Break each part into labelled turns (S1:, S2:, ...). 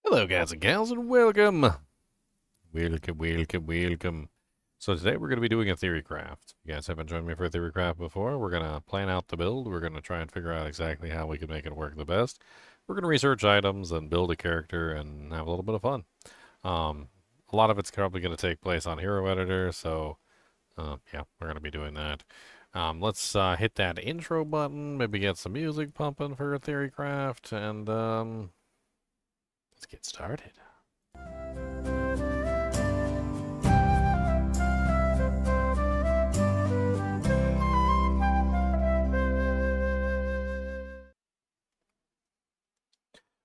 S1: Hello, guys and gals, and welcome. Welcome. So today we're going to be doing a theorycraft. You guys haven't joined me for a theorycraft before. We're going to plan out the build. We're going to try and figure out exactly how we can make it work the best. We're going to research items and build a character and have a little bit of fun. A lot of it's probably going to take place on Hero Editor, so yeah, we're going to be doing that. Let's hit that intro button, maybe get some music pumping for a theorycraft, and let's get started.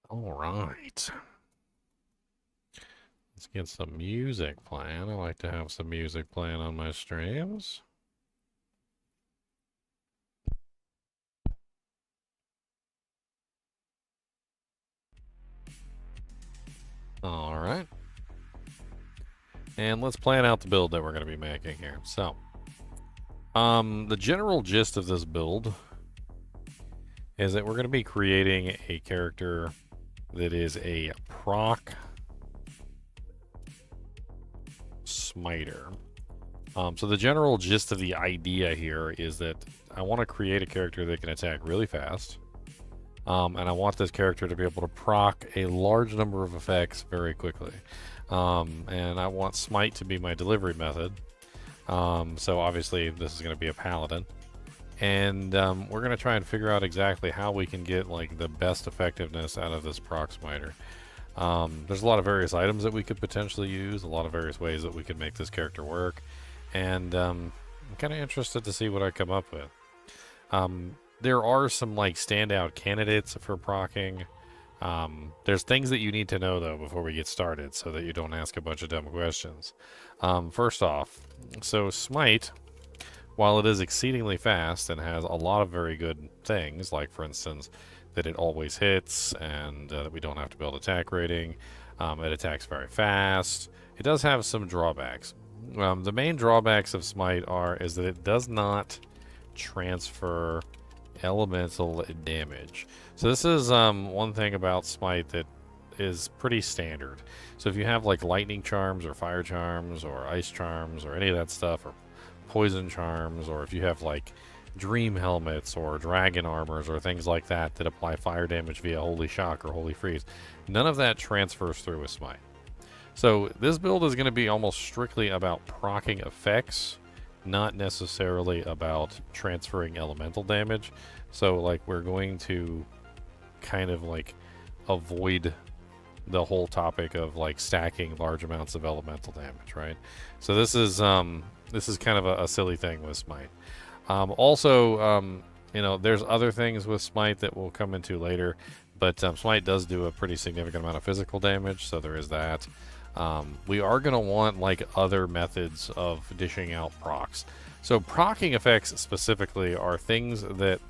S1: All right. Let's get some music playing. I like to have some music playing on my streams. All right. And let's plan out the build that we're going to be making here. So, the general gist of this build is that we're going to be creating a character that is a Proc Smiter. So the general gist of the idea here is that I want to create a character that can attack really fast. And I want this character to be able to proc a large number of effects very quickly. And I want Smite to be my delivery method. So obviously this is going to be a paladin. And we're going to try and figure out exactly how we can get like the best effectiveness out of this Proc Smiter. There's a lot of various items that we could potentially use, a lot of various ways that we could make this character work. And I'm kind of interested to see what I come up with. There are some like standout candidates for procking. There's things that you need to know though before we get started so that you don't ask a bunch of dumb questions. First off, so Smite, while it is exceedingly fast and has a lot of very good things, like for instance that it always hits and that we don't have to build attack rating, it attacks very fast, it does have some drawbacks. The main drawbacks of Smite is that it does not transfer elemental damage. So this is one thing about Smite that is pretty standard. So if you have like lightning charms or fire charms or ice charms or any of that stuff, or poison charms, or if you have like dream helmets or dragon armors or things like that that apply fire damage via holy shock or holy freeze, none of that transfers through with Smite. So this build is going to be almost strictly about proccing effects, not necessarily about transferring elemental damage. So like we're going to kind of like avoid the whole topic of like stacking large amounts of elemental damage, right? So this is kind of a silly thing with Smite. You know, there's other things with Smite that we'll come into later, but Smite does do a pretty significant amount of physical damage, so there is that. We are going to want like other methods of dishing out procs. So proccing effects specifically are things that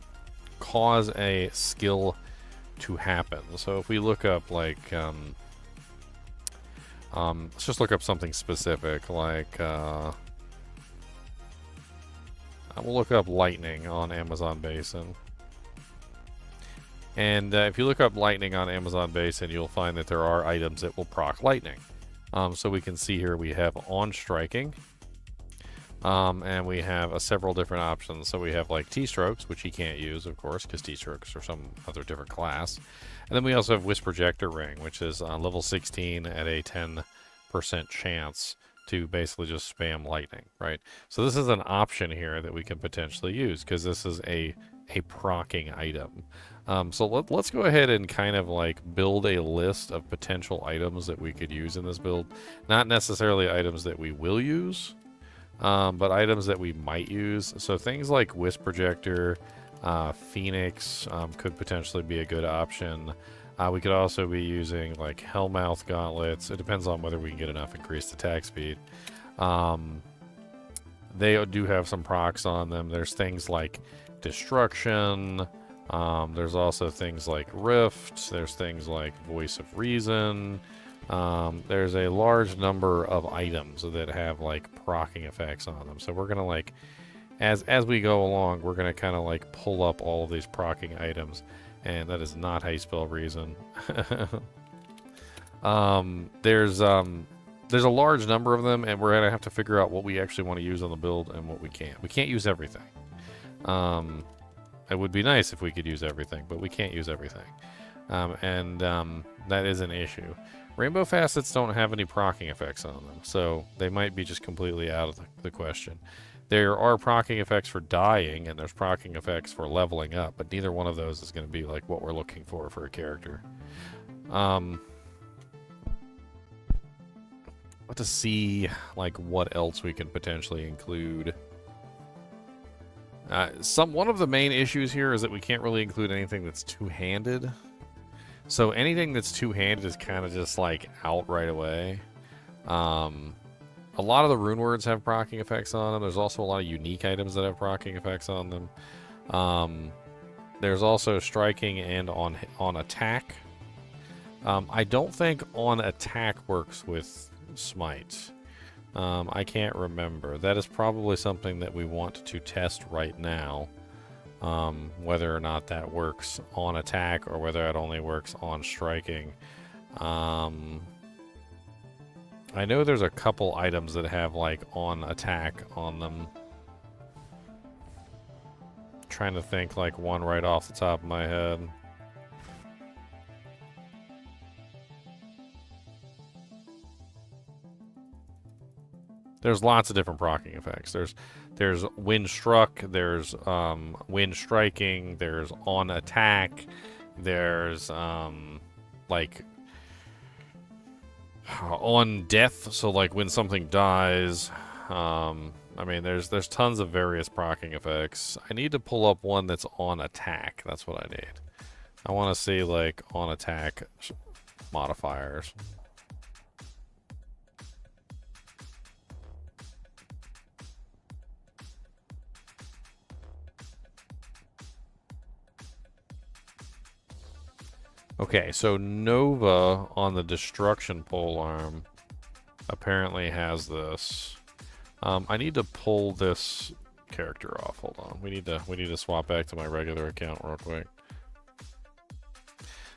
S1: cause a skill to happen. So if we look up like let's just look up something specific, like we'll look up lightning on Amazon Basin. And if you look up lightning on Amazon Basin, you'll find that there are items that will proc lightning. So we can see here we have on striking, and we have several different options. So we have like T-strokes, which he can't use, of course, because T-strokes are some other different class. And then we also have Wisp Projector Ring, which is level 16 at a 10% chance to basically just spam lightning, right? So this is an option here that we can potentially use because this is a proccing item. So let's go ahead and kind of like build a list of potential items that we could use in this build. Not necessarily items that we will use, but items that we might use. So things like Wisp Projector, Phoenix could potentially be a good option. We could also be using like Hellmouth Gauntlets. It depends on whether we can get enough increased attack speed. They do have some procs on them. There's things like Destruction. There's also things like Rift. There's things like Voice of Reason. There's a large number of items that have like proccing effects on them. So we're gonna like, as we go along, we're gonna kind of like pull up all of these proccing items, and that is not how you spell reason. There's a large number of them, and we're gonna have to figure out what we actually want to use on the build and what we can't. We can't use everything. It would be nice if we could use everything, but we can't use everything. That is an issue. Rainbow facets don't have any proccing effects on them, so they might be just completely out of the question. There are proccing effects for dying, and there's proccing effects for leveling up, but neither one of those is going to be like what we're looking for a character. To see like what else we can potentially include. One of the main issues here is that we can't really include anything that's two-handed. So anything that's two-handed is kind of just like out right away. A lot of the rune words have proccing effects on them. There's also a lot of unique items that have proccing effects on them. There's also striking and on attack. I don't think on attack works with smite. I can't remember. That is probably something that we want to test right now. Whether or not that works on attack or whether it only works on striking. I know there's a couple items that have like on attack on them. Trying to think like one right off the top of my head. There's lots of different proccing effects. There's wind struck, there's wind striking, there's on attack, there's like on death, so like when something dies. I mean, there's tons of various proccing effects. I need to pull up one that's on attack. That's what I need. I want to see like on attack modifiers. Okay, so Nova on the destruction polearm apparently has this. I need to pull this character off. Hold on. We need to swap back to my regular account real quick.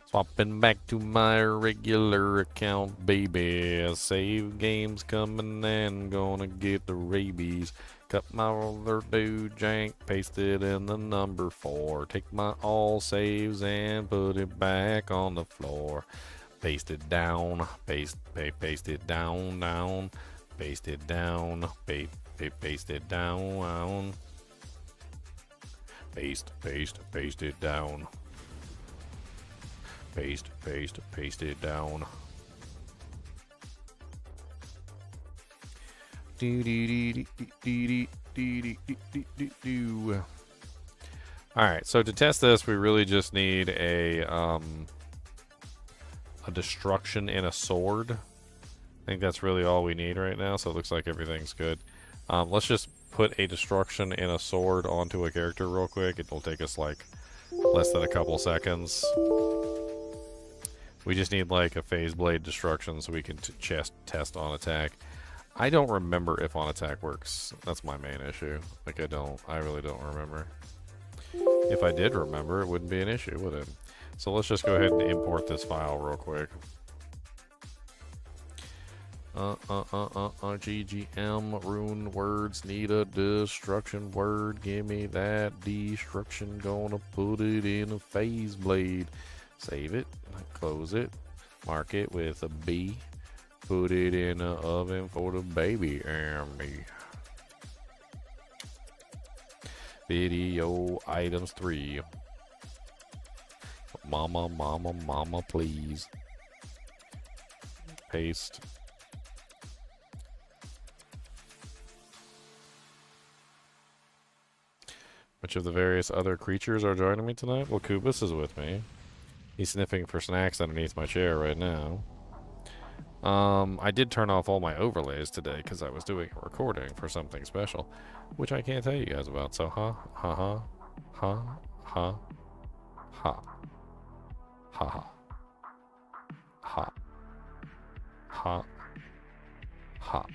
S1: Swapping back to my regular account, baby. Save games coming and gonna get the rabies. Cut my other dude jank, paste it in the number 4. Take my all saves and put it back on the floor. Paste it down, paste it down, paste it down, paste it down. Paste it down. Paste it down. Alright, so to test this, we really just need a destruction in a sword. I think that's really all we need right now, so it looks like everything's good. Let's just put a destruction in a sword onto a character real quick. It'll take us like less than a couple seconds. We just need like a phase blade destruction so we can test on attack. I don't remember if on attack works. That's my main issue. Like I really don't remember. If I did remember, it wouldn't be an issue, would it? So let's just go ahead and import this file real quick. GGM rune words need a destruction word. Give me that destruction. Gonna put it in a phase blade. Save it, close it, mark it with a B, put it in the oven for the baby and me. Video items 3. Mama, please. Paste. Which of the various other creatures are joining me tonight? Well, Kubus is with me. He's sniffing for snacks underneath my chair right now. I did turn off all my overlays today because I was doing a recording for something special, which I can't tell you guys about. So, ha, ha, ha, ha, ha, ha, ha, ha, ha.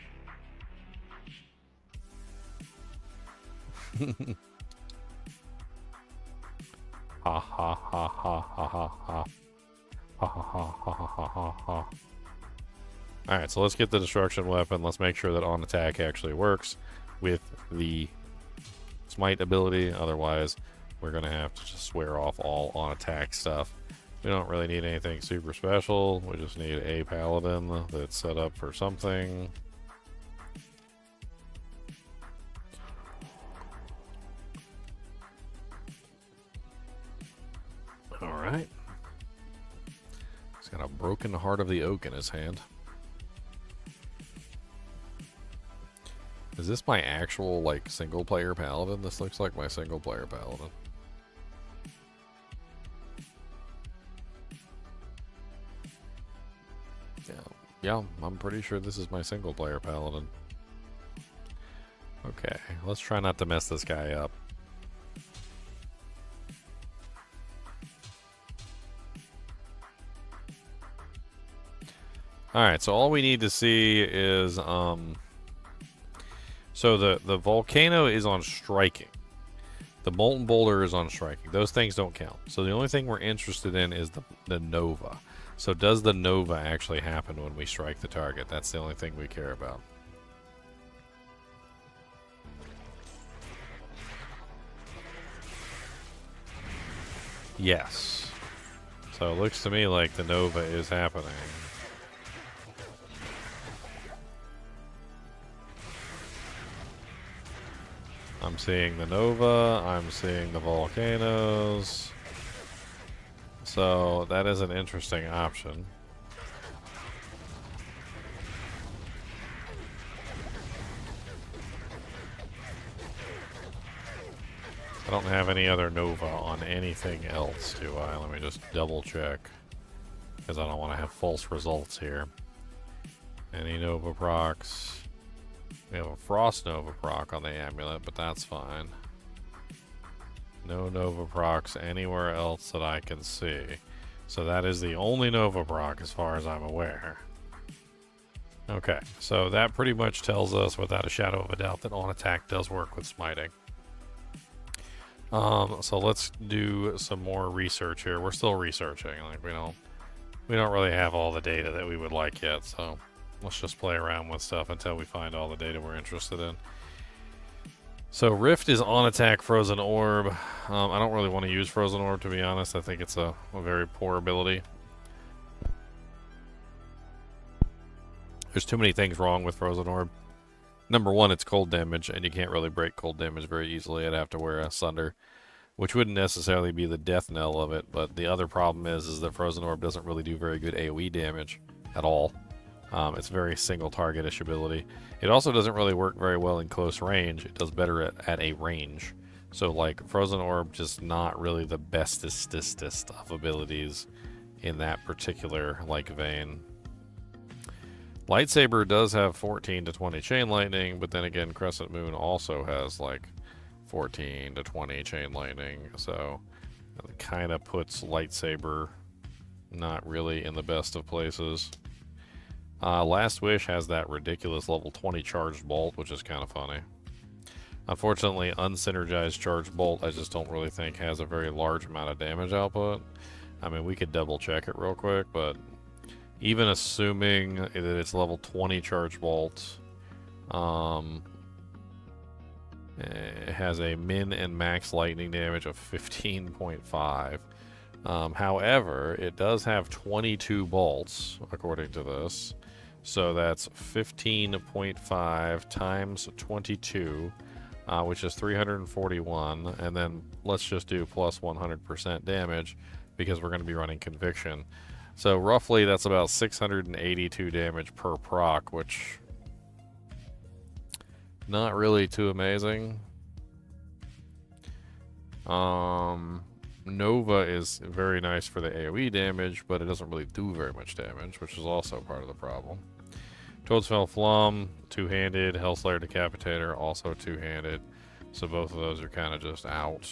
S1: Ha ha ha ha ha ha ha ha ha ha ha ha ha ha. Alright, so let's get the destruction weapon. Let's make sure that on attack actually works with the smite ability. Otherwise, we're going to have to just swear off all on attack stuff. We don't really need anything super special. We just need a paladin that's set up for something. Alright. He's got a broken heart of the oak in his hand. Is this my actual, like, single-player paladin? This looks like my single-player paladin. Yeah, I'm pretty sure this is my single-player paladin. Okay, let's try not to mess this guy up. Alright, so all we need to see is, so the volcano is on striking. The molten boulder is on striking. Those things don't count. So the only thing we're interested in is the nova. So does the nova actually happen when we strike the target? That's the only thing we care about. Yes. So it looks to me like the nova is happening. I'm seeing the nova, I'm seeing the volcanoes. So that is an interesting option. I don't have any other nova on anything else, do I? Let me just double check, because I don't want to have false results here. Any nova procs? We have a frost nova proc on the amulet, but that's fine. No nova procs anywhere else that I can see. So that is the only nova proc as far as I'm aware. Okay, so that pretty much tells us without a shadow of a doubt that on attack does work with smiting. So let's do some more research here. We're still researching. Like we don't really have all the data that we would like yet, so let's just play around with stuff until we find all the data we're interested in. So Rift is on attack Frozen Orb. I don't really want to use Frozen Orb, to be honest. I think it's a very poor ability. There's too many things wrong with Frozen Orb. Number one, it's cold damage, and you can't really break cold damage very easily. I'd have to wear a Sunder, which wouldn't necessarily be the death knell of it, but the other problem is that Frozen Orb doesn't really do very good AoE damage at all. It's very single target-ish ability. It also doesn't really work very well in close range. It does better at a range. So like Frozen Orb, just not really the bestest of abilities in that particular like vein. Lightsaber does have 14 to 20 chain lightning, but then again Crescent Moon also has like 14 to 20 chain lightning, so it kind of puts Lightsaber not really in the best of places. Last Wish has that ridiculous level 20 charged bolt, which is kind of funny. Unfortunately, unsynergized charged bolt I just don't really think has a very large amount of damage output. I mean, we could double check it real quick, but even assuming that it's level 20 charged bolt, it has a min and max lightning damage of 15.5. However, it does have 22 bolts, according to this. So that's 15.5 times 22, which is 341. And then let's just do plus 100% damage because we're going to be running Conviction. So roughly that's about 682 damage per proc, which not really too amazing. Nova is very nice for the AoE damage, but it doesn't really do very much damage, which is also part of the problem. Toadspell Flum, two-handed. Hellslayer Decapitator, also two-handed. So both of those are kind of just out.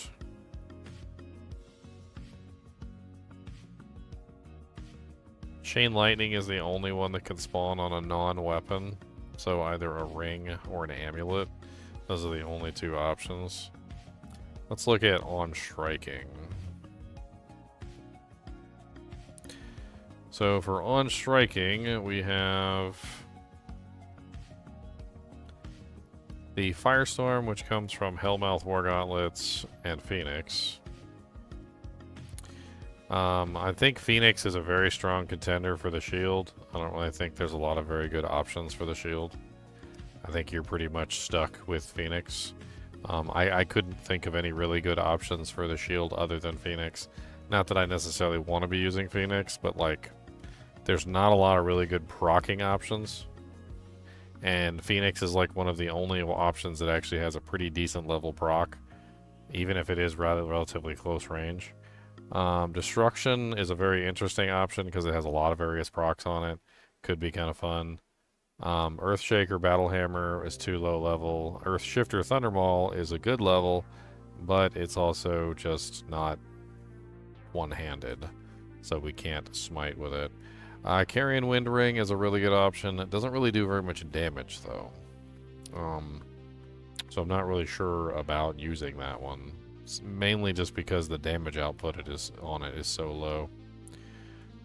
S1: Chain Lightning is the only one that can spawn on a non-weapon. So either a ring or an amulet. Those are the only two options. Let's look at on striking. So for on striking, we have the Firestorm, which comes from Hellmouth War Gauntlets and Phoenix. I think Phoenix is a very strong contender for the shield. I don't really think there's a lot of very good options for the shield. I think you're pretty much stuck with Phoenix. I couldn't think of any really good options for the shield other than Phoenix. Not that I necessarily want to be using Phoenix, but like, there's not a lot of really good procking options. And Phoenix is like one of the only options that actually has a pretty decent level proc, even if it is relatively close range. Destruction is a very interesting option because it has a lot of various procs on it. Could be kind of fun. Earthshaker Battlehammer is too low level. Earthshifter Thundermaul is a good level, but it's also just not one-handed, so we can't smite with it. Carrion Wind Ring is a really good option. It doesn't really do very much damage, though. So I'm not really sure about using that one. It's mainly just because the damage output on it is so low.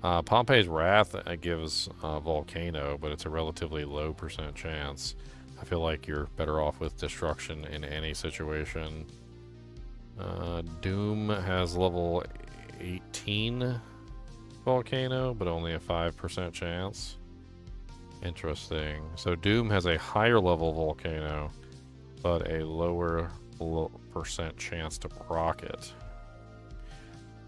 S1: Pompey's Wrath gives Volcano, but it's a relatively low % chance. I feel like you're better off with Destruction in any situation. Doom has level 18 Volcano, but only a 5% chance. Interesting. So Doom has a higher level Volcano, but a lower % chance to proc it.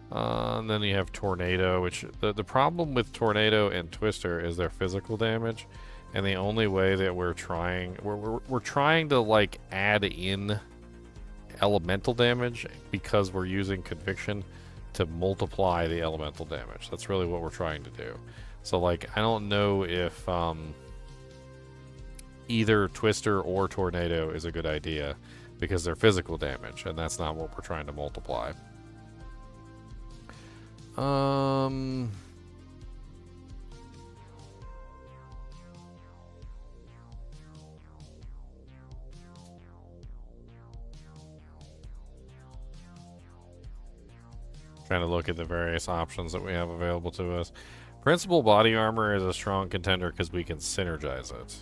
S1: And then you have Tornado, which the problem with Tornado and Twister is their physical damage, and the only way that we're trying to like add in elemental damage because we're using Conviction to multiply the elemental damage. That's really what we're trying to do. So like, I don't know if either Twister or Tornado is a good idea because they're physical damage, and that's not what we're trying to multiply. Trying to look at the various options that we have available to us. Principal Body Armor is a strong contender because we can synergize it.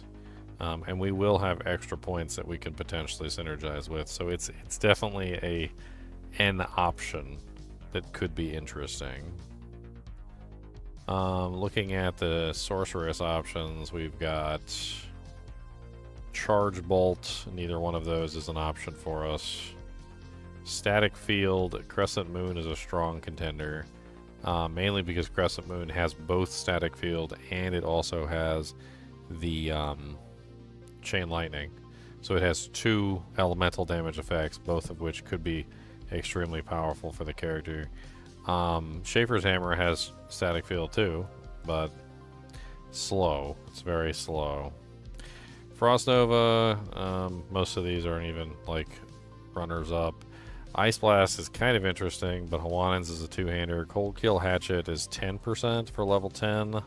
S1: And we will have extra points that we can potentially synergize with, so it's definitely an option that could be interesting. Looking at the Sorceress options, we've got Charge Bolt. Neither one of those is an option for us. Static Field, Crescent Moon is a strong contender, mainly because Crescent Moon has both Static Field and it also has the Chain Lightning. So it has 2 elemental damage effects, both of which could be extremely powerful for the character. Schaefer's Hammer has Static Field too, but slow. It's very slow. Frost Nova, most of these aren't even like runners up. Ice Blast is kind of interesting, but Hawaiians is a 2-hander. Cold Kill Hatchet is 10% for level 10.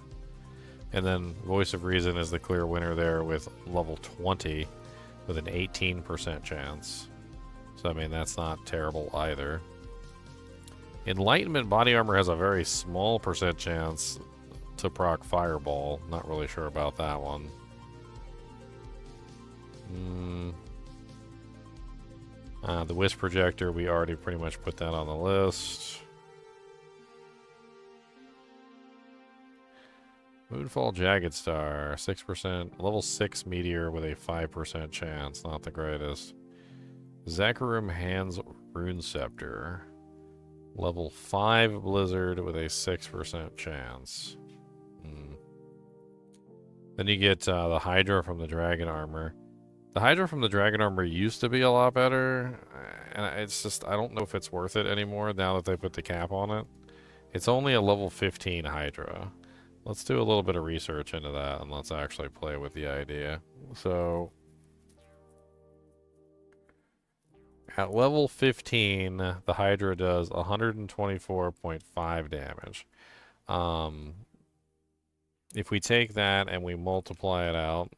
S1: And then Voice of Reason is the clear winner there with level 20 with an 18% chance. So, I mean, that's not terrible either. Enlightenment Body Armor has a very small % chance to proc Fireball. Not really sure about that one. The Wisp Projector, we already pretty much put that on the list. Moonfall Jagged Star, 6%. Level 6 Meteor with a 5% chance. Not the greatest. Zakarum Hands Rune Scepter. Level 5 Blizzard with a 6% chance. Then you get the Hydra from the Dragon Armor. The Hydra from the Dragon Armor used to be a lot better, and it's just, I don't know if it's worth it anymore now that they put the cap on it. It's only a level 15 Hydra. Let's do a little bit of research into that, and let's actually play with the idea. So, at level 15, the Hydra does 124.5 damage. If we take that and we multiply it out,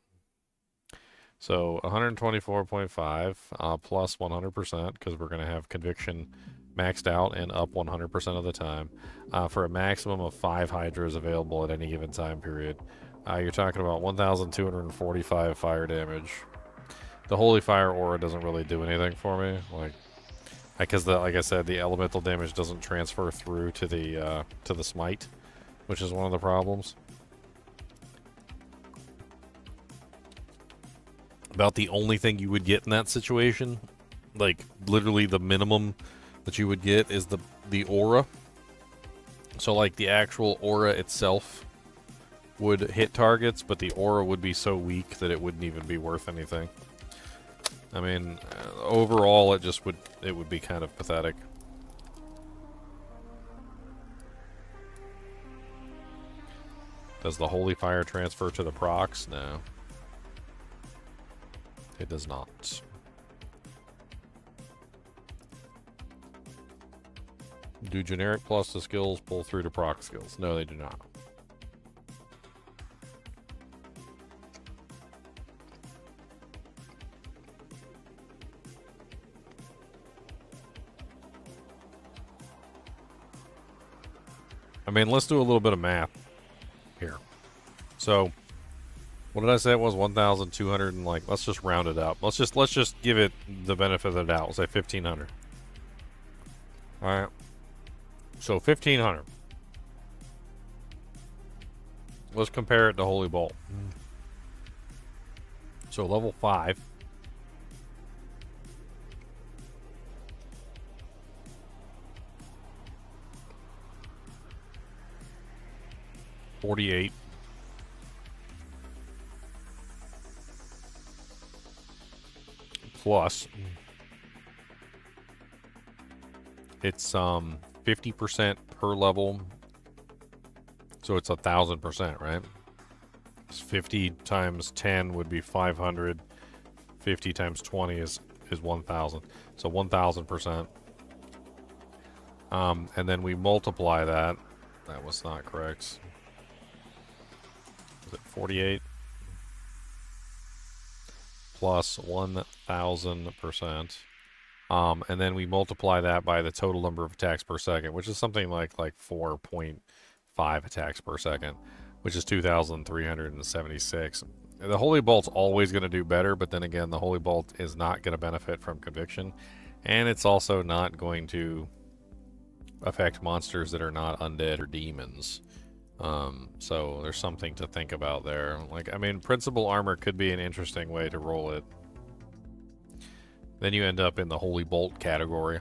S1: so 124.5 plus 100%, because we're going to have Conviction maxed out and up 100% of the time, for a maximum of 5 hydras available at any given time period. You're talking about 1,245 fire damage. The Holy Fire aura doesn't really do anything for me, because like I said, the elemental damage doesn't transfer through to the smite, which is one of the problems. About the only thing you would get in that situation, like literally the minimum that you would get, is the aura. So like the actual aura itself would hit targets, but the aura would be so weak that it wouldn't even be worth anything. I mean, overall, it would be kind of pathetic. Does the Holy Fire transfer to the procs? No. It does not. Do generic plus the skills pull through to proc skills? No, they do not. I mean, let's do a little bit of math here. So, what did I say it was? 1,200 and like, let's just round it up. Let's just give it the benefit of the doubt. We'll say 1,500. All right. So 1,500. Let's compare it to Holy Bolt. So level 5. $48. Plus, it's 50% per level, so it's 1,000%, right? It's 50 times 10 would be 500. 50 times 20 is 1,000. So 1,000%. And then we multiply that. That was not correct. Is it 48? Plus 1,000%. And then we multiply that by the total number of attacks per second, which is something like 4.5 attacks per second, which is 2,376. The Holy Bolt's always going to do better, but then again, the Holy Bolt is not going to benefit from Conviction, and it's also not going to affect monsters that are not undead or demons. So there's something to think about there. Like, I mean, Principal Armor could be an interesting way to roll it. Then you end up in the Holy Bolt category.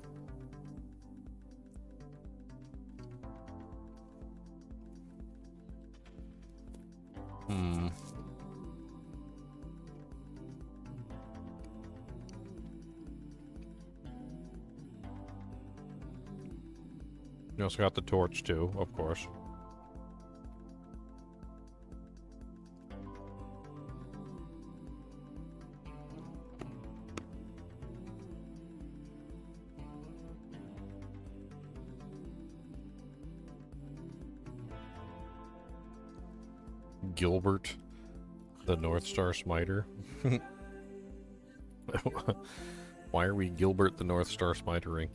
S1: You also got the torch too, of course. Gilbert, the North Star Smiter. Why are we Gilbert the North Star Smitering?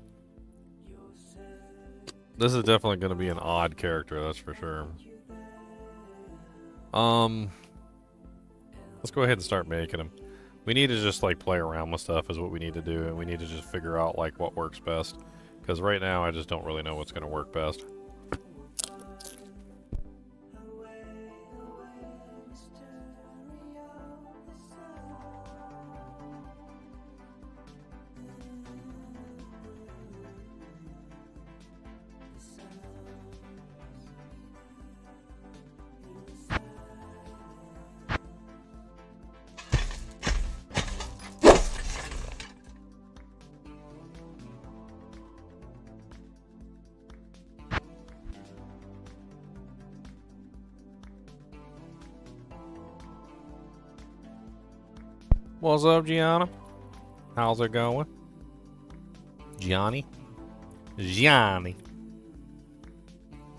S1: This is definitely going to be an odd character, that's for sure. Let's go ahead and start making him. We need to just like play around with stuff is what we need to do, and we need to just figure out like what works best. Because right now I just don't really know what's going to work best. What's up, Gianna? How's it going? Gianni? Gianni.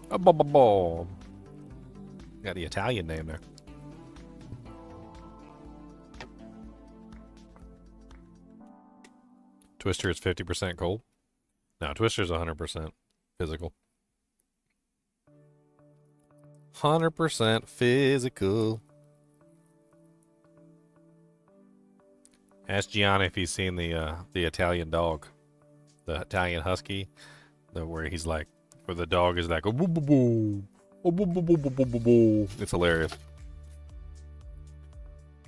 S1: Got the Italian name there. Twister is 50% gold. No, Twister's 100% physical. 100% physical. Ask Gianni if he's seen the Italian dog, the Italian husky, where he's like, where the dog is like, oh, boo, boo, boo. Oh, boo, boo, boo, boo, boo, boo, boo. It's hilarious.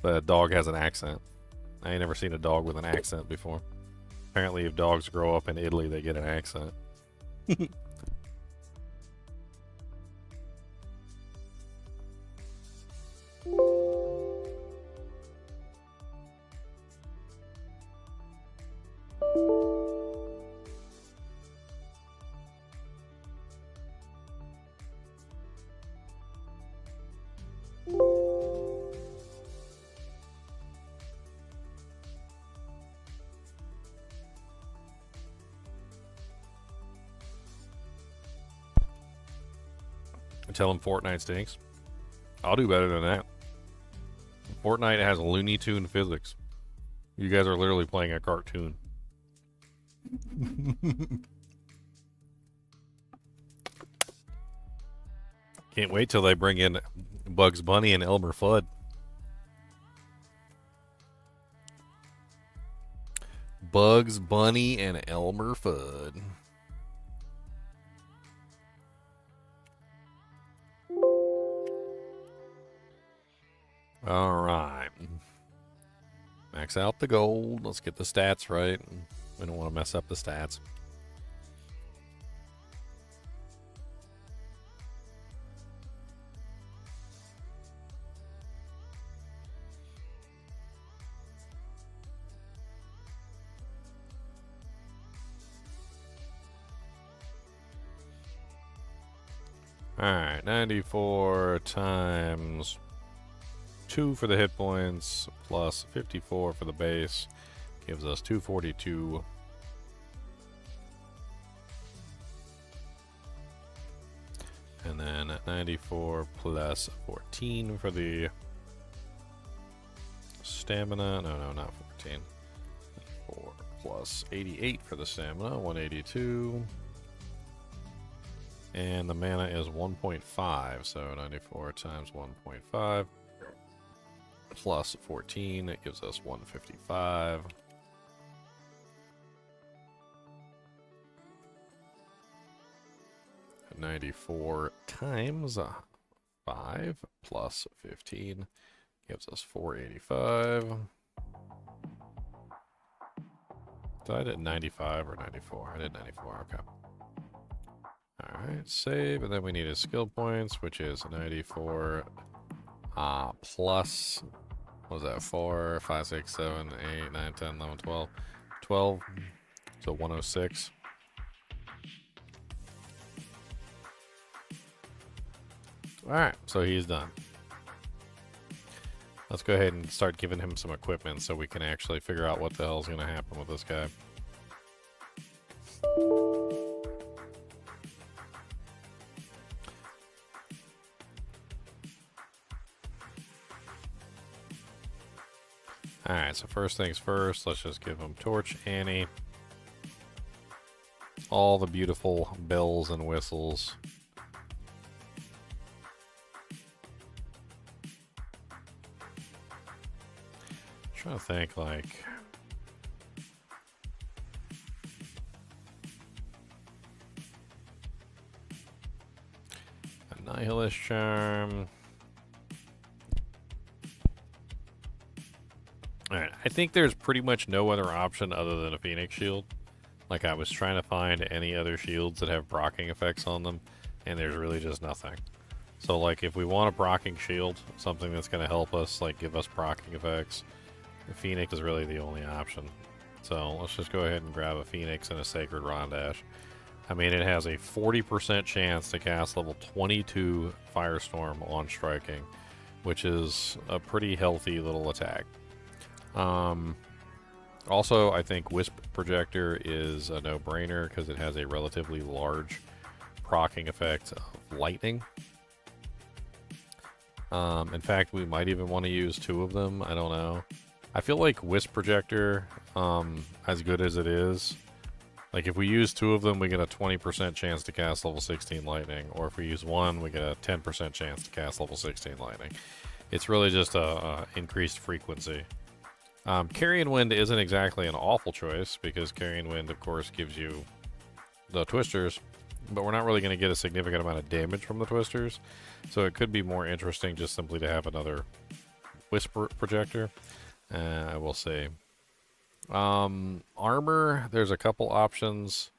S1: The dog has an accent. I ain't never seen a dog with an accent before. Apparently, if dogs grow up in Italy, they get an accent. Tell him Fortnite stinks. I'll do better than that. Fortnite has Looney Tune physics. You guys are literally playing a cartoon. Can't wait till they bring in Bugs Bunny and Elmer Fudd. Bugs Bunny and Elmer Fudd. All right. Max out the gold. Let's get the stats right. We don't want to mess up the stats. All right, 94 times 2 for the hit points plus 54 for the base gives us 242. And then 94 plus 14 for the stamina. No, not 14. 4 plus 88 for the stamina, 182. And the mana is 1.5, so 94 times 1.5 plus 14, it gives us 155. And 94 times 5 plus 15 gives us 485. Did I did 95 or 94? I did 94, okay. Alright, save, and then we need his skill points, which is 94 plus, what was that, 4, 5, 6, 7, 8, 9, 10, 11, 12. 12, so 106. Alright, so he's done. Let's go ahead and start giving him some equipment so we can actually figure out what the hell's going to happen with this guy. Alright, so first things first, let's just give him Torch Annie. All the beautiful bells and whistles. Trying to think, like, a Nihilist Charm. Alright, I think there's pretty much no other option other than a Phoenix Shield. Like, I was trying to find any other shields that have brocking effects on them, and there's really just nothing. So, like, if we want a brocking shield, something that's going to help us, like, give us brocking effects, the Phoenix is really the only option. So let's just go ahead and grab a Phoenix and a Sacred Rondash. I mean, it has a 40% chance to cast level 22 Firestorm on striking, which is a pretty healthy little attack. Also, I think Wisp Projector is a no-brainer because it has a relatively large proccing effect of lightning. In fact, we might even want to use 2 of them. I don't know. I feel like Wisp Projector, as good as it is, Like if we use 2 of them, we get a 20% chance to cast level 16 lightning, or if we use 1, we get a 10% chance to cast level 16 lightning. It's really just a increased frequency. Carrion Wind isn't exactly an awful choice, because Carrion Wind, of course, gives you the twisters, but we're not really going to get a significant amount of damage from the twisters, so it could be more interesting just simply to have another Whisper projector. We'll see. Armor, there's a couple options.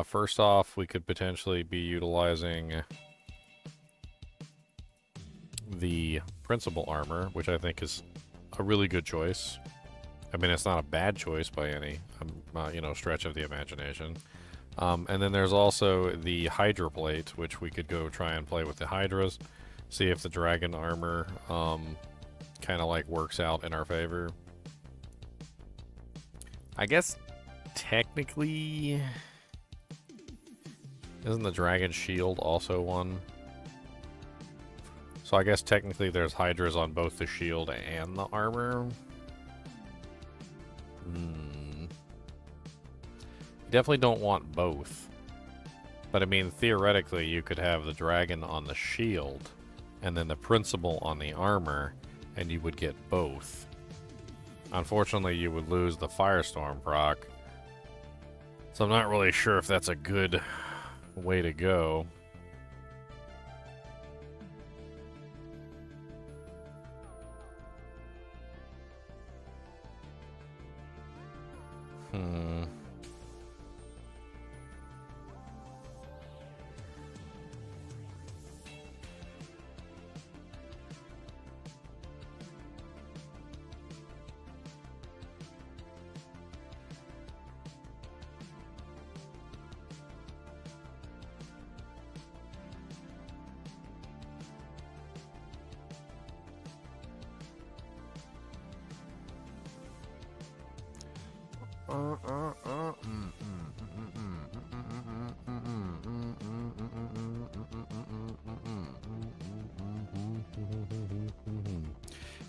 S1: First off, we could potentially be utilizing the Principal Armor, which I think is a really good choice. I mean, it's not a bad choice by any, stretch of the imagination. And then there's also the Hydra Plate, which we could go try and play with the Hydras, see if the Dragon Armor kind of like works out in our favor. I guess technically, isn't the Dragon Shield also one? So I guess technically there's Hydras on both the shield and the armor. Definitely don't want both. But I mean, theoretically, you could have the dragon on the shield and then the principal on the armor, and you would get both. Unfortunately, you would lose the Firestorm proc. So I'm not really sure if that's a good way to go.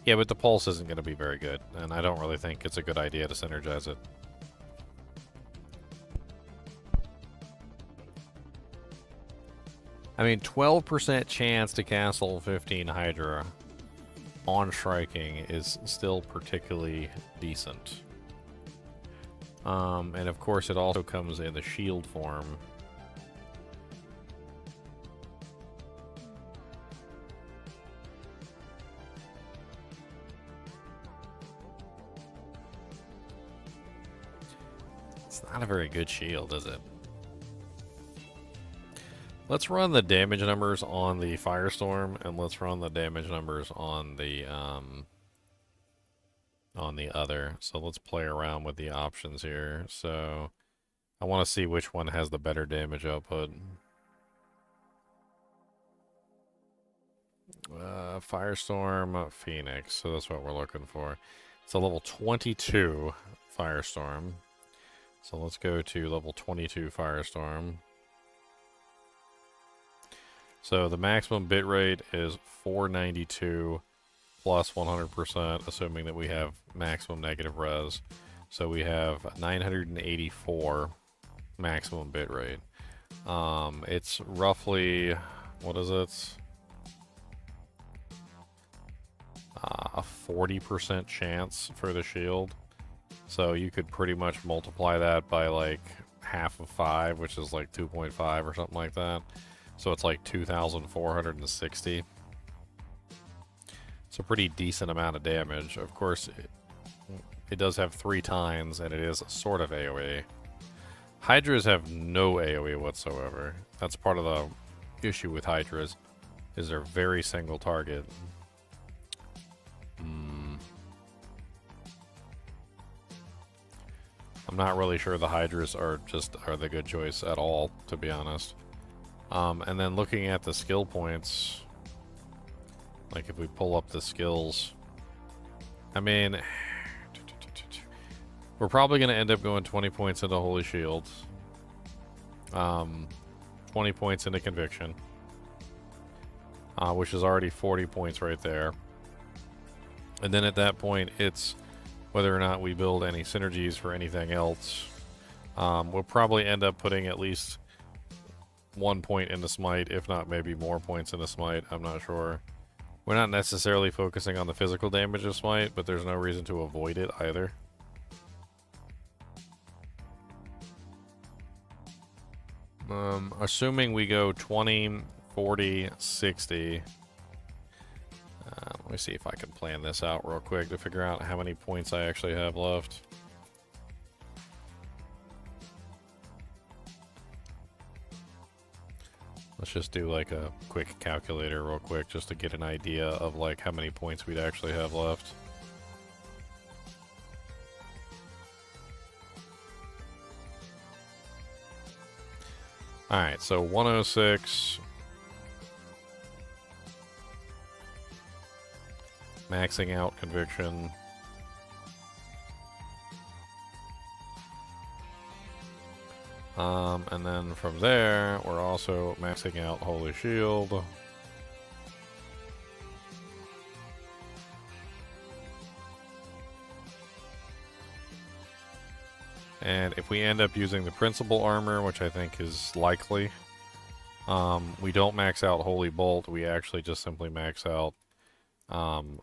S1: Yeah, but the pulse isn't going to be very good, and I don't really think it's a good idea to synergize it. I mean, 12% chance to cast level 15 Hydra on striking is still particularly decent. And of course it also comes in the shield form. It's not a very good shield, is it? Let's run the damage numbers on the Firestorm, and let's run the damage numbers on the other. So let's play around with the options here. So I want to see which one has the better damage output. Firestorm, Phoenix. So that's what we're looking for. It's a level 22 Firestorm. So let's go to level 22 Firestorm. So the maximum bitrate is 492 plus 100%, assuming that we have maximum negative res. So we have 984 maximum bitrate. It's roughly, what is it? A 40% chance for the shield. So you could pretty much multiply that by like half of 5, which is like 2.5 or something like that. So it's like 2,460. It's a pretty decent amount of damage. Of course, it does have 3 tines, and it is sort of AoE. Hydras have no AoE whatsoever. That's part of the issue with Hydras, is they're very single target. I'm not really sure the Hydras are the good choice at all, to be honest. And then looking at the skill points, like if we pull up the skills, I mean, we're probably going to end up going 20 points into Holy Shield, 20 points into Conviction, which is already 40 points right there. And then at that point, it's whether or not we build any synergies for anything else. We'll probably end up putting at least 1 point into smite, if not maybe more points into smite. I'm not sure. We're not necessarily focusing on the physical damage of smite, but there's no reason to avoid it either. Assuming we go 20, 40, 60. Let me see if I can plan this out real quick to figure out how many points I actually have left. Let's just do like a quick calculator real quick just to get an idea of like how many points we'd actually have left. Alright, so 106. Maxing out conviction. And then from there, we're also maxing out Holy Shield. And if we end up using the Principal Armor, which I think is likely, we don't max out Holy Bolt, we actually just simply max out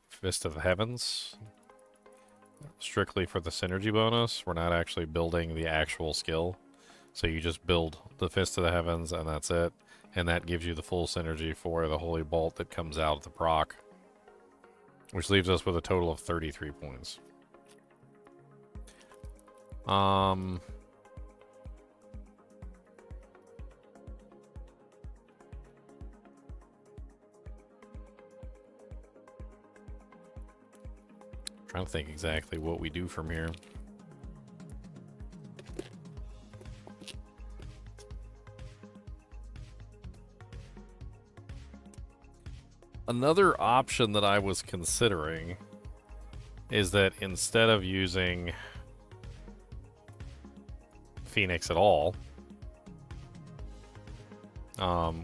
S1: Fist of the Heavens. Strictly for the synergy bonus. We're not actually building the actual skill. So you just build the Fist of the Heavens and that's it. And that gives you the full synergy for the Holy Bolt that comes out of the proc. Which leaves us with a total of 33 points. Trying to think exactly what we do from here. Another option that I was considering is that instead of using Phoenix at all,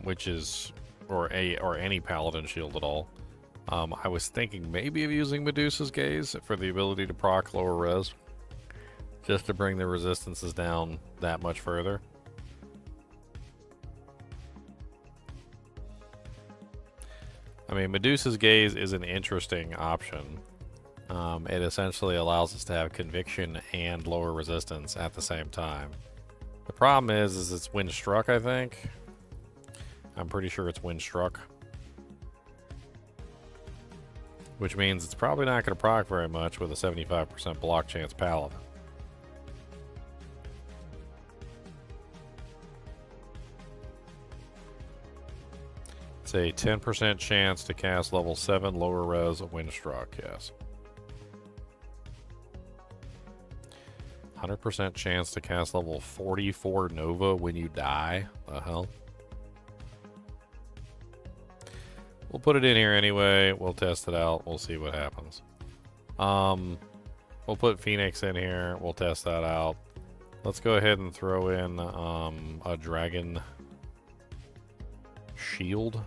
S1: which is or any Paladin shield at all, I was thinking maybe of using Medusa's Gaze for the ability to proc lower res, just to bring the resistances down that much further. I mean, Medusa's Gaze is an interesting option. It essentially allows us to have conviction and lower resistance at the same time. The problem is it's wind struck, I think. I'm pretty sure it's wind struck. Which means it's probably not going to proc very much with a 75% block chance Paladin. It's a 10% chance to cast level 7 lower res Windstruck, yes. 100% chance to cast level 44 Nova when you die. The hell? We'll put it in here anyway. We'll test it out. We'll see what happens. We'll put Phoenix in here. We'll test that out. Let's go ahead and throw in a Dragon Shield.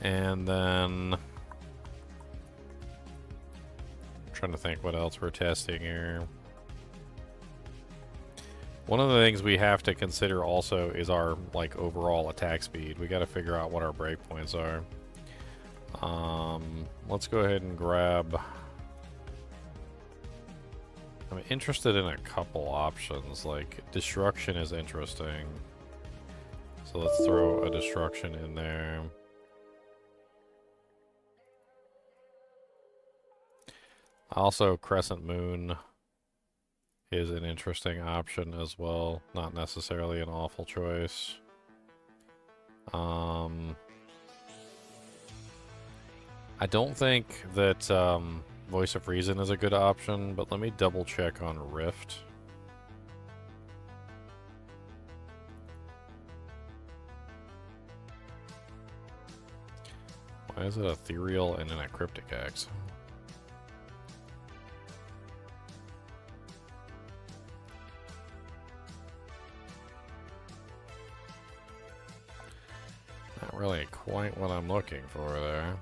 S1: And then trying to think what else we're testing here. One of the things we have to consider also is our like overall attack speed. We got to figure out what our breakpoints are. Let's go ahead and grab. I'm interested in a couple options. Like destruction is interesting, so let's throw a destruction in there. Also, Crescent Moon is an interesting option as well. Not necessarily an awful choice. I don't think that Voice of Reason is a good option, but let me double check on Rift. Why is it ethereal and then a cryptic axe? really quite what I'm looking for there.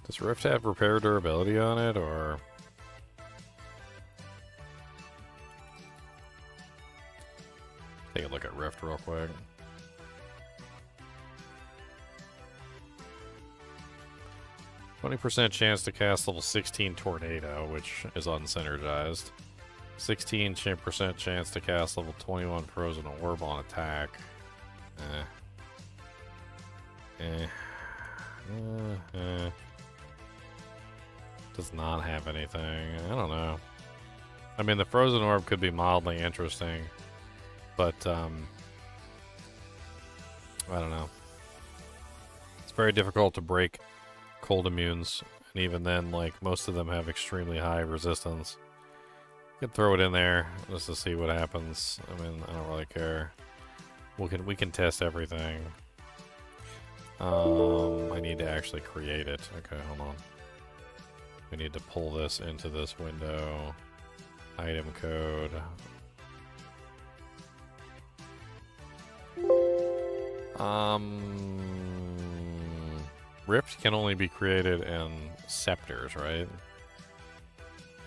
S1: Does Rift have repair durability on it, or... Take a look at Rift real quick. %20 chance to cast level 16 Tornado, which is unsynergized. 16% chance to cast level 21 Frozen Orb on attack. Does not have anything. I don't know. I mean, the Frozen Orb could be mildly interesting, but I don't know. It's very difficult to break cold immunes, and even then, like, most of them have extremely high resistance. You can throw it in there just to see what happens. I mean, I don't really care. We can test everything. I need to actually create it. Okay, hold on. We need to pull this into this window. Item code. Rift can only be created in scepters, right?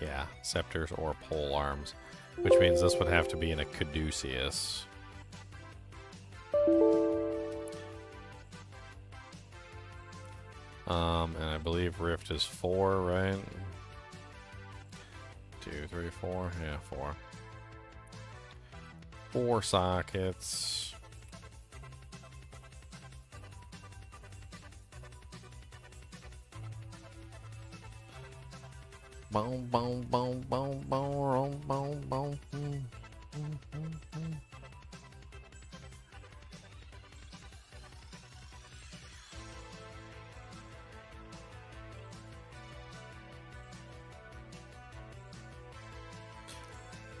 S1: Yeah, scepters or pole arms, which means this would have to be in a caduceus. And I believe Rift is 4, right? 2, 3, 4. Yeah, 4. 4 sockets. Boom, boom, boom, boom, boom, boom, boom, boom.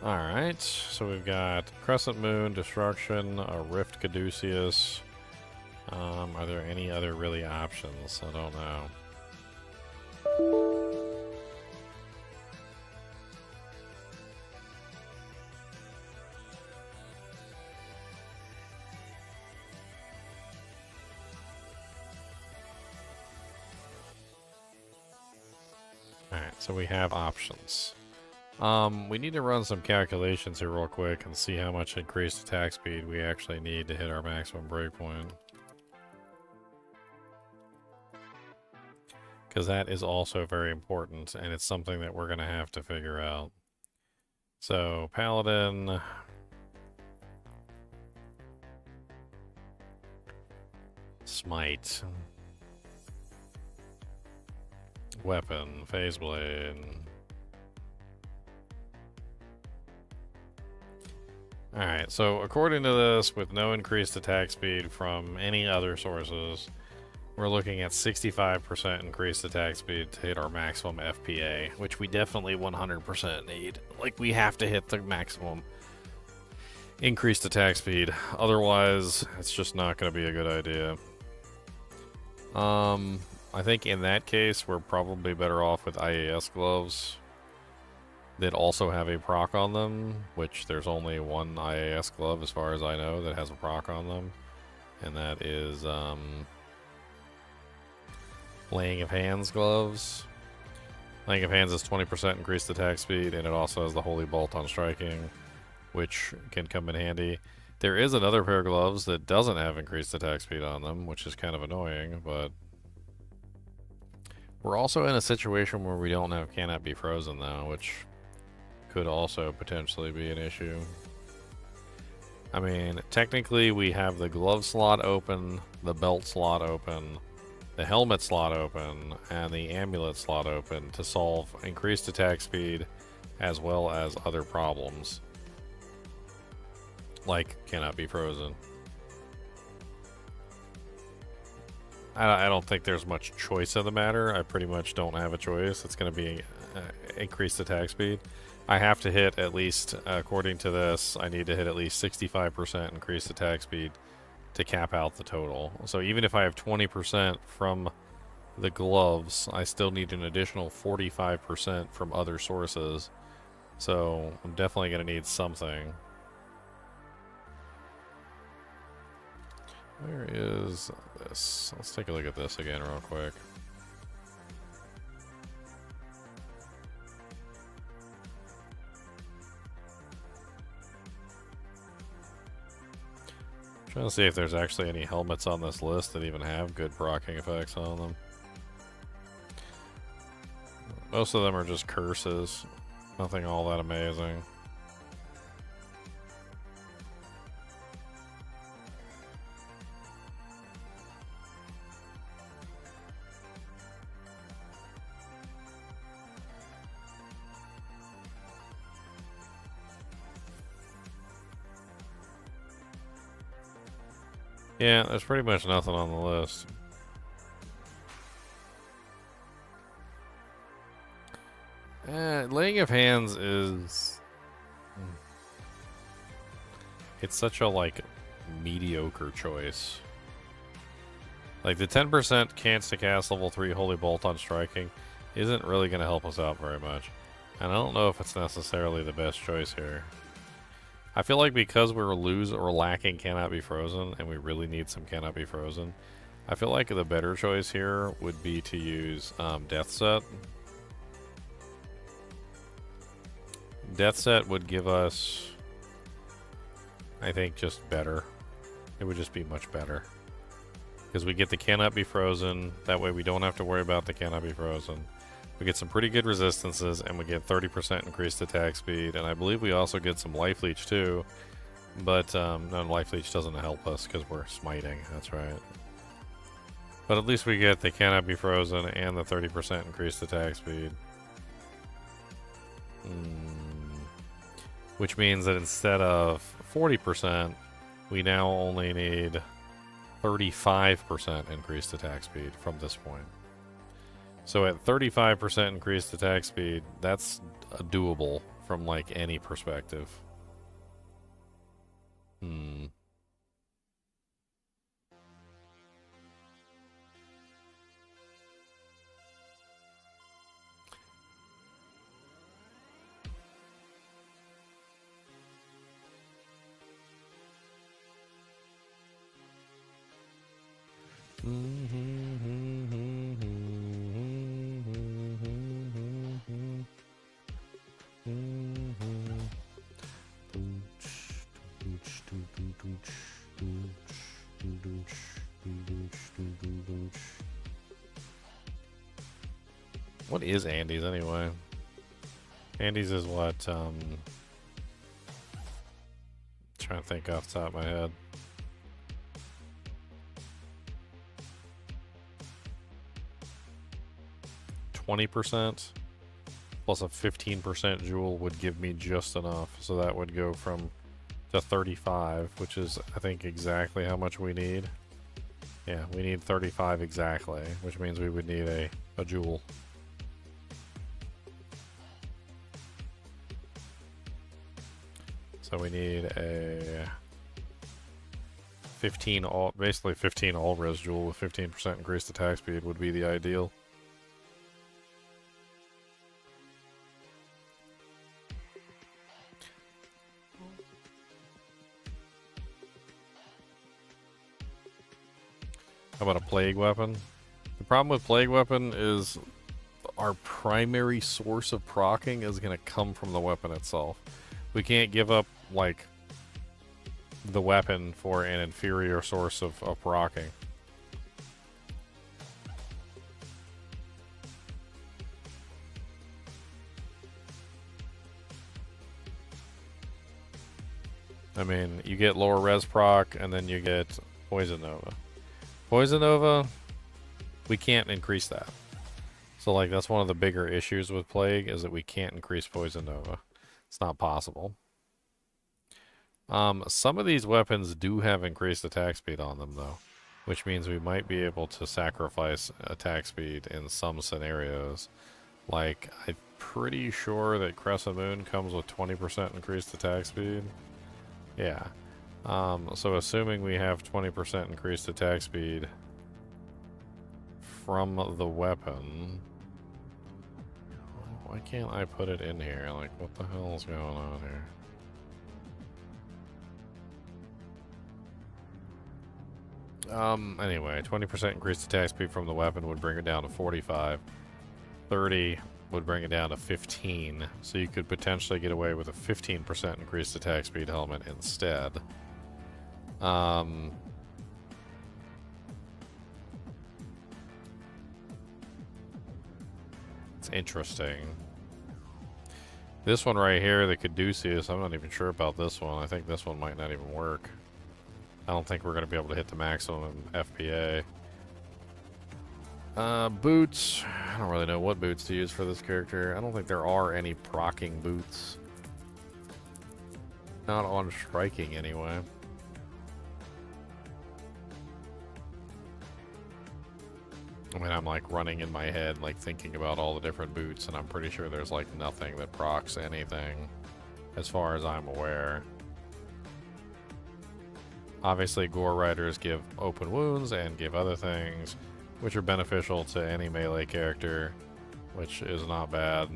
S1: Alright, so we've got Crescent Moon, Destruction, a Rift Caduceus. Are there any other really options? I don't know. Alright, so we have options. We need to run some calculations here real quick and see how much increased attack speed we actually need to hit our maximum breakpoint. Because that is also very important, and it's something that we're going to have to figure out. So, Paladin... Smite. Weapon, Phase Blade. Alright, so according to this, with no increased attack speed from any other sources, we're looking at 65% increased attack speed to hit our maximum FPA, which we definitely 100% need. Like, we have to hit the maximum increased attack speed. Otherwise, it's just not going to be a good idea. I think in that case, we're probably better off with IAS gloves that also have a proc on them, which there's only one IAS glove, as far as I know, that has a proc on them. And that is, Laying of Hands gloves. Laying of Hands is 20% increased attack speed, and it also has the Holy Bolt on striking, which can come in handy. There is another pair of gloves that doesn't have increased attack speed on them, which is kind of annoying, but... We're also in a situation where we don't have Cannot Be Frozen, though, which could also potentially be an issue. I mean, technically we have the glove slot open, the belt slot open, the helmet slot open, and the amulet slot open to solve increased attack speed as well as other problems, like Cannot Be Frozen. I don't think there's much choice in the matter. I pretty much don't have a choice. It's going to be increased attack speed. I have to hit at least, according to this, I need to hit at least 65% increased attack speed to cap out the total. So even if I have 20% from the gloves, I still need an additional 45% from other sources So I'm definitely going to need something. Where is this? Let's take a look at this again real quick. Trying to see if there's actually any helmets on this list that even have good proccing effects on them. Most of them are just curses. Nothing all that amazing. Yeah, there's pretty much nothing on the list. Laying of Hands is... It's such a, like, mediocre choice. Like, the 10% can't to cast level 3 Holy Bolt on striking isn't really going to help us out very much. And I don't know if it's necessarily the best choice here. I feel like because we're lacking Cannot Be Frozen, and we really need some Cannot Be Frozen, I feel like the better choice here would be to use Death Set. Death Set would give us, I think, just better. It would just be much better. Because we get the Cannot Be Frozen, that way we don't have to worry about the Cannot Be Frozen. We get some pretty good resistances, and we get 30% increased attack speed, and I believe we also get some Life Leech too. But, no, Life Leech doesn't help us because we're smiting, that's right. But at least we get the Cannot Be Frozen and the 30% increased attack speed. Which means that instead of 40%, we now only need 35% increased attack speed from this point. So at 35% increased attack speed, that's doable from like any perspective. What is Andes anyway? Andes is what, trying to think off the top of my head. %, plus a 15% jewel would give me just enough. So that would go from to 35, which is, I think, exactly how much we need. Yeah, we need 35 exactly, which means we would need a jewel. So we need a 15 all, basically 15 all res jewel with 15% increased attack speed would be the ideal. How about a plague weapon? The problem with plague weapon is our primary source of proccing is going to come from the weapon itself. We can't give up, like, the weapon for an inferior source of proccing. I mean, you get lower res proc, and then you get Poison Nova. Poison Nova, we can't increase that. So, like, that's one of the bigger issues with Plague, is that we can't increase Poison Nova. It's not possible. Some of these weapons do have increased attack speed on them, though, which means we might be able to sacrifice attack speed in some scenarios. Like, I'm pretty sure that Crescent Moon comes with 20% increased attack speed. Yeah. So assuming we have 20% increased attack speed from the weapon, Why can't I put it in here? Like, what the hell is going on here? Anyway, 20% increased attack speed from the weapon would bring it down to 45. 30 would bring it down to 15. So you could potentially get away with a 15% increased attack speed helmet instead. It's interesting. This one right here, the Caduceus, I'm not even sure about this one. I think this one might not even work. I don't think we're going to be able to hit the maximum FPA. Boots. I don't really know what boots to use for this character. I don't think there are any proccing boots. Not on striking, anyway. I mean, I'm like running in my head, like thinking about all the different boots, and I'm pretty sure there's like nothing that procs anything, as far as I'm aware. Obviously, Gore Riders give open wounds and give other things, which are beneficial to any melee character, which is not bad.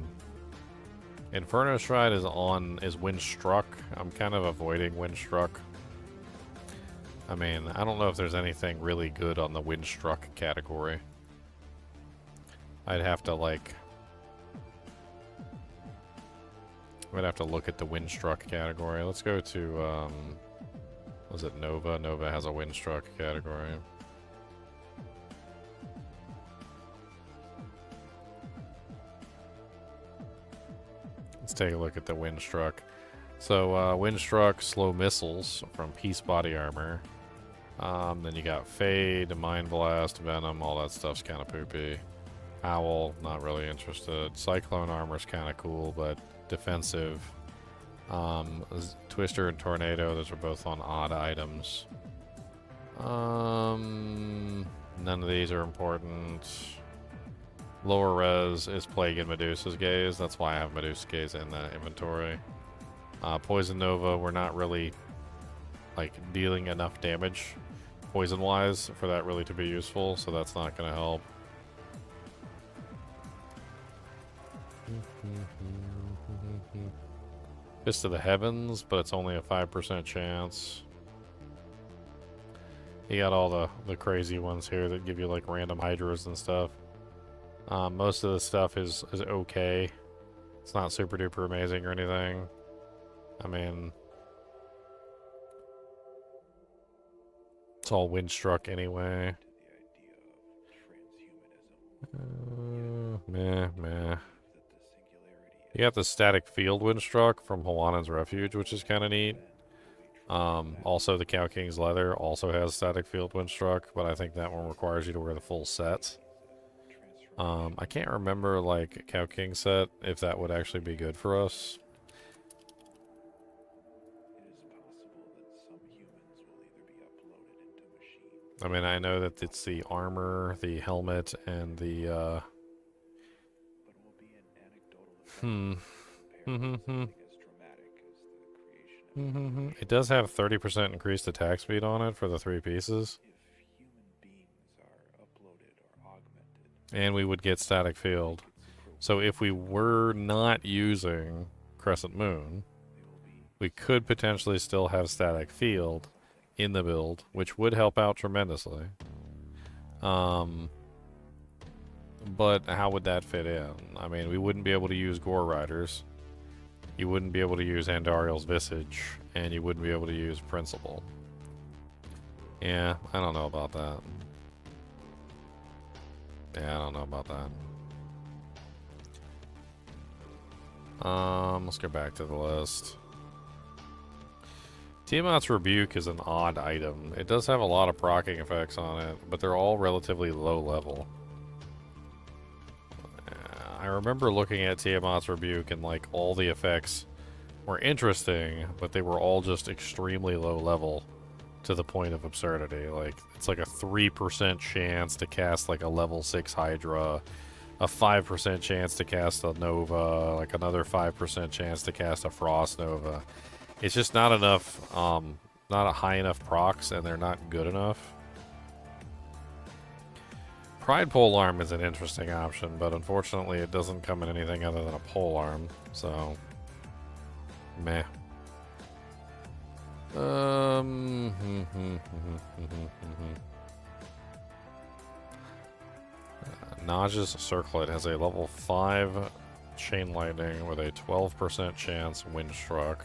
S1: Inferno Stride is Wind Struck. I'm kind of avoiding Wind Struck. I mean, I don't know if there's anything really good on the Wind Struck category. I'd have to look at the Wind Struck category. Let's go to, was it Nova? Nova has a Wind Struck category. Let's take a look at the Wind Struck. So, Wind Struck, slow missiles from Peace Body Armor. Then you got Fade, Mind Blast, Venom, all that stuff's kind of poopy. Owl, not really interested. Cyclone Armor's kind of cool, but defensive. Twister and Tornado, those are both on odd items. None of these are important. Lower res is Plague and Medusa's Gaze. That's why I have Medusa's Gaze in the inventory. Poison Nova, we're not really like dealing enough damage poison-wise for that really to be useful, so that's not going to help. Fist of the Heavens, but it's only a 5% chance. You got all the crazy ones here that give you like random hydras and stuff. Most of the stuff is okay. It's not super duper amazing or anything. I mean, it's all Wind Struck anyway. Meh. You got the Static Field Wind Struck from Hawana's Refuge, which is kind of neat. Also, the Cow King's Leather also has Static Field Wind Struck, but I think that one requires you to wear the full set. I can't remember, like, Cow King set, if that would actually be good for us. I mean, I know that it's the armor, the helmet, and the, It does have 30% increased attack speed on it for the 3 pieces. And we would get Static Field. So if we were not using Crescent Moon, we could potentially still have Static Field in the build, which would help out tremendously. But how would that fit in? I mean, we wouldn't be able to use Gore Riders. You wouldn't be able to use Andariel's Visage, and you wouldn't be able to use Principle. Yeah, I don't know about that. Yeah, I don't know about that. Let's go back to the list. Tiamat's Rebuke is an odd item. It does have a lot of proccing effects on it, but they're all relatively low level. I remember looking at Tiamat's Rebuke and like all the effects were interesting, but they were all just extremely low level to the point of absurdity. Like, it's like a 3% chance to cast like a level 6 Hydra, a 5% chance to cast a Nova, like another 5% chance to cast a Frost Nova. It's just not enough, not a high enough procs, and they're not good enough Pride polearm is an interesting option, but unfortunately it doesn't come in anything other than a polearm, so meh. Naj's Circlet has a level 5 chain lightning with a 12% chance windstruck.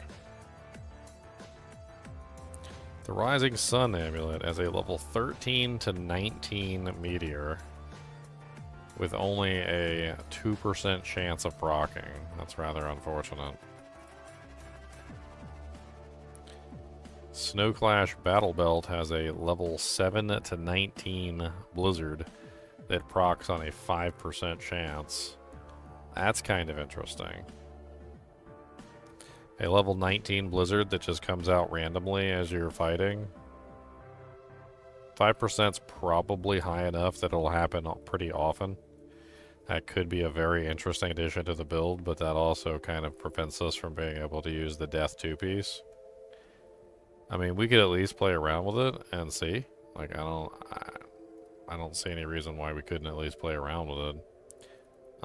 S1: The Rising Sun Amulet has a level 13 to 19 meteor with only a 2% chance of proccing. That's rather unfortunate. Snowclash Battle Belt has a level 7 to 19 blizzard that procs on a 5% chance. That's kind of interesting. A level 19 blizzard that just comes out randomly as you're fighting. 5%'s probably high enough that it'll happen pretty often. That could be a very interesting addition to the build, but that also kind of prevents us from being able to use the Death 2-piece. I mean, we could at least play around with it and see. Like, I don't see any reason why we couldn't at least play around with it.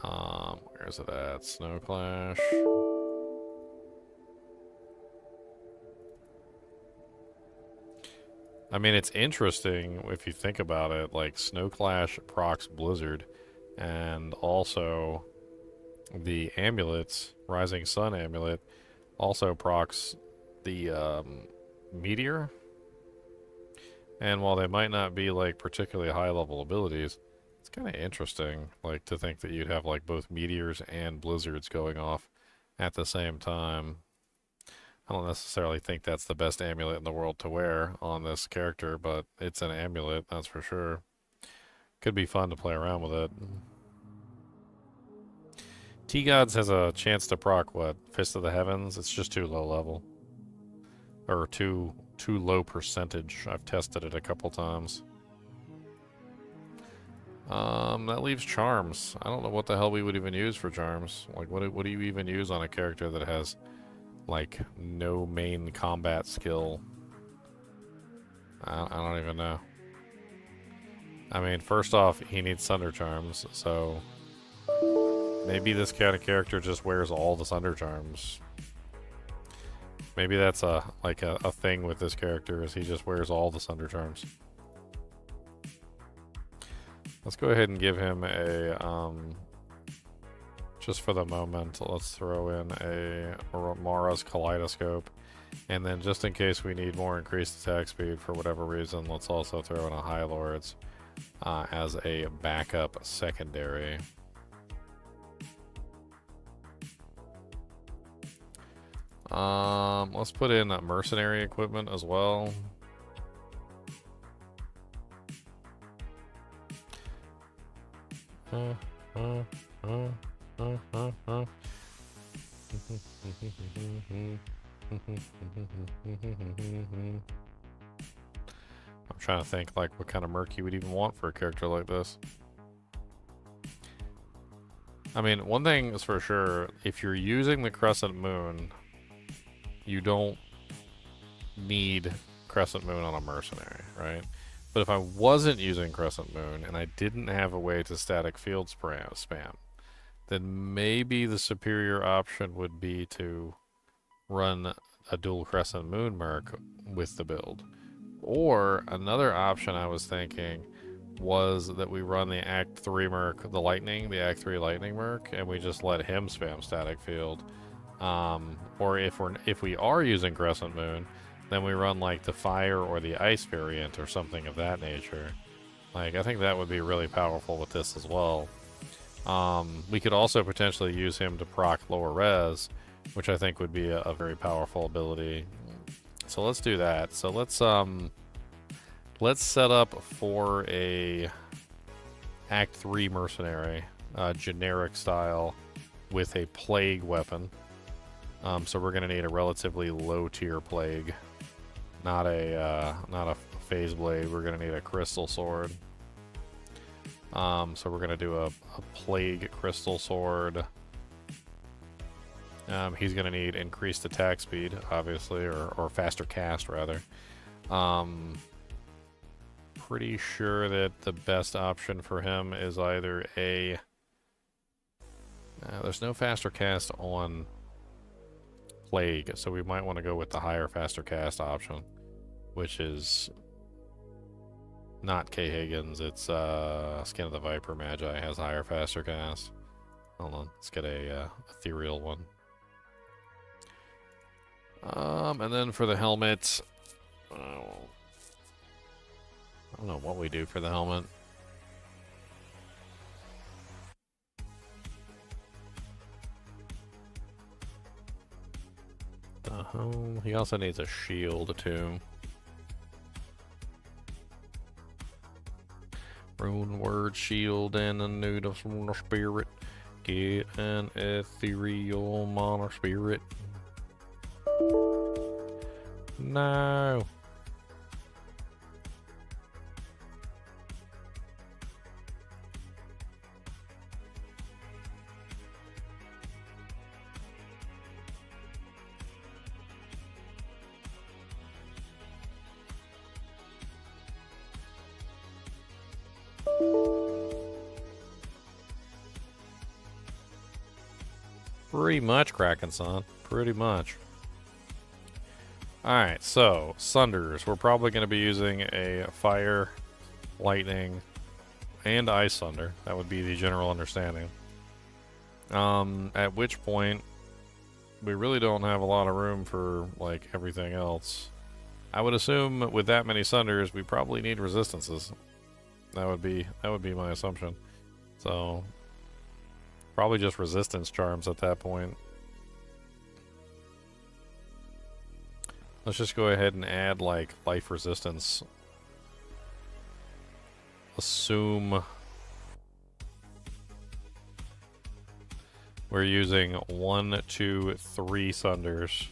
S1: Where's it at? Snowclash. I mean, it's interesting if you think about it. Like, Snowclash procs Blizzard, and also the amulets, Rising Sun Amulet, also procs the Meteor. And while they might not be, like, particularly high-level abilities, it's kind of interesting, like, to think that you'd have, like, both Meteors and Blizzards going off at the same time. I don't necessarily think that's the best amulet in the world to wear on this character, but it's an amulet, that's for sure. Could be fun to play around with it. T-Gods has a chance to proc, what? Fist of the Heavens? It's just too low level. Or too low percentage. I've tested it a couple times. That leaves Charms. I don't know what the hell we would even use for Charms. Like, what do you even use on a character that has, like, no main combat skill? I don't even know. I mean, first off, he needs Thunder Charms, so maybe this kind of character just wears all the Thunder Charms. Maybe that's a thing with this character, is he just wears all the Thunder Charms. Let's go ahead and give him a, just for the moment, let's throw in a Mara's Kaleidoscope. And then just in case we need more increased attack speed for whatever reason, let's also throw in a High Lords as a backup secondary. Let's put in mercenary equipment as well. I'm trying to think, like, what kind of merc you would even want for a character like this. I mean, one thing is for sure, if you're using the Crescent Moon, you don't need Crescent Moon on a mercenary, right? But if I wasn't using Crescent Moon and I didn't have a way to static field spam, then maybe the superior option would be to run a dual Crescent Moon merc with the build. Or another option I was thinking was that we run the Act 3 merc, the Act 3 Lightning merc, and we just let him spam static field. Or if we are using Crescent Moon, then we run like the Fire or the Ice variant or something of that nature. Like, I think that would be really powerful with this as well. We could also potentially use him to proc lower res, which I think would be a very powerful ability. So let's do that. So let's set up for a Act 3 mercenary, generic style, with a plague weapon. So we're gonna need a relatively low tier plague, not a phase blade. We're gonna need a crystal sword. So we're gonna do a plague crystal sword. He's gonna need increased attack speed, obviously, or faster cast rather. pretty sure that the best option for him is either a... there's no faster cast on Plague, so we might want to go with the higher faster cast option, which is not K. Higgins, it's Skin of the Viper Magi has higher faster cast. Hold on, let's get a ethereal one. And then for the helmet, I don't know what we do for the helmet. He also needs a shield too. Rune word shield and a noodle from the spirit. Get an ethereal mono spirit. No. Pretty much, Kraken-san. Pretty much. Alright, so, Sunders. We're probably going to be using a Fire, Lightning, and Ice Sunder. That would be the general understanding. At which point, we really don't have a lot of room for, like, everything else. I would assume with that many Sunders, we probably need resistances. That would be my assumption. So... probably just resistance charms at that point. Let's just go ahead and add, like, life resistance. Assume we're using 1, 2, 3 Sunders.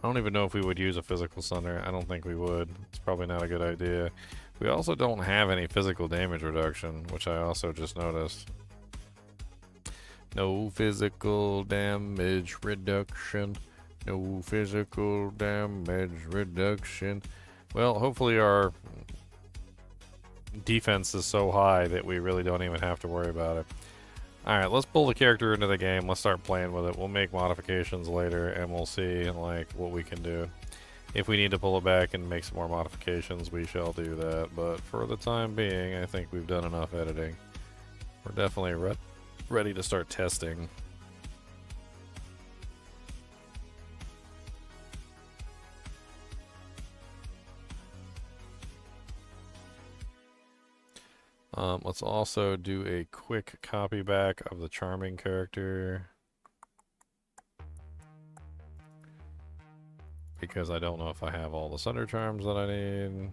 S1: I don't even know if we would use a physical Sunder. I don't think we would. It's probably not a good idea. We also don't have any physical damage reduction, which I also just noticed. No physical damage reduction. No physical damage reduction. Well, hopefully our defense is so high that we really don't even have to worry about it. Alright, let's pull the character into the game. Let's start playing with it. We'll make modifications later, and we'll see, like, what we can do. If we need to pull it back and make some more modifications, we shall do that. But for the time being, I think we've done enough editing. We're definitely ready to start testing. Let's also do a quick copy back of the Charming character. Because I don't know if I have all the Sunder Charms that I need.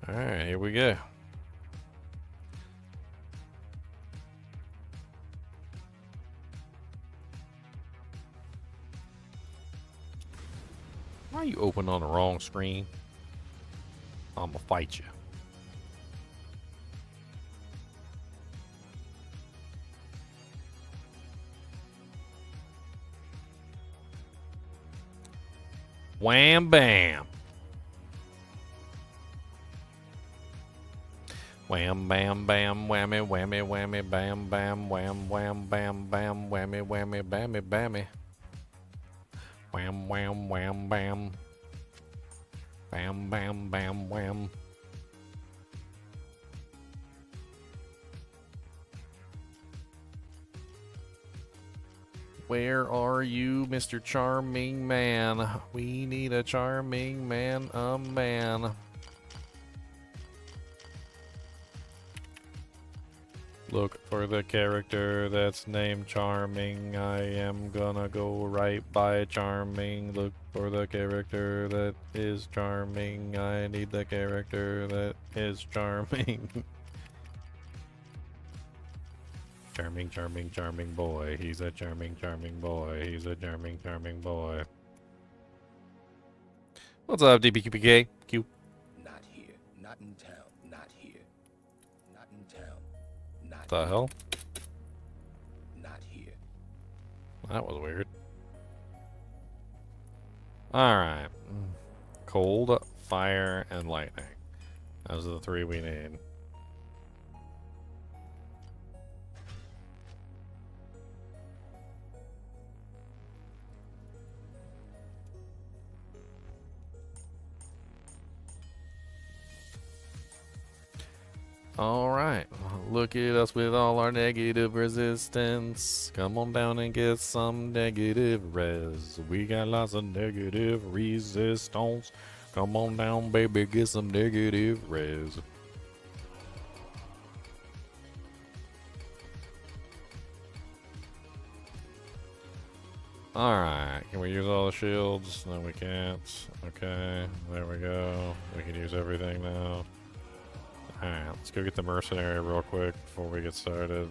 S1: Alright, here we go. Why are you open on the wrong screen? I'ma fight you. Wham bam. Wham bam bam whammy whammy whammy bam bam wham wham bam bam whammy whammy bammy bammy. Wham wham wham bam. Bam bam bam wham. Where are you, Mr. Charming Man? We need a charming man, a man. Look for the character that's named Charming. I am gonna go right by Charming. Look for the character that is charming. I need the character that is charming. Charming, charming, charming boy. He's a charming, charming boy. He's a charming, charming boy. What's up, DPQPK? Q.
S2: Not here. Not in town. Not here. Not in town. Not
S1: the hell?
S2: Not here.
S1: That was weird. Alright. Cold, fire, and lightning. Those are the three we need. Alright, look at us with all our negative resistance. Come on down and get some negative res. We got lots of negative resistance. Come on down, baby, get some negative res. Alright, can we use all the shields? No, we can't. Okay, there we go. We can use everything now. Alright, let's go get the mercenary real quick before we get started.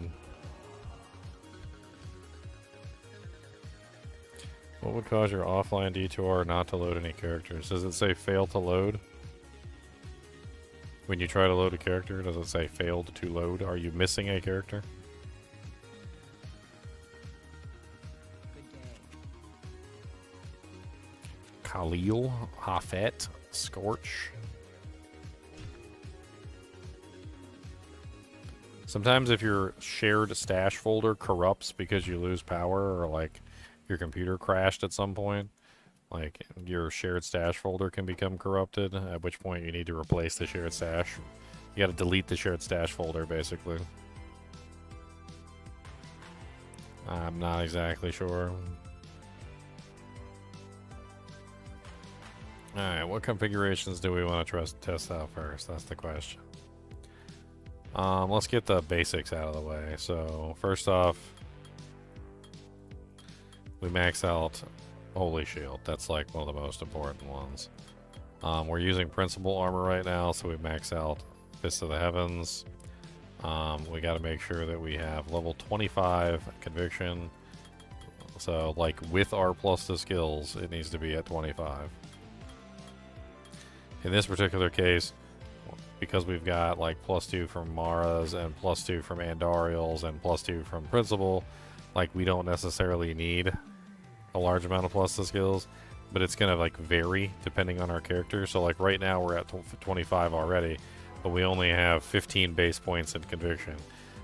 S1: What would cause your offline D2R not to load any characters? Does it say fail to load? When you try to load a character, does it say failed to load? Are you missing a character? Khalil, Hafet, Scorch. Sometimes if your shared stash folder corrupts because you lose power or like your computer crashed at some point, like your shared stash folder can become corrupted, at which point you need to replace the shared stash. You gotta delete the shared stash folder basically. I'm not exactly sure. Alright, what configurations do we want to test out first? That's the question. Let's get the basics out of the way. So, first off, we max out Holy Shield. That's like one of the most important ones. We're using Principal Armor right now, so we max out Fist of the Heavens. We got to make sure that we have level 25 Conviction. So, like, with R plus the skills, it needs to be at 25. In this particular case, because we've got like +2 from Mara's and +2 from Andariel's and +2 from Principal, like we don't necessarily need a large amount of plus the skills, but it's gonna like vary depending on our character. So like right now we're at 25 already, but we only have 15 base points in Conviction.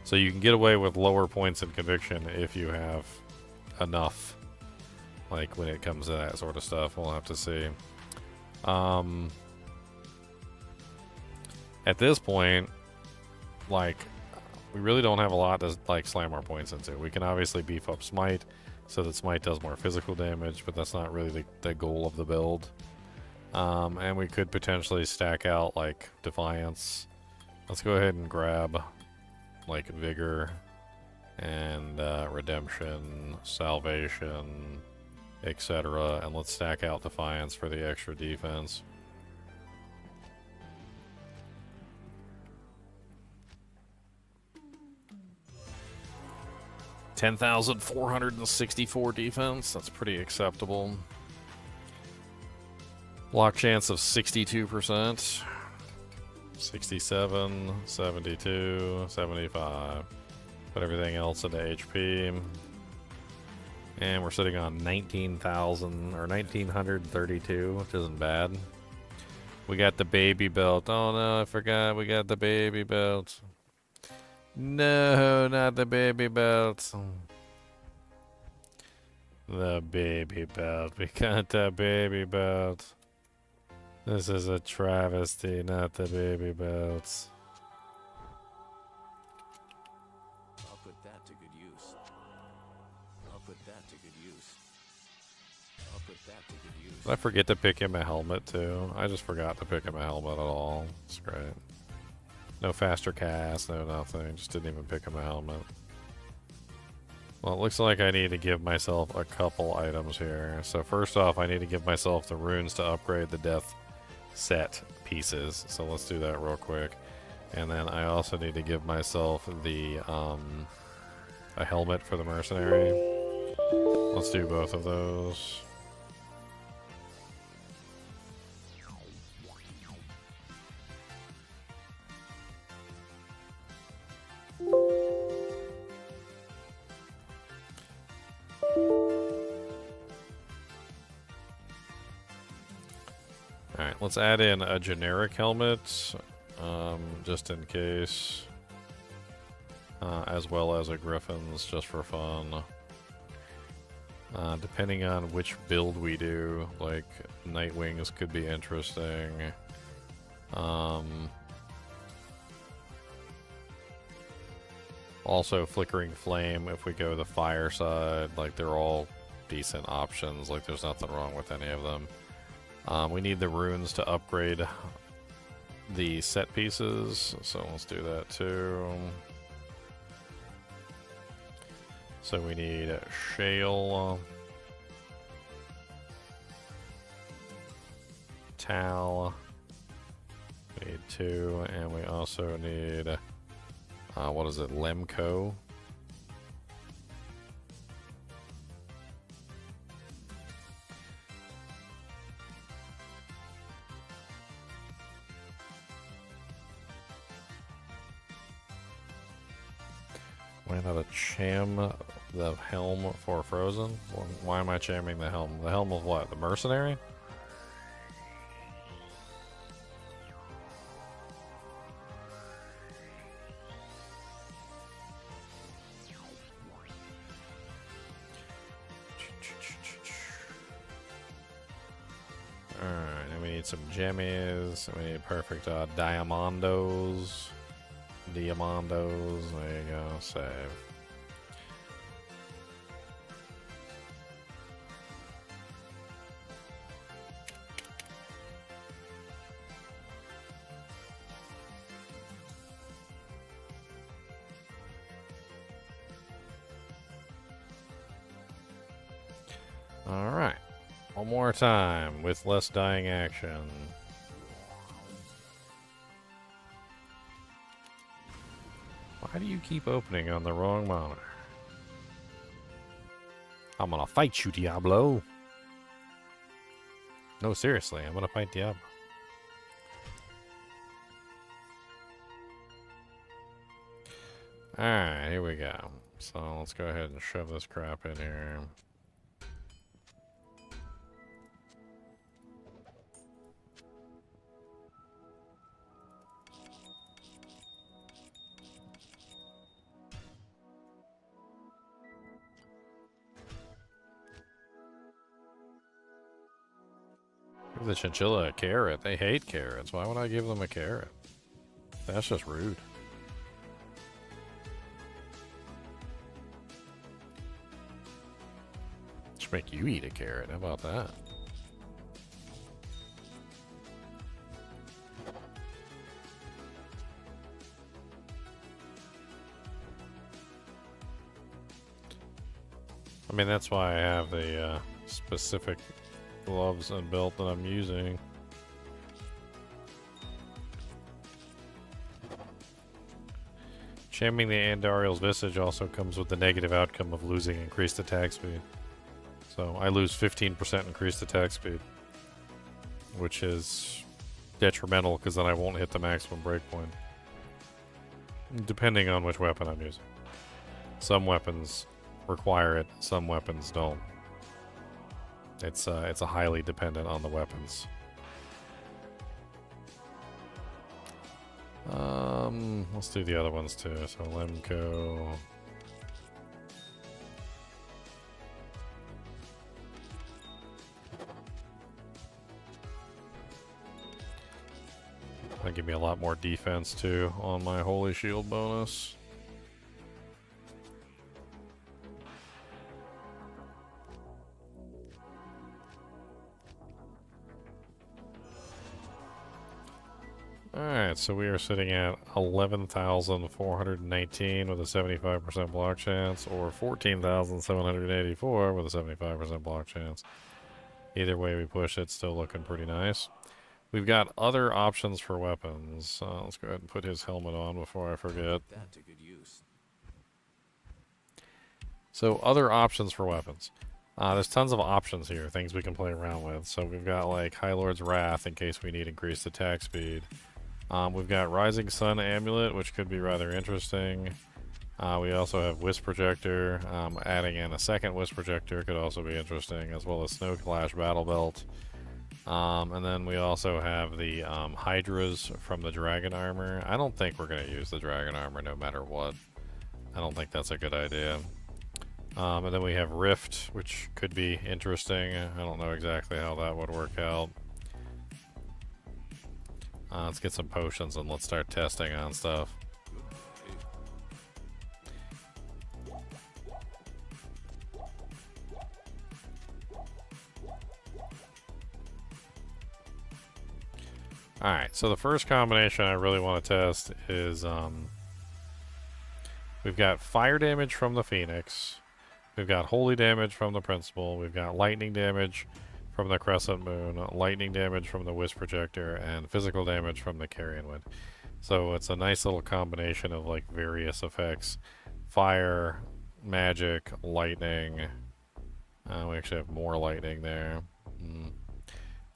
S1: So you can get away with lower points in Conviction if you have enough. Like when it comes to that sort of stuff, we'll have to see. At this point, like, we really don't have a lot to, like, slam our points into. We can obviously beef up Smite, so that Smite does more physical damage, but that's not really the goal of the build. And we could potentially stack out, like, Defiance. Let's go ahead and grab, like, Vigor and Redemption, Salvation, etc. And let's stack out Defiance for the extra defense. 10,464 defense. That's pretty acceptable. Block chance of 62%. 67, 72, 75. Put everything else into HP. And we're sitting on 19,000 or 1,932, which isn't bad. We got the baby belt. Oh no, I forgot we got the baby belt. No, not the baby belt. The baby belt. We got the baby belt. This is a travesty, not the baby belts.
S2: I'll put that to good use. I'll put that to good use. I'll put that to good use.
S1: Did I forget to pick him a helmet too? I just forgot to pick him a helmet at all. It's great. No faster cast, no nothing. Just didn't even pick him a helmet. Well, it looks like I need to give myself a couple items here. So first off, I need to give myself the runes to upgrade the death set pieces. So let's do that real quick. And then I also need to give myself the a helmet for the mercenary. Let's do both of those. Alright, let's add in a generic helmet, just in case. As well as a Griffin's, just for fun. Depending on which build we do, like, Nightwings could be interesting. Also, Flickering Flame, if we go the fire side, like, they're all decent options. Like, there's nothing wrong with any of them. We need the runes to upgrade the set pieces, so let's do that too. So we need Shale, Tal, we need 2, and we also need, what is it, Lemco? Why not a cham the helm for Frozen? Why am I chamming the helm? The helm of what? The mercenary? Alright, and we need some jemmies. We need perfect diamondos. Diamondos, there you go, save. Alright, one more time with less dying action. Why do you keep opening on the wrong monitor? I'm gonna fight you, Diablo. No, seriously, I'm gonna fight Diablo. Alright, here we go. So let's go ahead and shove this crap in here. Give the Chinchilla a carrot. They hate carrots. Why would I give them a carrot? That's just rude. Just make you eat a carrot. How about that? I mean, that's why I have the specific gloves and belt that I'm using. Chamming the Andariel's Visage also comes with the negative outcome of losing increased attack speed. So I lose 15% increased attack speed, which is detrimental because then I won't hit the maximum breakpoint. Depending on which weapon I'm using. Some weapons require it, some weapons don't. It's highly dependent on the weapons. Let's do the other ones too. So Lemco. That'll give me a lot more defense too on my Holy Shield bonus. Alright, so we are sitting at 11,419 with a 75% block chance, or 14,784 with a 75% block chance. Either way we push, it's still looking pretty nice. We've got other options for weapons. Let's go ahead and put his helmet on before I forget.
S2: That to good use.
S1: So, other options for weapons. There's tons of options here, things we can play around with. So we've got like High Lord's Wrath in case we need increased attack speed. We've got Rising Sun Amulet, which could be rather interesting. We also have Wisp Projector. Adding in a second Wisp Projector could also be interesting, as well as Snow Clash Battle Belt. And then we also have the Hydras from the Dragon Armor. I don't think we're going to use the Dragon Armor no matter what. I don't think that's a good idea. And then we have Rift, which could be interesting. I don't know exactly how that would work out. Let's get some potions and let's start testing on stuff. Alright, so the first combination I really want to test is we've got fire damage from the Phoenix, we've got holy damage from the Principal, we've got lightning damage from the Crescent Moon, lightning damage from the Wisp Projector, and physical damage from the Carrion Wind. So it's a nice little combination of like various effects. Fire, magic, lightning. We actually have more lightning there.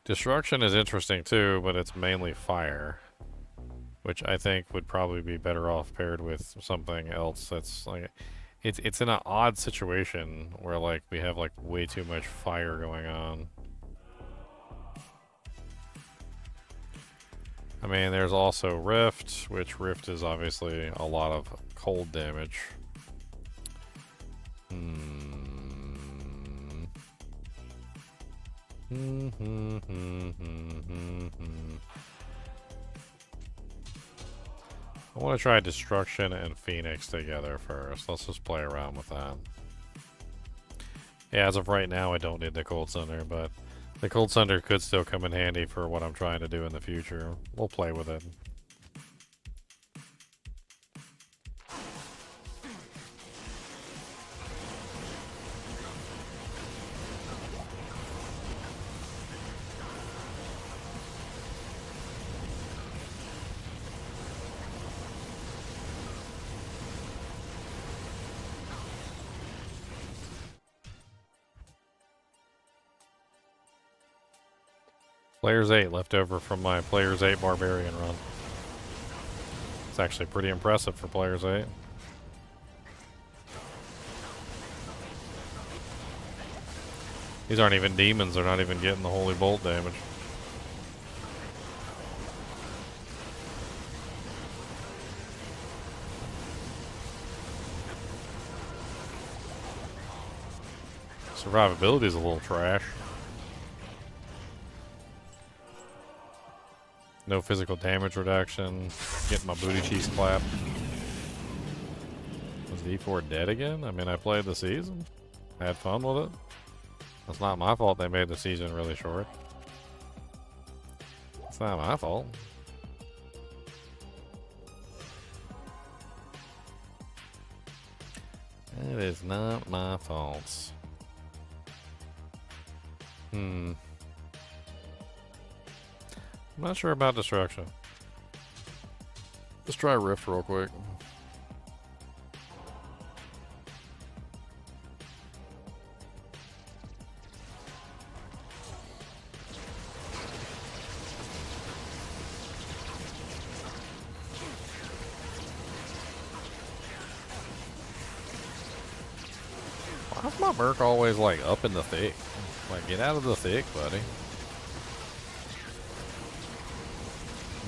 S1: Destruction is interesting too, but it's mainly fire, which I think would probably be better off paired with something else that's like... It's in an odd situation where like we have like way too much fire going on. I mean, there's also Rift, which Rift is obviously a lot of cold damage. I want to try Destruction and Phoenix together first. Let's just play around with that. Yeah, as of right now, I don't need the Cold Thunder, but the Cold Thunder could still come in handy for what I'm trying to do in the future. We'll play with it. Players 8 left over from my Players 8 Barbarian run. It's actually pretty impressive for Players 8. These aren't even demons, they're not even getting the Holy Bolt damage. Survivability is a little trash. No physical damage reduction. Getting my booty cheeks clapped. Was D4 dead again? I mean, I played the season. Had fun with it. It's not my fault they made the season really short. It's not my fault. It is not my fault. I'm not sure about Destruction. Let's try Rift real quick. Why is my Merc always like up in the thick? Like, get out of the thick, buddy.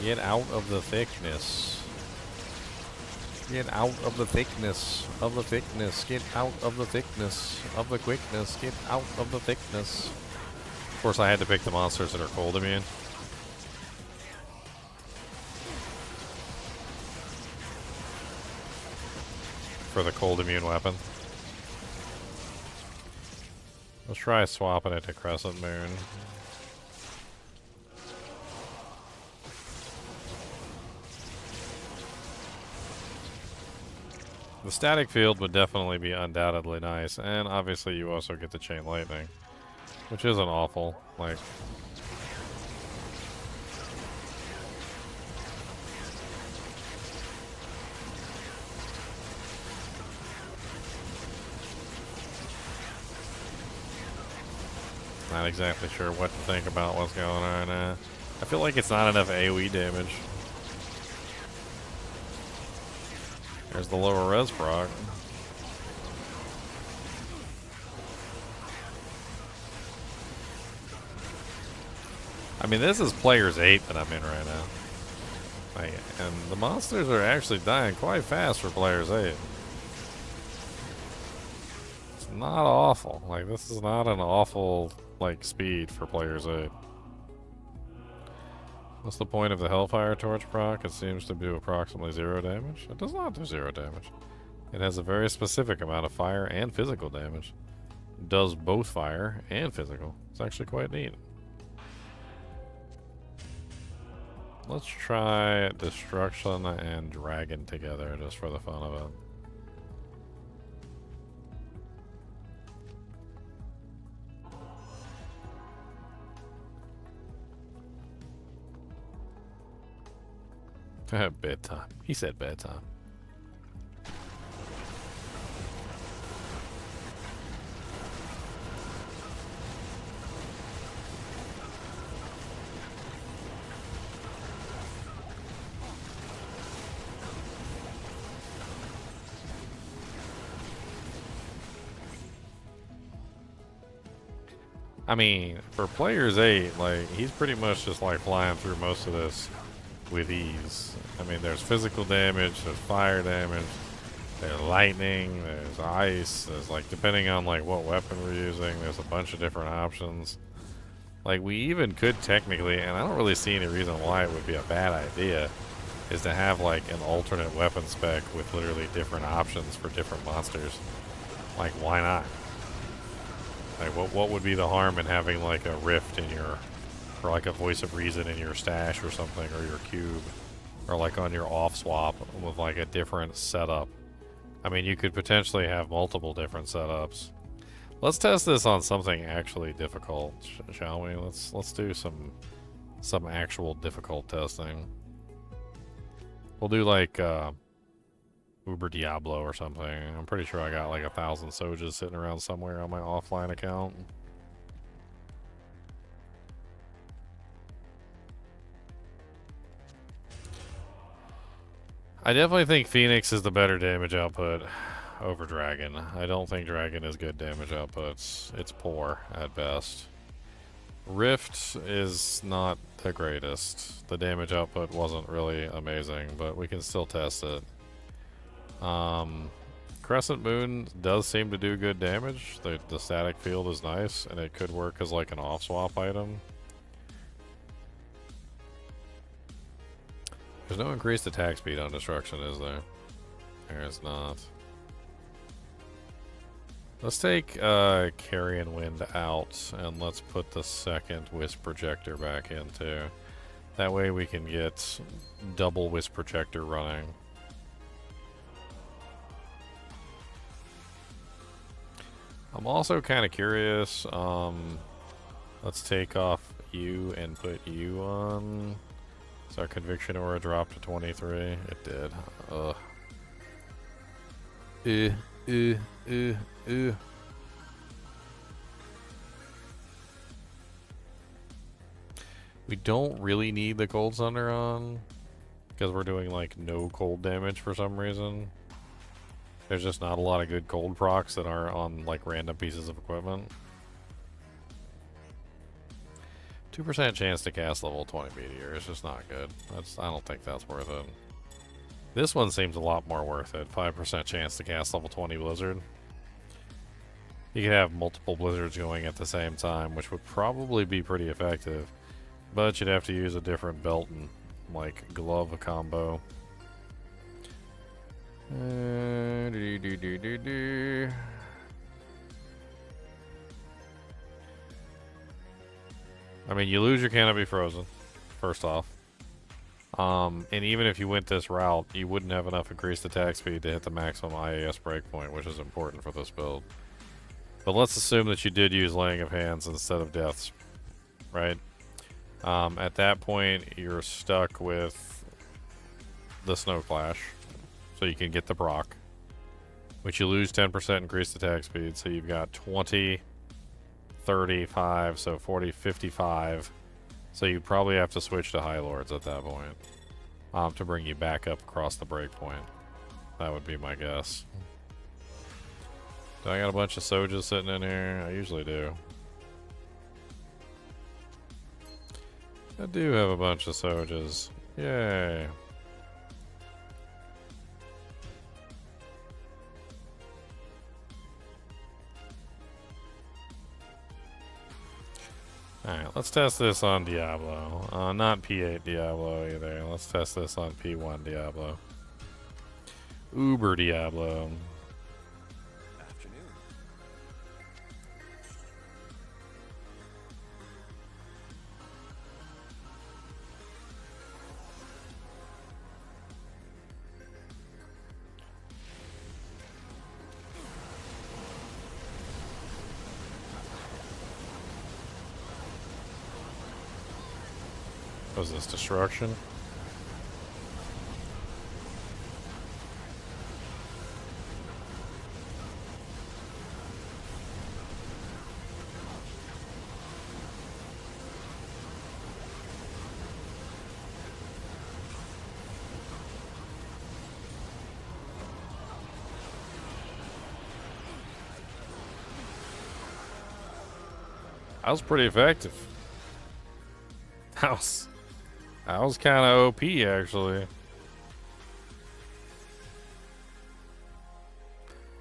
S1: Get out of the thickness. Get out of the thickness of the thickness. Get out of the thickness of the quickness. Get out of the thickness. Of course, I had to pick the monsters that are cold immune. For the cold immune weapon. Let's try swapping it to Crescent Moon. The static field would definitely be undoubtedly nice, and obviously you also get the chain lightning, which isn't awful. Like, not exactly sure what to think about what's going on. I feel like it's not enough AoE damage. There's the lower res proc. I mean, this is Player's 8 that I'm in right now. Like, and the monsters are actually dying quite fast for Player's 8. It's not awful. Like, this is not an awful, like, speed for Player's 8. What's the point of the Hellfire Torch proc? It seems to do approximately 0 damage. It does not do 0 damage. It has a very specific amount of fire and physical damage. It does both fire and physical. It's actually quite neat. Let's try Destruction and Dragon together just for the fun of it. Bedtime. He said bedtime. I mean, for Player's 8, like, he's pretty much just like flying through most of this with ease. I mean, there's physical damage, there's fire damage, there's lightning, there's ice, there's like, depending on like what weapon we're using, there's a bunch of different options. Like, we even could technically, and I don't really see any reason why it would be a bad idea, is to have like an alternate weapon spec with literally different options for different monsters. Like, why not? Like, what would be the harm in having like a rift in your, or like a voice of reason in your stash or something, or your cube, or like on your off swap with like a different setup? I mean, you could potentially have multiple different setups. Let's test this on something actually difficult, shall we? Let's do some actual difficult testing. We'll do like Uber Diablo or something. I'm pretty sure I got like 1,000 Sojas sitting around somewhere on my offline account. I definitely think Phoenix is the better damage output over Dragon. I don't think Dragon is good damage output. It's poor at best. Rift is not the greatest. The damage output wasn't really amazing, but we can still test it. Crescent Moon does seem to do good damage. The static field is nice, and it could work as like an off-swap item. There's no increased attack speed on Destruction, is there? There's not. Let's take Carrion Wind out, and let's put the second Wisp Projector back in too. That way we can get double Wisp Projector running. I'm also kind of curious. Let's take off you and put you on. So our Conviction Aura dropped to 23. It did. Ugh. We don't really need the Cold Thunder on because we're doing like no cold damage for some reason. There's just not a lot of good cold procs that are on like random pieces of equipment. 2% chance to cast level 20 Meteor is just not good. I don't think that's worth it. This one seems a lot more worth it. 5% chance to cast level 20 Blizzard. You could have multiple Blizzards going at the same time, which would probably be pretty effective. But you'd have to use a different belt and like glove combo. I mean, you lose your Canopy Frozen, first off. And even if you went this route, you wouldn't have enough increased attack speed to hit the maximum IAS breakpoint, which is important for this build. But let's assume that you did use Laying of Hands instead of Deaths, right? At that point, you're stuck with the Snow Clash, so you can get the proc, which you lose 10% increased attack speed, so you've got 20, 35, so 40, 55. So you'd probably have to switch to High Lords at that point to bring you back up across the breakpoint. That would be my guess. Do I got a bunch of Sojas sitting in here? I usually do. I do have a bunch of soldiers. Yay. Alright, let's test this on Diablo. Not P8 Diablo either. Let's test this on P1 Diablo. Uber Diablo.
S2: Afternoon.
S1: Was this destruction? That was pretty effective. That was kind of OP, actually.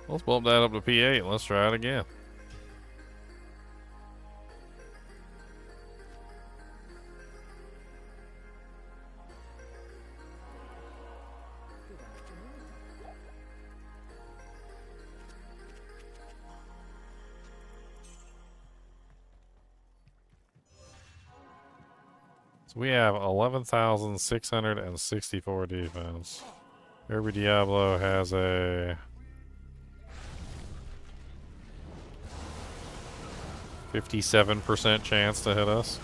S1: Let's bump that up to P8 and let's try it again. So we have 11,664 defense. Every Diablo has a 57% chance to hit us.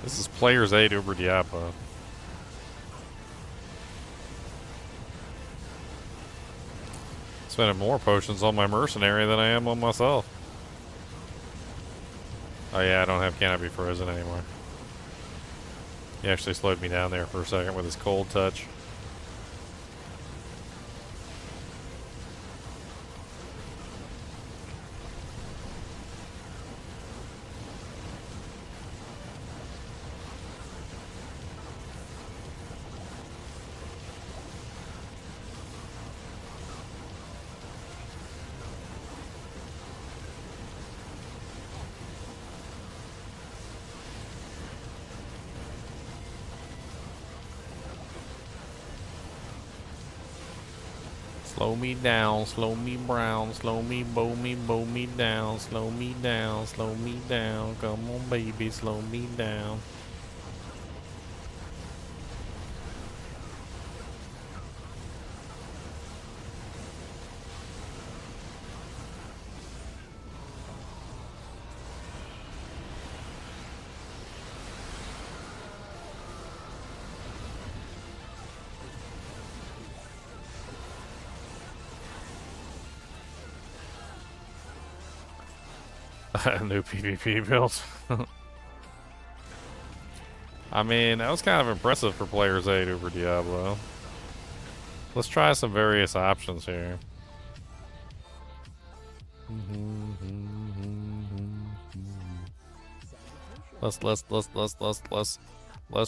S1: This is Player's 8 Uber Diablo. Spending more potions on my mercenary than I am on myself. Oh yeah, I don't have Canopy Frozen anymore. He actually slowed me down there for a second with his cold touch. Slow me down, slow me brown, slow me, bow me down, slow me down, slow me down. Come on, baby, slow me down. New PvP build. I mean, that was kind of impressive for Player's 8 over Diablo. Let's try some various options here. Let's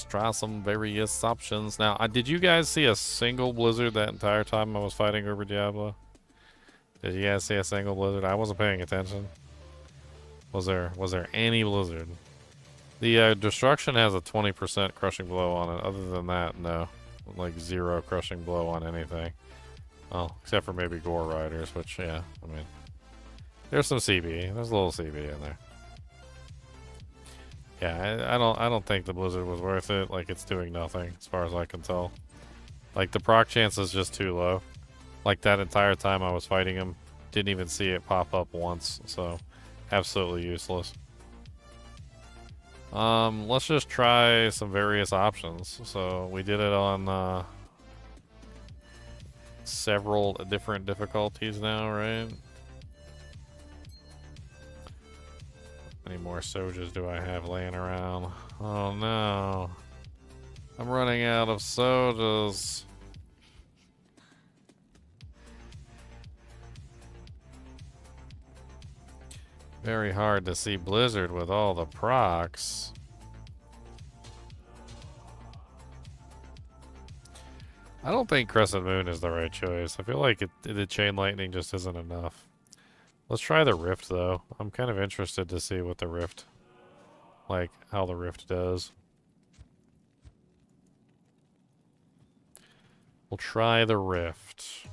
S1: try some various options. Now, did you guys see a single blizzard that entire time I was fighting over Diablo? Did you guys see a single blizzard? I wasn't paying attention. Was there any blizzard? The destruction has a 20% crushing blow on it. Other than that, no. Like 0 crushing blow on anything. Oh, except for maybe Gore Riders, which, yeah, I mean, there's some CB. There's a little CB in there. Yeah, I don't think the blizzard was worth it. Like, it's doing nothing as far as I can tell. Like, the proc chance is just too low. Like, that entire time I was fighting him, didn't even see it pop up once, so absolutely useless. Let's just try some various options. So we did it on several different difficulties now, right? How many more sojas do I have laying around? Oh no. I'm running out of sodas. Very hard to see Blizzard with all the procs. I don't think Crescent Moon is the right choice. I feel like the Chain Lightning just isn't enough. Let's try the Rift, though. I'm kind of interested to see what the Rift... like, how the Rift does. We'll try the Rift.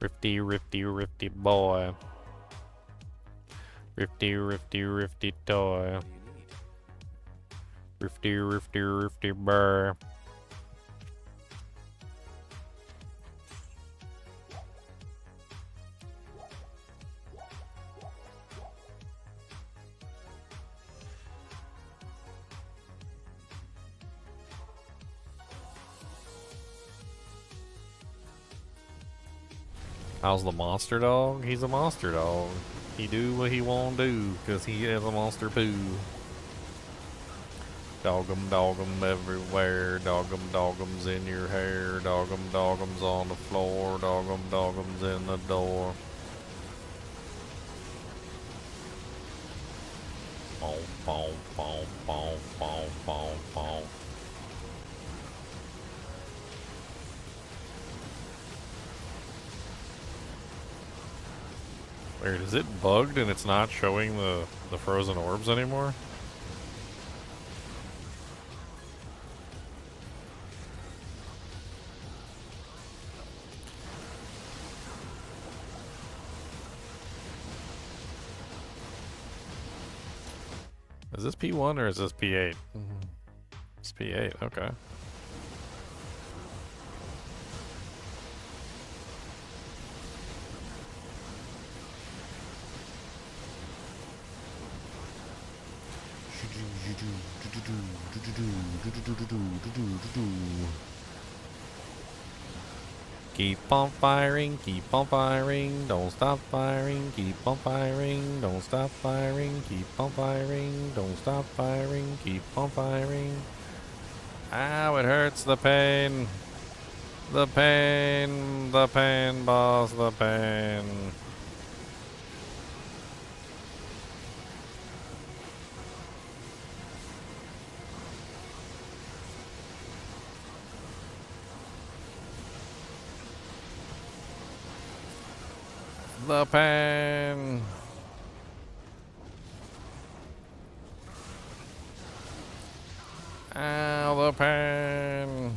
S1: Rifty, rifty, rifty boy. Rifty, rifty, rifty toy.
S2: What do you need?
S1: Rifty, rifty, rifty burr. How's the monster dog? He's a monster dog. He do what he won't do, cause he is a monster poo. Dog 'em everywhere. Dog 'em's in your hair. Dog 'em's on the floor. Dog 'em's in the door. Boom, boom, boom, boom, boom, boom, boom. Weird, is it bugged and it's not showing the frozen orbs anymore? Is this P1 or is this P8? It's P8, okay. Keep on firing, don't stop firing, keep on firing, don't stop firing, keep on firing, don't stop firing, keep on firing. Ow, it hurts, the pain. The pain, boss, the pain. The pain. Ow, the pain.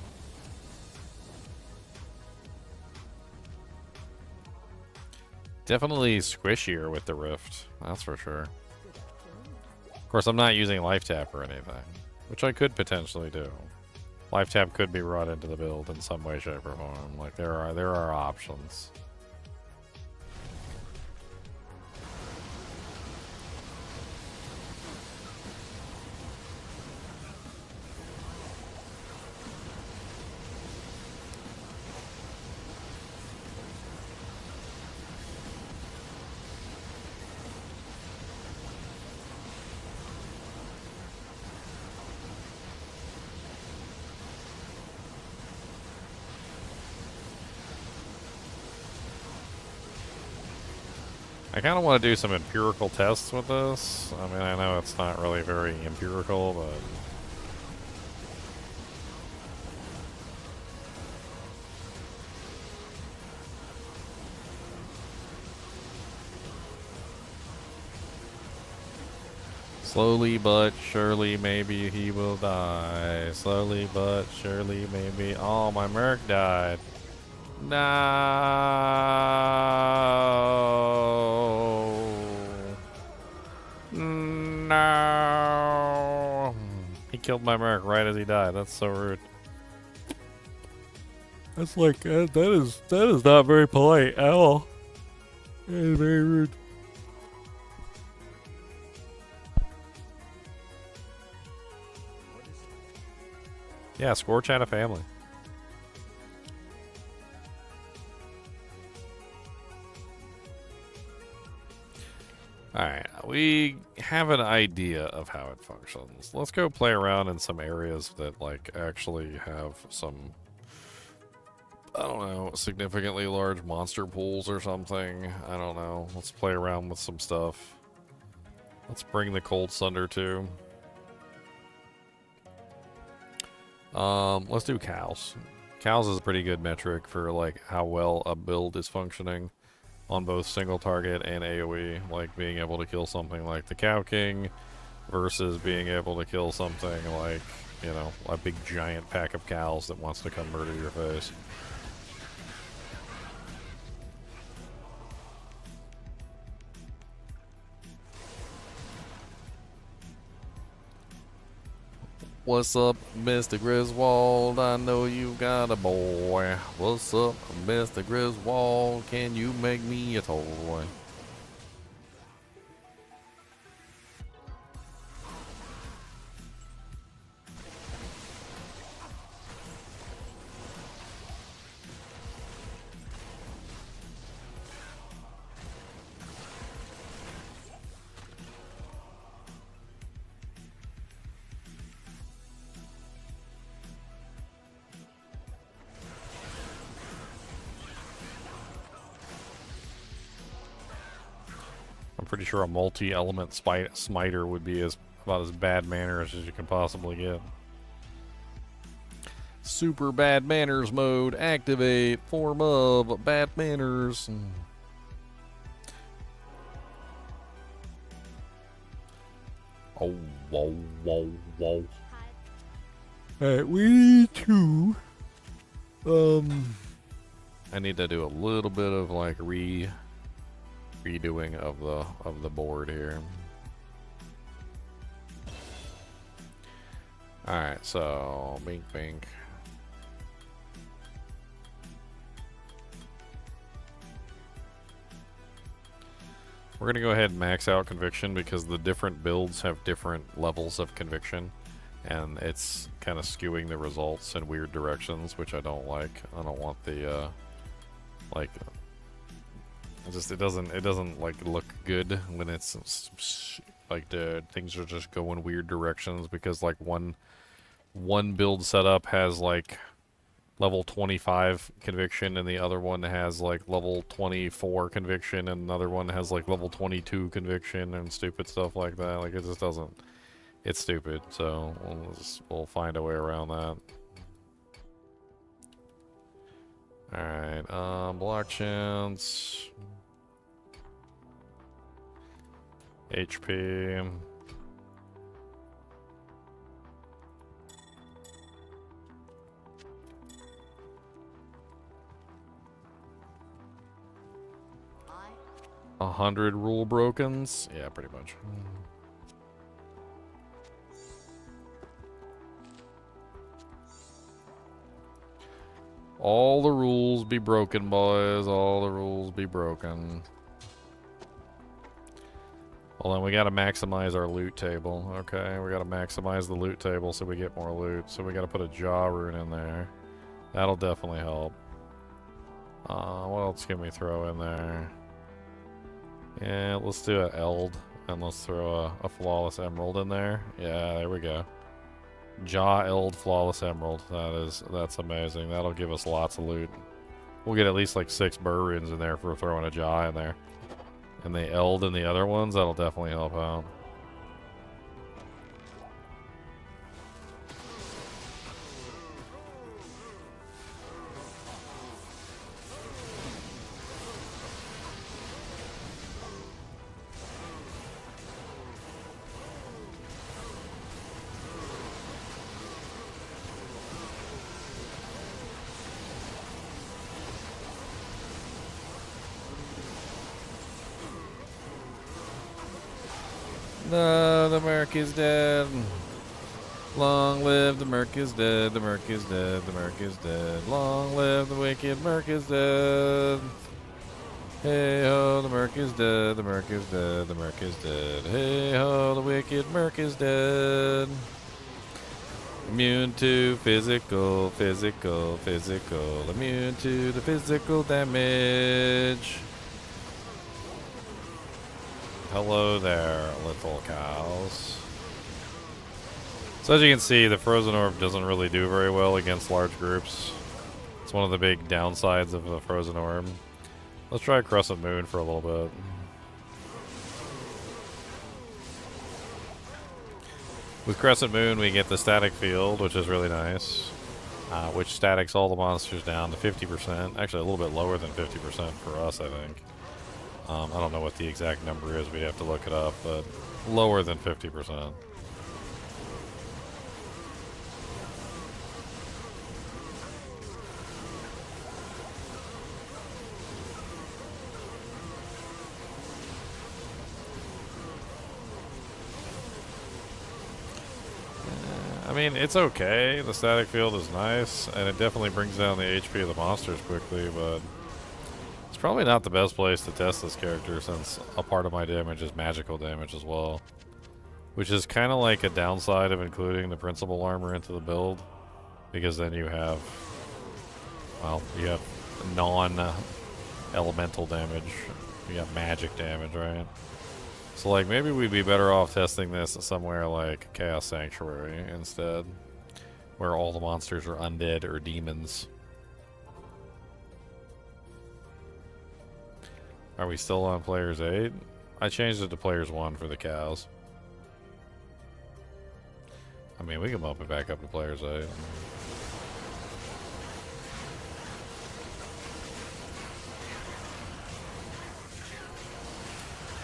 S1: Definitely squishier with the Rift, that's for sure. Of course, I'm not using Life Tap or anything, which I could potentially do. Life Tap could be brought into the build in some way, shape, or form. Like there are options. I kind of want to do some empirical tests with this. I mean, I know it's not really very empirical, but... Slowly but surely, maybe he will die. Slowly but surely, maybe... Oh, my Merc died. No. No. He killed my Merc right as he died. That's so rude. That's like that is not very polite at all. Very rude. Yeah, Scorch had a family. Alright, we have an idea of how it functions. Let's go play around in some areas that, like, actually have some, I don't know, significantly large monster pools or something. I don't know. Let's play around with some stuff. Let's bring the Cold Sunder too. Let's do cows. Cows is a pretty good metric for, like, how well a build is functioning on both single target and AoE, like being able to kill something like the Cow King versus being able to kill something like, you know, a big giant pack of cows that wants to come murder your face. What's up, Mr. Griswold? I know you got a boy. What's up, Mr. Griswold? Can you make me a toy? I'm pretty sure a multi-element smiter would be about as bad manners as you can possibly get. Super bad manners mode, activate, form of bad manners. Oh, whoa, whoa, whoa. Alright, we need to, I need to do a little bit of, like, redoing of the board here. Alright, so bink bink. We're gonna go ahead and max out conviction because the different builds have different levels of conviction, and it's kind of skewing the results in weird directions, which I don't like. I don't want the like it doesn't like look good when it's like things are just going weird directions, because like one build setup has like level 25 conviction and the other one has like level 24 conviction and another one has like level 22 conviction and stupid stuff like that. Like, it just doesn't, it's stupid, so we'll find a way around that. Alright, block chance, HP, I 100 rule brokens? Yeah, pretty much. All the rules be broken, boys. All the rules be broken. Well, then we gotta maximize our loot table. Okay, we gotta maximize the loot table so we get more loot. So we gotta put a jaw rune in there. That'll definitely help. What else can we throw in there? Yeah, let's do an eld, and let's throw a flawless emerald in there. Yeah, there we go. Jaw eld flawless emerald. That's amazing. That'll give us lots of loot. We'll get at least like 6 burr runes in there for throwing a jaw in there. And the eld and the other ones, that'll definitely help out. No, the Merc is dead. Long live the Merc is dead. The Merc is dead. The Merc is dead. Long live the wicked Merc is dead. Hey ho, the merc is dead, the merc is dead, the merc is dead. Hey ho, the wicked merc is dead. Immune to physical, physical, physical. Immune to the physical damage. Hello there, little cows. So as you can see, the Frozen Orb doesn't really do very well against large groups. It's one of the big downsides of the Frozen Orb. Let's try Crescent Moon for a little bit. With Crescent Moon, we get the static field, which is really nice, which statics all the monsters down to 50%. Actually, a little bit lower than 50% for us, I think. I don't know what the exact number is. We'd have to look it up, but lower than 50%. I mean, it's okay. The static field is nice, and it definitely brings down the HP of the monsters quickly, but it's probably not the best place to test this character since a part of my damage is magical damage as well. Which is kind of like a downside of including the principal armor into the build, because then you have, well, you have non-elemental damage. You have magic damage, right? So, like, maybe we'd be better off testing this somewhere like Chaos Sanctuary instead, where all the monsters are undead or demons. Are we still on Players 8? I changed it to Players 1 for the cows. I mean, we can bump it back up to Players 8.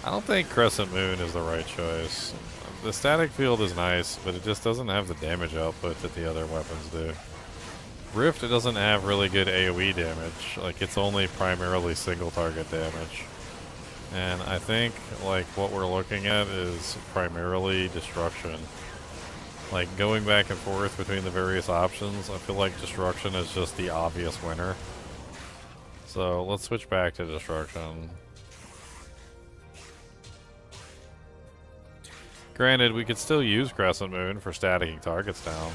S1: I don't think Crescent Moon is the right choice. The static field is nice, but it just doesn't have the damage output that the other weapons do. Rift doesn't have really good AoE damage. Like, it's only primarily single target damage. And I think, like, what we're looking at is primarily destruction. Like, going back and forth between the various options, I feel like destruction is just the obvious winner. So, let's switch back to destruction. Granted, we could still use Crescent Moon for staticking targets down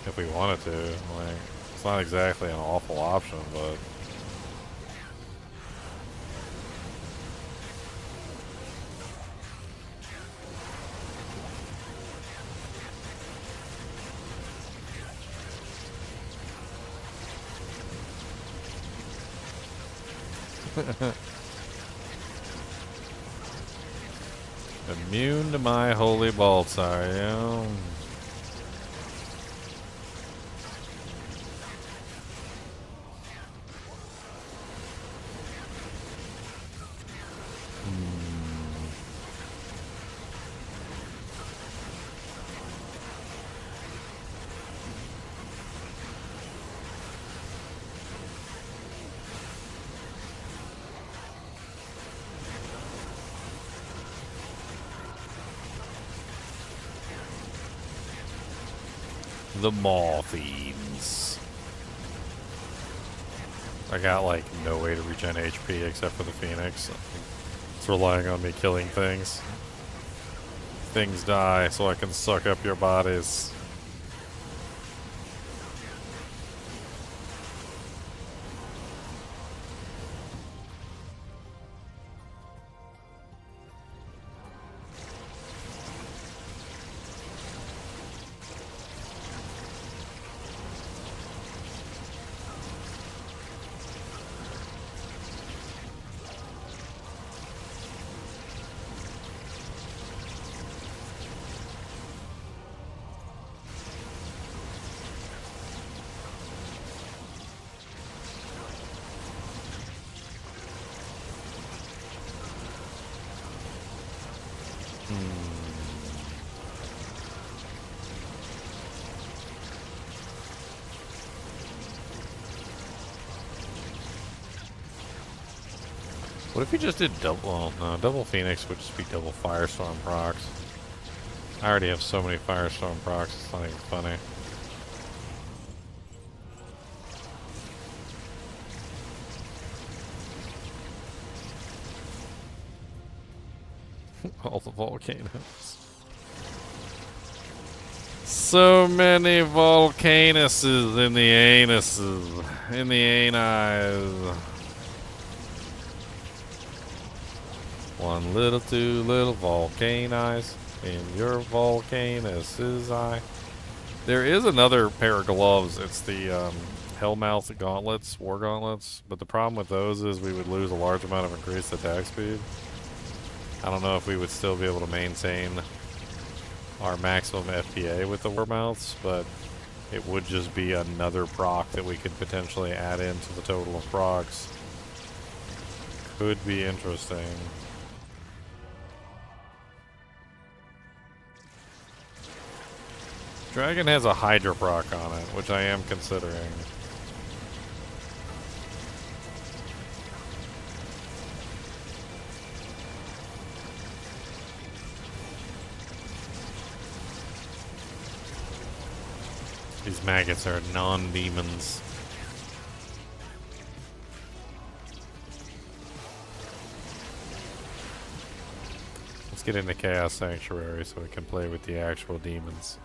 S1: if we wanted to. Like, it's not exactly an awful option, but immune to my holy bolts, are you? The Maw-Fiends. I got like no way to regen HP except for the Phoenix. It's relying on me killing things. Things die so I can suck up your bodies. What if we just did double? Well, no, double Phoenix would just be double Firestorm procs. I already have so many Firestorm procs, it's not even funny. All the volcanoes. So many volcanuses in the anuses. In the anis. One little, two little volcanize in your volcanus's eye. There is another pair of gloves. It's the Hellmouth gauntlets, war gauntlets. But the problem with those is we would lose a large amount of increased attack speed. I don't know if we would still be able to maintain our maximum FPA with the war mouths, but it would just be another proc that we could potentially add into the total of procs. Could be interesting. Dragon has a Hydra proc on it, which I am considering. These maggots are non-demons. Let's get into Chaos Sanctuary so we can play with the actual demons.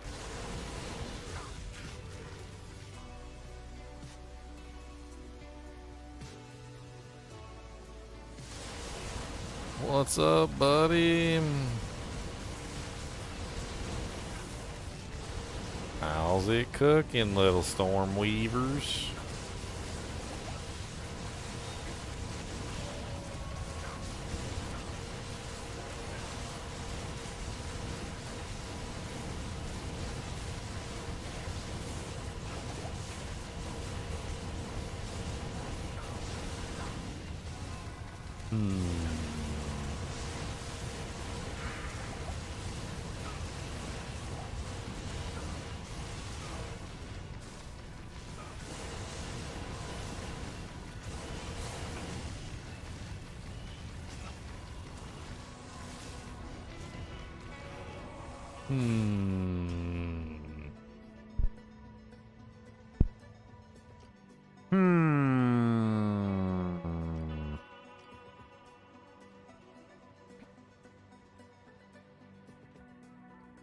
S1: What's up, buddy? How's it cooking, little storm weavers?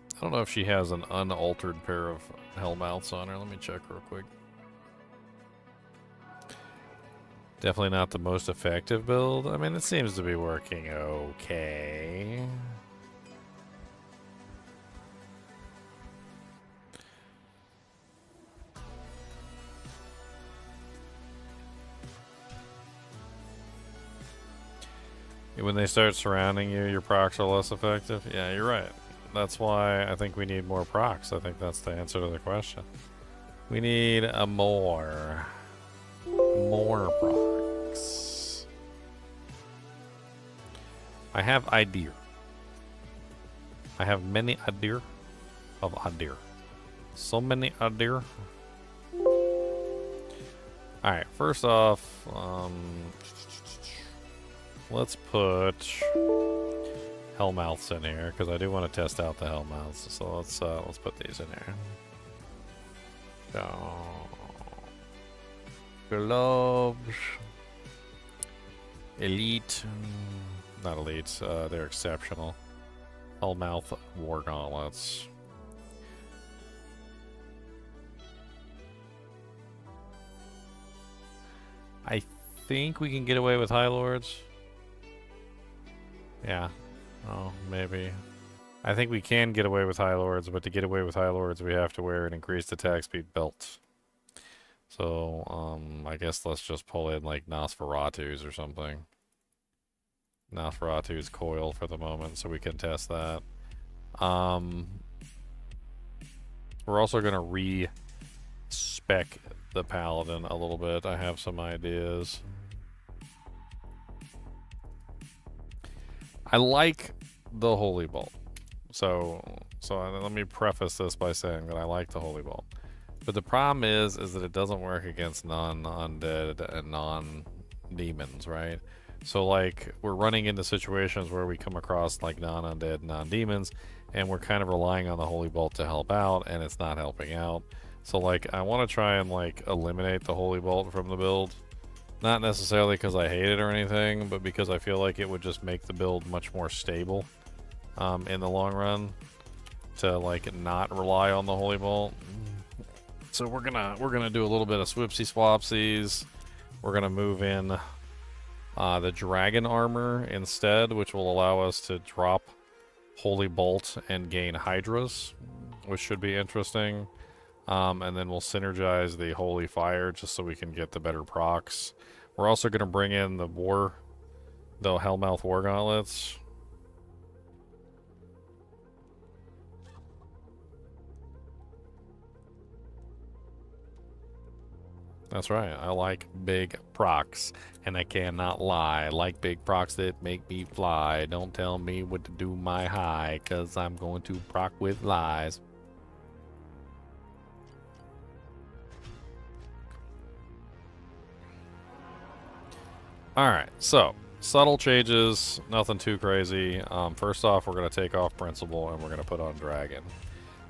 S1: I don't know if she has an unaltered pair of Hellmouths on her. Let me check real quick. Definitely not the most effective build. I mean, it seems to be working okay. When they start surrounding you, your procs are less effective? Yeah, you're right. That's why I think we need more procs. I think that's the answer to the question. We need a more procs. I have idea. I have many idea of idea. So many idea. Alright, first off, let's put Hellmouths in here because I do want to test out the Hellmouths. So let's put these in here. Gloves, elite, not elite. They're exceptional. Hellmouth war gauntlets. I think we can get away with High Lords. Yeah. Oh, maybe. I think we can get away with High Lords, but to get away with High Lords, we have to wear an increased attack speed belt. So, I guess let's just pull in, like, Nosferatu's or something. Nosferatu's coil for the moment, so we can test that. We're also going to re-spec the Paladin a little bit. I have some ideas. I like the Holy Bolt. So let me preface this by saying that I like the Holy Bolt. But the problem is that it doesn't work against non-undead and non-demons, right? So, like, we're running into situations where we come across, like, non-undead, non-demons, and we're kind of relying on the Holy Bolt to help out, and it's not helping out. So, like, I want to try and, like, eliminate the Holy Bolt from the build. Not necessarily because I hate it or anything, but because I feel like it would just make the build much more stable. in the long run to like not rely on the holy bolt. So we're gonna do a little bit of swipsy swapsies. We're gonna move in the dragon armor instead, which will allow us to drop holy bolt and gain hydras, which should be interesting. And then we'll synergize the holy fire just so we can get the better procs. We're also gonna bring in the Hellmouth war gauntlets. That's right, I like big procs, and I cannot lie. I like big procs that make me fly. Don't tell me what to do my high, cause I'm going to proc with lies. Alright, so, subtle changes, nothing too crazy. First off, we're going to take off Principal, and we're going to put on Dragon.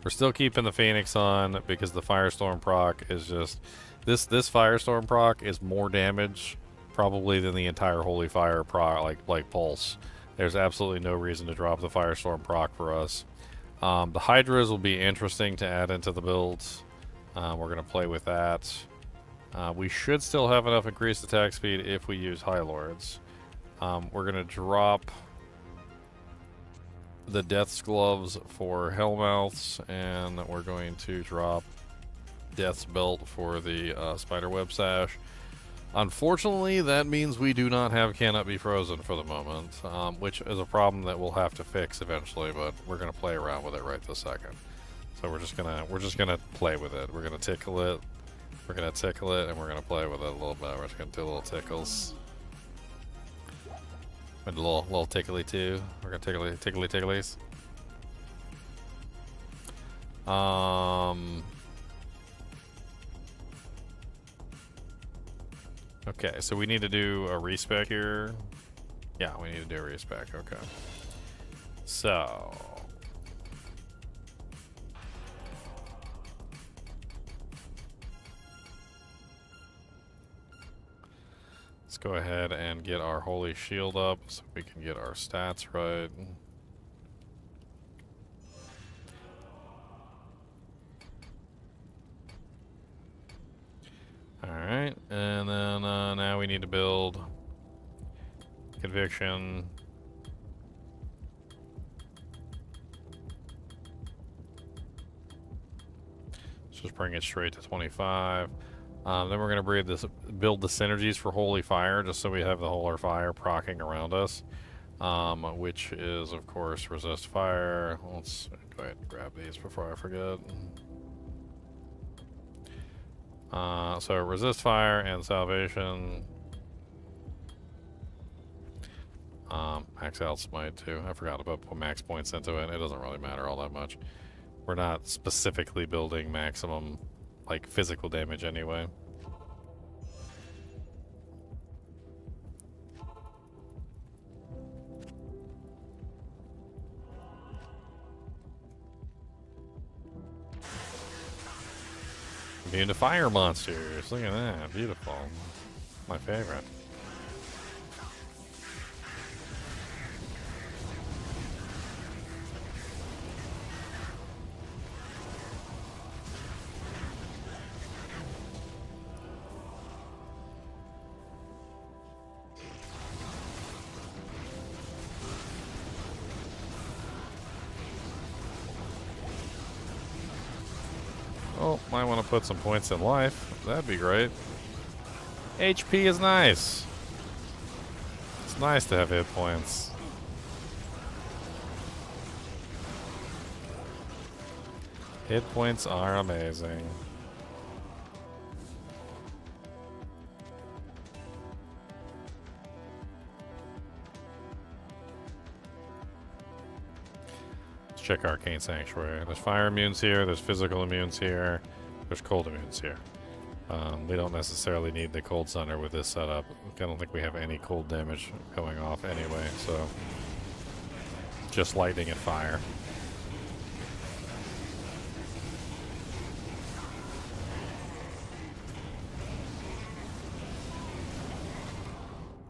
S1: We're still keeping the Phoenix on, because the Firestorm proc is just... This Firestorm proc is more damage, probably, than the entire Holy Fire proc, like Pulse. There's absolutely no reason to drop the Firestorm proc for us. The Hydras will be interesting to add into the builds. We're going to play with that. We should still have enough increased attack speed if we use High Lords. We're going to drop the Death's Gloves for Hellmouths, and we're going to drop Death's Belt for the Spiderweb Sash. Unfortunately, that means we do not have Cannot Be Frozen for the moment, which is a problem that we'll have to fix eventually, but we're going to play around with it right this second. So we're just gonna play with it. We're going to tickle it. We're going to tickle it, and we're going to play with it a little bit. We're just going to do little tickles. And a little tickly too. We're going to tickly ticklies. Okay, so we need to do a respec here. Yeah, we need to do a respec. Okay. So... let's go ahead and get our Holy Shield up so we can get our stats right. Alright, and then now we need to build Conviction. Let's just bring it straight to 25. Then we're going to build the synergies for Holy Fire, just so we have the Holy Fire proccing around us, which is, of course, Resist Fire. Let's go ahead and grab these before I forget. So Resist Fire and Salvation. Max out Smite too. I forgot about put max points into it. It doesn't really matter all that much. We're not specifically building maximum, like, physical damage anyway. Immune to fire monsters. Look at that. Beautiful. My favorite. Oh, might want to put some points in life. That'd be great. HP is nice. It's nice to have hit points. Hit points are amazing. Check Arcane Sanctuary. There's fire immunes here, there's physical immunes here, there's cold immunes here. We don't necessarily need the cold center with this setup. I don't think we have any cold damage going off anyway, so just lightning and fire.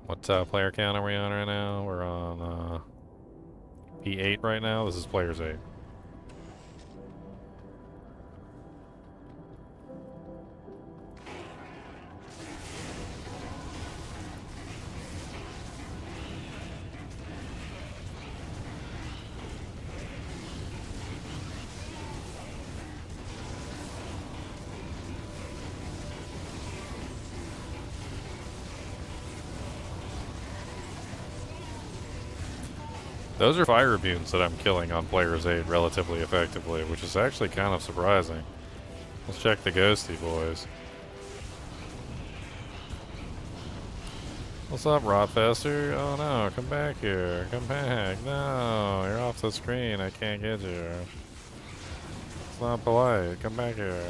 S1: What player count are we on right now? We're on P8 right now. This is player's 8. Those are fire immunes that I'm killing on player's 8 relatively effectively, which is actually kind of surprising. Let's check the ghosty boys. What's up, Rotfester? Oh no, come back here. Come back. No, you're off the screen. I can't get you. It's not polite. Come back here.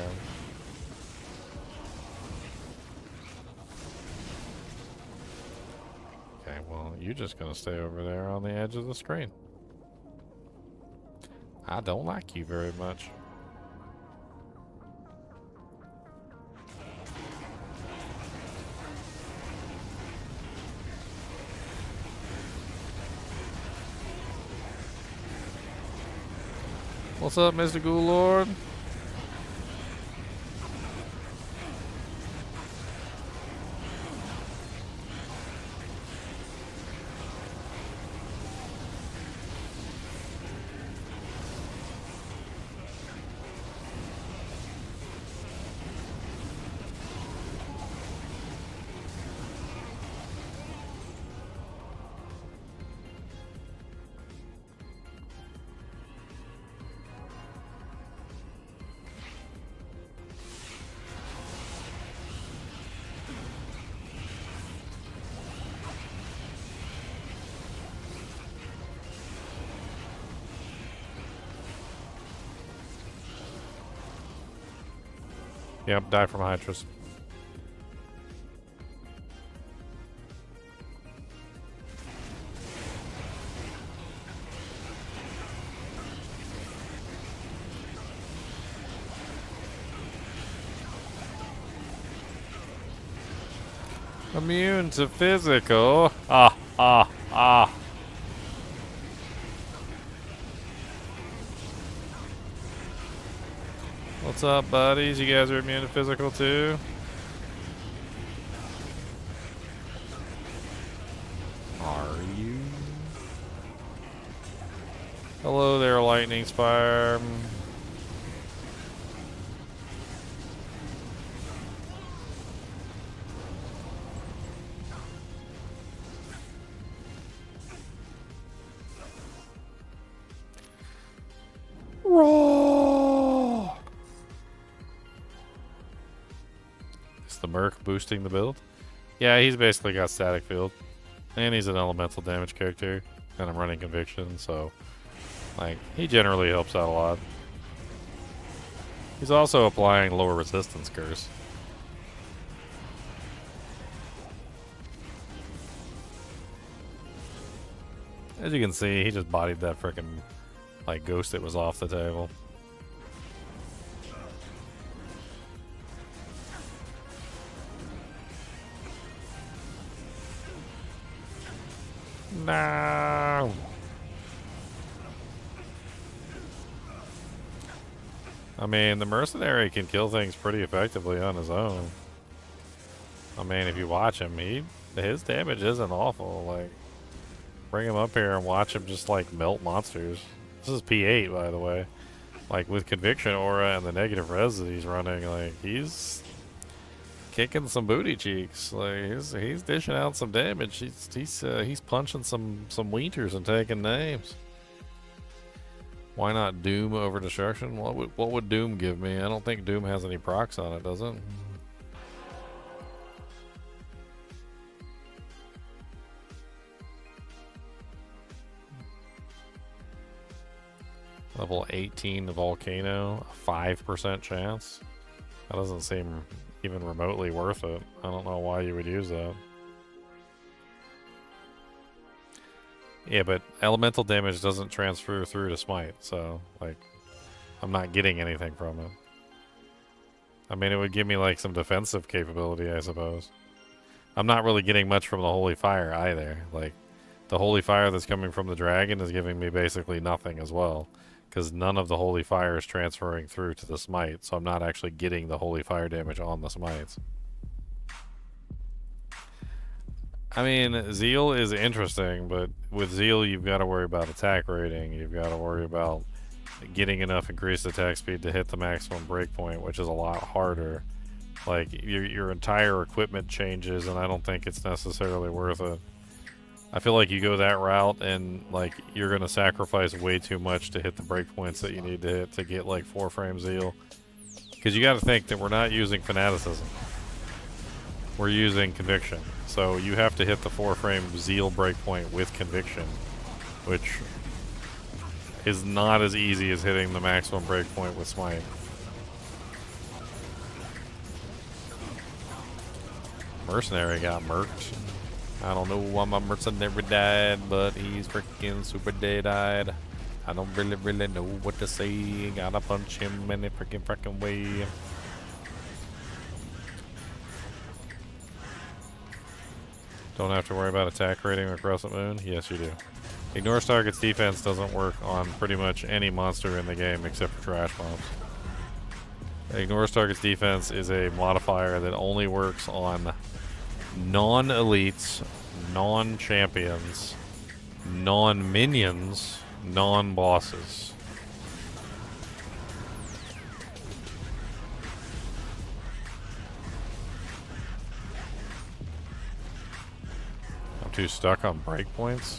S1: Okay, well, you're just gonna stay over there on the edge of the screen. I don't like you very much. What's up, Mr. Ghoul Lord? Yep, die from Hydras. Immune to physical. Ah. What's up, buddies? You guys are immune to physical too? Are you? Hello there, Lightning Spire. Raw. Is the Merc boosting the build? Yeah, he's basically got static field. And he's an elemental damage character. And I'm running conviction, so like he generally helps out a lot. He's also applying lower resistance curse. As you can see, he just bodied that frickin' like ghost that was off the table. No. I mean, the mercenary can kill things pretty effectively on his own. I mean, if you watch him, his damage isn't awful. Like, bring him up here and watch him just like melt monsters. This is P8, by the way. Like with Conviction Aura and the negative res that he's running, like he's kicking some booty cheeks. Like he's dishing out some damage. He's punching some wieners and taking names. Why not Doom over Destruction? What would Doom give me? I don't think Doom has any procs on it, does it? Level 18 Volcano, a 5% chance. That doesn't seem even remotely worth it. I don't know why you would use that. Yeah, but elemental damage doesn't transfer through to smite, so like I'm not getting anything from it. I mean, it would give me like some defensive capability, I suppose. I'm not really getting much from the Holy Fire either. Like the holy fire that's coming from the dragon is giving me basically nothing as well, because none of the holy fire is transferring through to the smite, so I'm not actually getting the holy fire damage on the smites. I mean, Zeal is interesting, but with Zeal you've got to worry about attack rating, you've got to worry about getting enough increased attack speed to hit the maximum breakpoint, which is a lot harder. Like, your entire equipment changes, and I don't think it's necessarily worth it. I feel like you go that route, and like you're gonna sacrifice way too much to hit the breakpoints that you need to hit to get like 4-frame Zeal. Because you got to think that we're not using fanaticism, we're using conviction. So you have to hit the 4-frame Zeal breakpoint with conviction, which is not as easy as hitting the maximum breakpoint with smite. Mercenary got murked. I don't know why my mercenary died, but he's freaking super dead-eyed. I don't really know what to say. Gotta punch him any freaking way. Don't have to worry about attack rating across the moon? Yes, you do. Ignores target's defense doesn't work on pretty much any monster in the game except for trash mobs. Ignores target's defense is a modifier that only works on non-elites, non-champions, non-minions, non-bosses. I'm too stuck on breakpoints?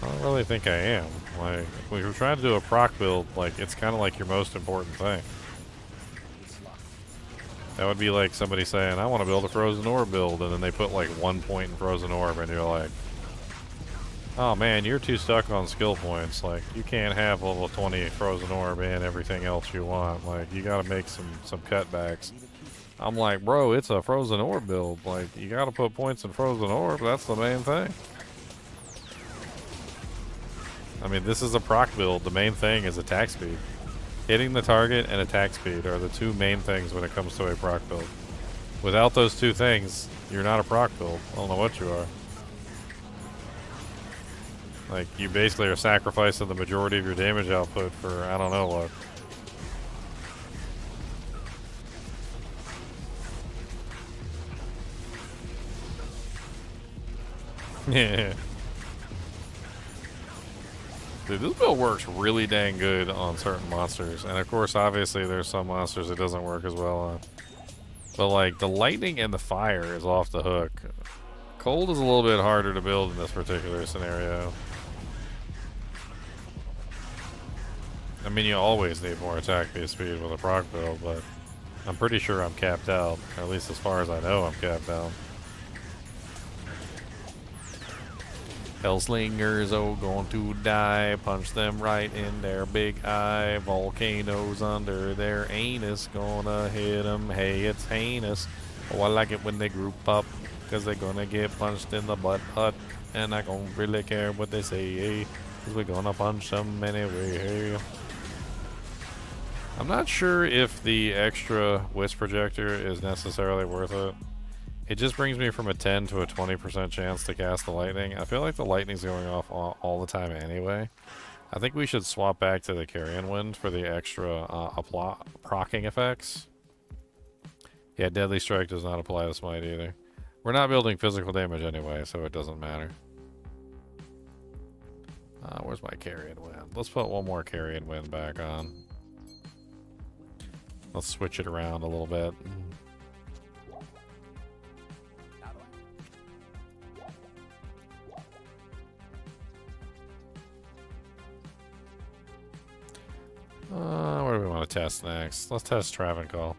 S1: I don't really think I am. Like, when you're trying to do a proc build, like, it's kind of like your most important thing. That would be like somebody saying, I want to build a frozen orb build, and then they put like 1 point in frozen orb, and you're like, oh man, you're too stuck on skill points. Like, you can't have level 20 frozen orb and everything else you want. Like, you gotta make some cutbacks. I'm like, bro, it's a frozen orb build. Like, you gotta put points in frozen orb. That's the main thing. I mean, this is a proc build. The main thing is attack speed. Hitting the target and attack speed are the two main things when it comes to a proc build. Without those two things, you're not a proc build. I don't know what you are. Like, you basically are sacrificing the majority of your damage output for I don't know what. Yeah. Dude, this build works really dang good on certain monsters. And of course, obviously, there's some monsters it doesn't work as well on. But like, the lightning and the fire is off the hook. Cold is a little bit harder to build in this particular scenario. I mean, you always need more attack speed with a proc build, but I'm pretty sure I'm capped out. Or at least as far as I know, I'm capped out. Hellslingers, oh, going to die. Punch them right in their big eye. Volcanoes under their anus. Gonna hit them. Hey, it's heinous. Oh, I like it when they group up, because they're gonna get punched in the butt. And I don't really care what they say, because we're gonna punch them anyway. I'm not sure if the extra wisp projector is necessarily worth it. It just brings me from a 10 to a 20% chance to cast the lightning. I feel like the lightning's going off all the time anyway. I think we should swap back to the Carrion Wind for the extra procking effects. Yeah, Deadly Strike does not apply to Smite either. We're not building physical damage anyway, so it doesn't matter. Where's my Carrion Wind? Let's put one more Carrion Wind back on. Let's switch it around a little bit. What do we want to test next? Let's test Travancore.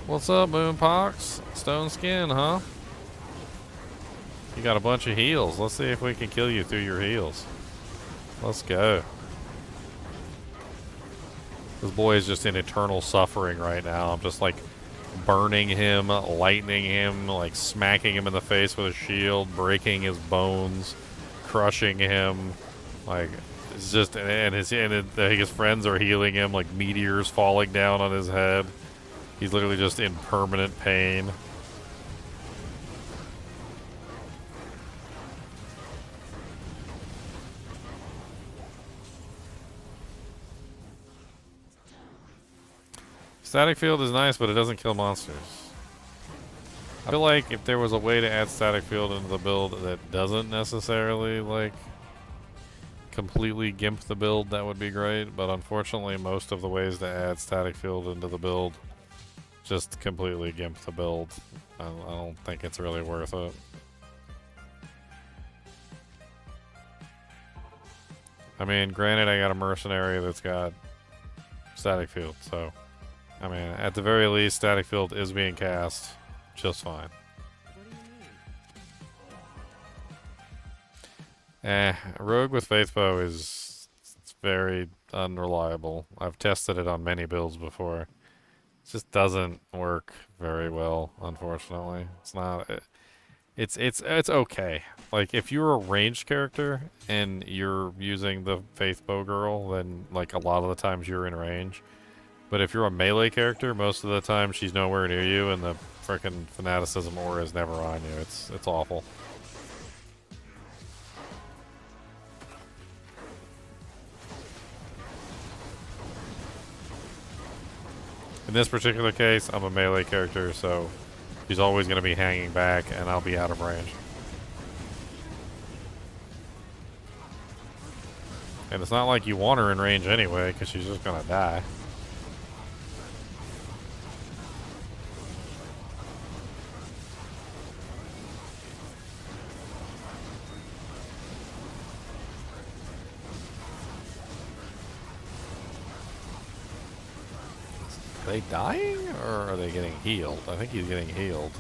S1: What's up, Moonpox? Stone Skin, huh? You got a bunch of heals. Let's see if we can kill you through your heals. Let's go. This boy is just in eternal suffering right now. I'm just like burning him, lightning him, like smacking him in the face with a shield, breaking his bones, crushing him. Like, it's just, and his friends are healing him, like meteors falling down on his head. He's literally just in permanent pain. Static field is nice, but it doesn't kill monsters. I feel like if there was a way to add static field into the build that doesn't necessarily, like, completely gimp the build, that would be great. But unfortunately, most of the ways to add static field into the build just completely gimp the build. I don't think it's really worth it. I mean, granted, I got a mercenary that's got static field, so... I mean, at the very least, static field is being cast just fine. Rogue with Faithbow is it's very unreliable. I've tested it on many builds before. It just doesn't work very well, unfortunately. It's not... It's okay. Like, if you're a ranged character and you're using the Faithbow girl, then, like, a lot of the times you're in range. But if you're a melee character, most of the time she's nowhere near you, and the frickin' fanaticism aura is never on you. It's awful. In this particular case, I'm a melee character, so she's always going to be hanging back, and I'll be out of range. And it's not like you want her in range anyway, because she's just going to die. Are they dying, or are they getting healed? I think he's getting healed.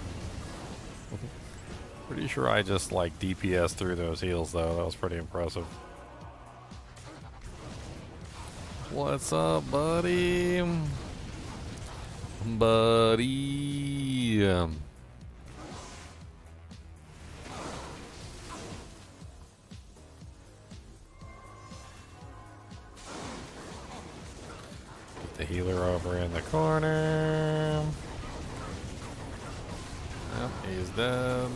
S1: Pretty sure I just, like, DPS through those heals, though. That was pretty impressive. What's up, buddy? Buddy. The healer over in the corner. Yep, he's dead.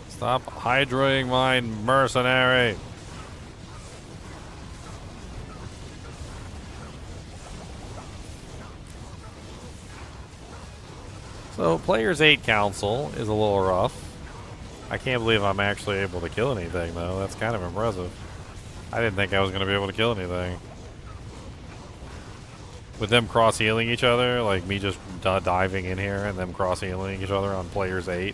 S1: Stop hydroing my mercenary. So, Players 8 Council is a little rough. I can't believe I'm actually able to kill anything, though. That's kind of impressive. I didn't think I was going to be able to kill anything. With them cross-healing each other, like me just diving in here and them cross-healing each other on Players 8,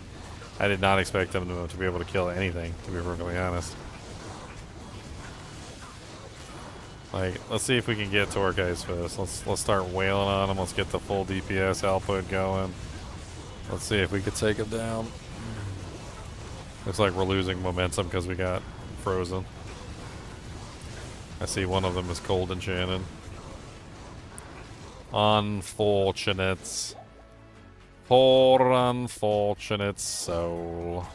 S1: I did not expect them to be able to kill anything, to be perfectly honest. Like, let's see if we can get Torquays for this. Let's start wailing on them. Let's get the full DPS output going. Let's see if we could take them down. Looks like we're losing momentum because we got frozen. I see one of them is cold enchanted. Unfortunate. Poor unfortunate soul.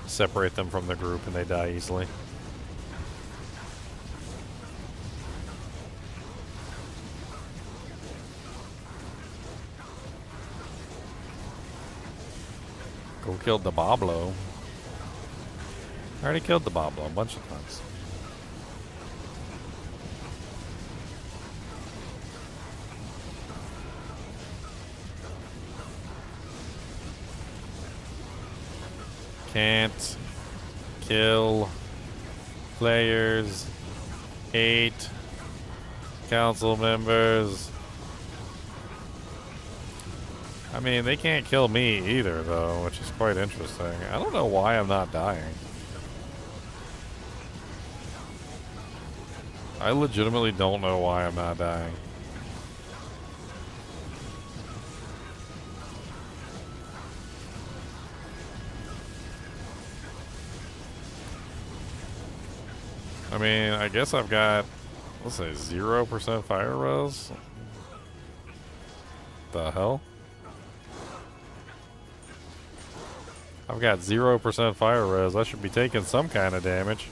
S1: Separate them from the group and they die easily. Go killed the Diablo. I already killed the Diablo a bunch of times. Can't kill Players 8 council members. I mean, they can't kill me either, though, which is quite interesting. I don't know why I'm not dying. I legitimately don't know why I'm not dying. I mean, I guess I've got, let's say, 0% fire res. the hell? I've got 0% fire res. I should be taking some kind of damage.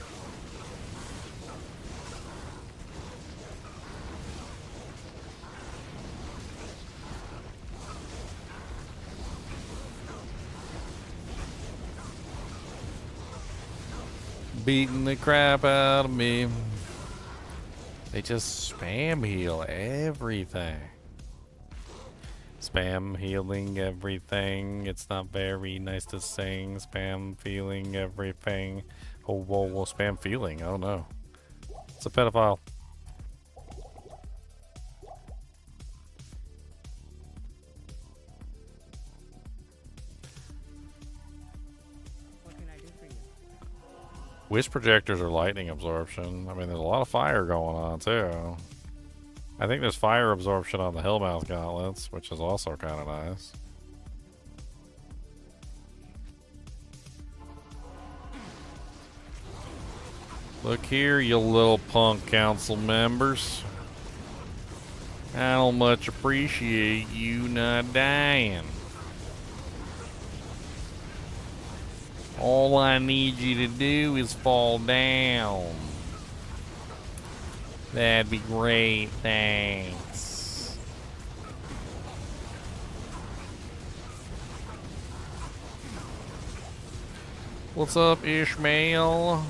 S1: Beating the crap out of me. They just spam heal everything. Spam healing everything. It's not very nice to sing. Spam feeling everything. Oh, whoa, whoa, spam feeling. Oh no. It's a pedophile.
S3: What can I do for you?
S1: Wish projectors are lightning absorption. I mean, there's a lot of fire going on too. I think there's fire absorption on the Hellmouth gauntlets, which is also kind of nice. Look here, you little punk council members. I don't much appreciate you not dying. All I need you to do is fall down. That'd be great, thanks. What's up, Ishmael?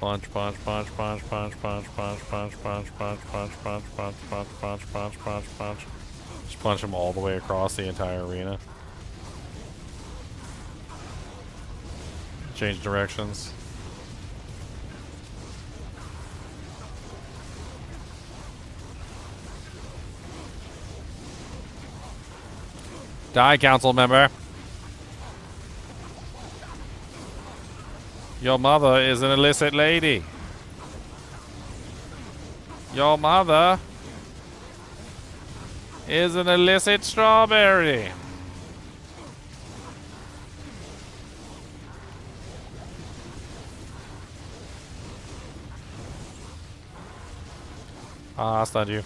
S1: Punch, punch, punch, punch, punch, punch, punch, punch, punch, punch, punch, punch, punch, punch, punch, punch, punch, punch. Just punch them all the way across the entire arena. Change directions. Die, council member. Your mother is an illicit lady. Your mother is an illicit strawberry. Ah, I stunned you.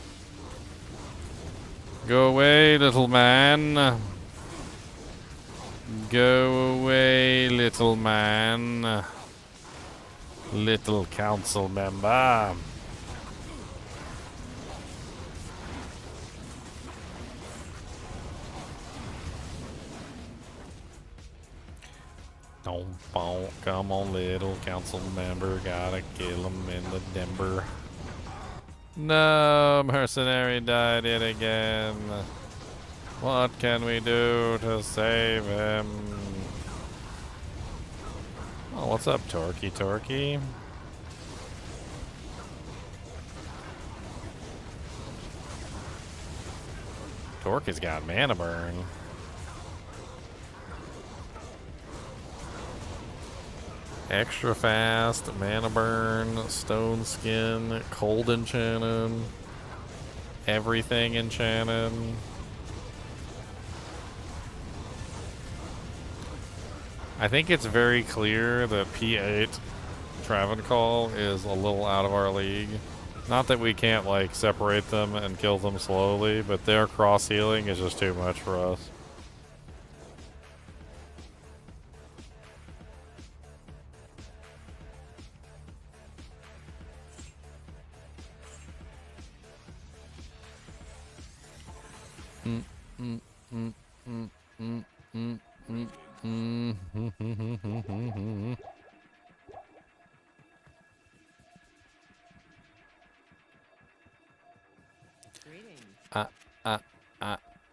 S1: Go away, little man. Go away, little man. Little council member. Don't fall. Come on, little council member. Gotta kill him in the Denver. No, mercenary died yet again. What can we do to save him? Oh, what's up, Torquey Torquey? Torquey's got mana burn. Extra fast, mana burn, stone skin, cold enchanted, everything enchanted. I think it's very clear that P8 Travancore is a little out of our league. Not that we can't like separate them and kill them slowly, but their cross healing is just too much for us.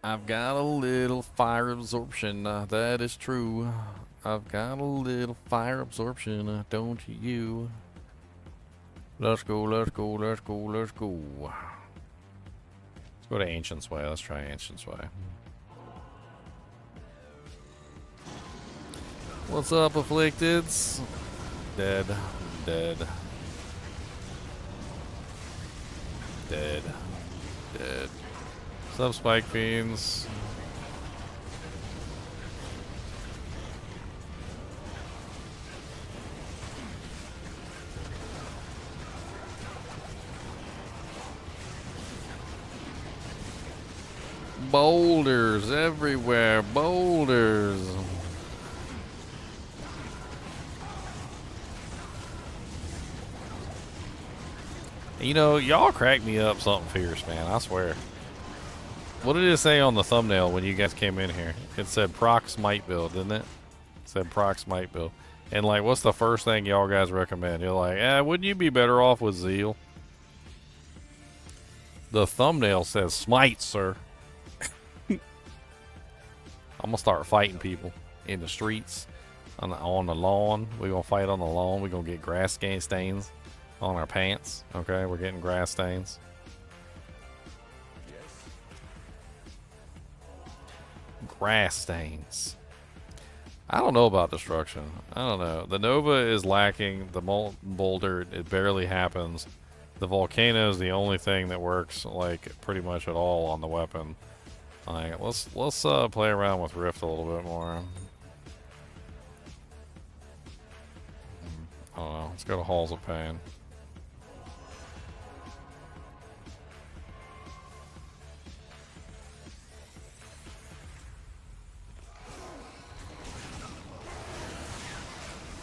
S1: I've got a little fire absorption, that is true. I've got a little fire absorption, don't you? Let's go, let's go, let's go, let's go. Let's go to Ancient's Way. Let's try Ancient's Way. What's up, Afflicteds? Dead, dead. Dead, dead. What's up, Spike Fiends? Boulders everywhere. Boulders. You know, y'all crack me up something fierce, man. I swear. What did it say on the thumbnail when you guys came in here? It said Proc Smite build, didn't it? It said Proc Smite build. And like, what's the first thing y'all guys recommend? You're like, wouldn't you be better off with Zeal? The thumbnail says Smite, sir. I'm gonna start fighting people in the streets, on the lawn. We're gonna fight on the lawn. We're gonna get grass stains on our pants. Okay, we're getting grass stains. Grass stains. I don't know about destruction. I don't know. The Nova is lacking. The molten boulder, it barely happens. The volcano is the only thing that works like pretty much at all on the weapon. Like, let's play around with Rift a little bit more. I don't know. Let's go to Halls of Pain.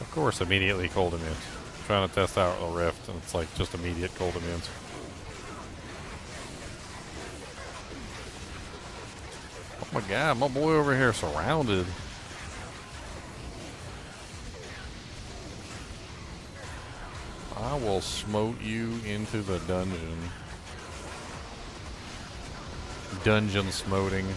S1: Of course, immediately cold immunes. Trying to test out a Rift, and it's like just immediate cold immunes. Oh my god, my boy over here surrounded. I will smote you into the dungeon. Dungeon smoting.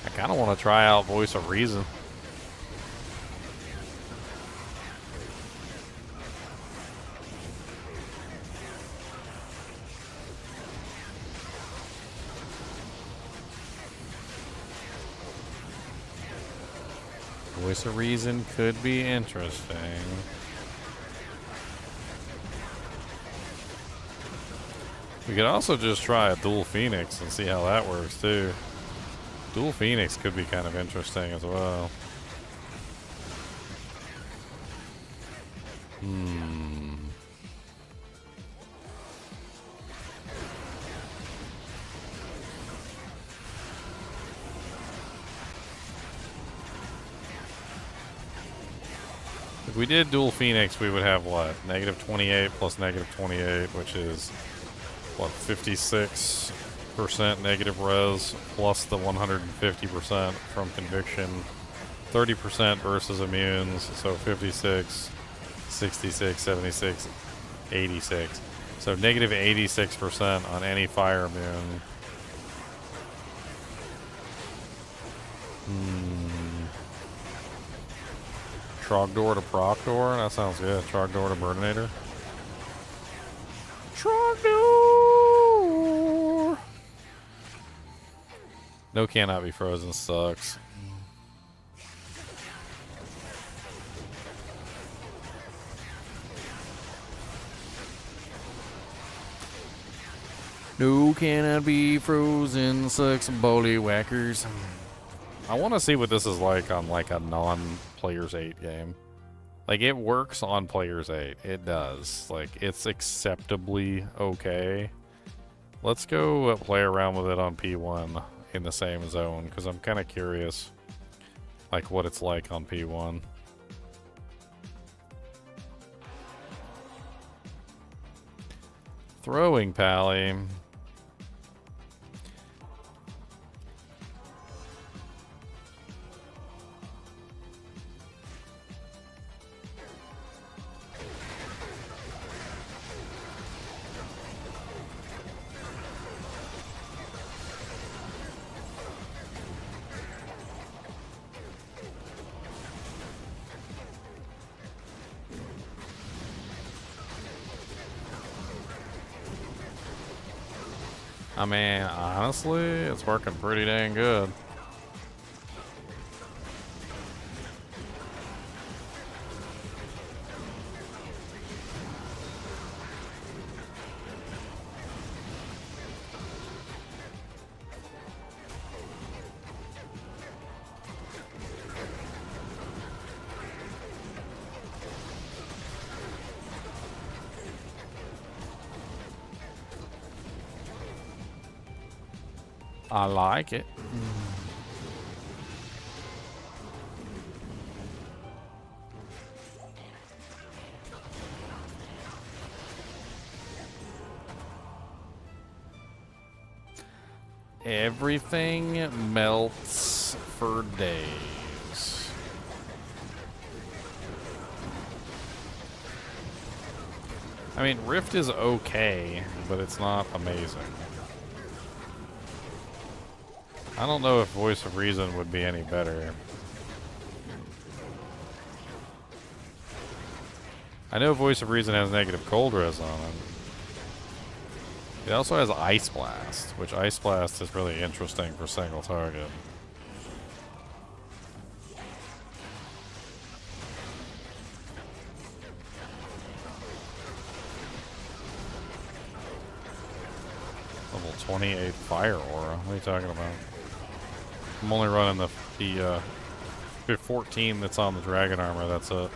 S1: I kind of want to try out Voice of Reason. Voice of Reason could be interesting. We could also just try a Dual Phoenix and see how that works too. Dual Phoenix could be kind of interesting as well. If we did Dual Phoenix, we would have what? Negative 28 plus negative 28, which is what, 56% negative res plus the 150% from conviction, 30% versus immunes, so 56, 66, 76, 86. So negative 86% on any fire immune. Trogdor to Proctor, that sounds good. Trogdor to Burninator. Trogdor! No, cannot be frozen, sucks. No, cannot be frozen, sucks, bullywhackers. I want to see what this is like on like a non-Players 8 game. Like, it works on Players 8. It does. Like, it's acceptably okay. Let's go play around with it on P1 in the same zone, because I'm kind of curious, like, what it's like on P1. Throwing Pally. I mean, honestly, it's working pretty dang good. I like it. Everything melts for days. I mean, Rift is okay, but it's not amazing. I don't know if Voice of Reason would be any better. I know Voice of Reason has negative cold res on it. It also has Ice Blast, which Ice Blast is really interesting for single target. Level 28 Fire Aura. What are you talking about? I'm only running the 14 that's on the Dragon Armor, that's it.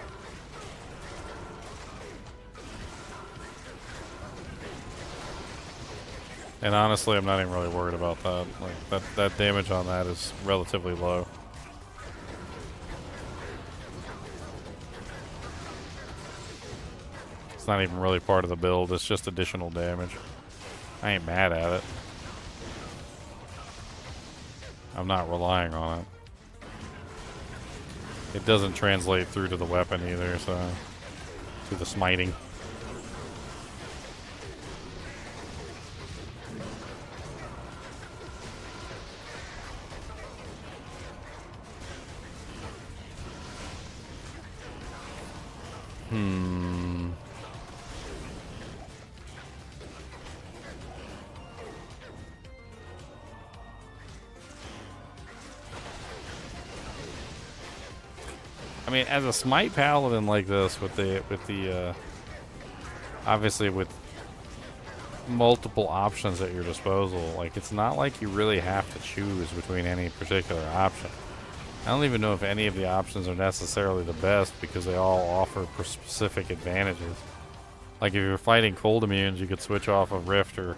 S1: And honestly, I'm not even really worried about that. Like that damage on that is relatively low. It's not even really part of the build, it's just additional damage. I ain't mad at it. I'm not relying on it. It doesn't translate through to the weapon either, so to the smiting. I mean, as a smite paladin like this, with the obviously with multiple options at your disposal, like it's not like you really have to choose between any particular option. I don't even know if any of the options are necessarily the best because they all offer specific advantages. Like if you're fighting cold immunes, you could switch off of Rift or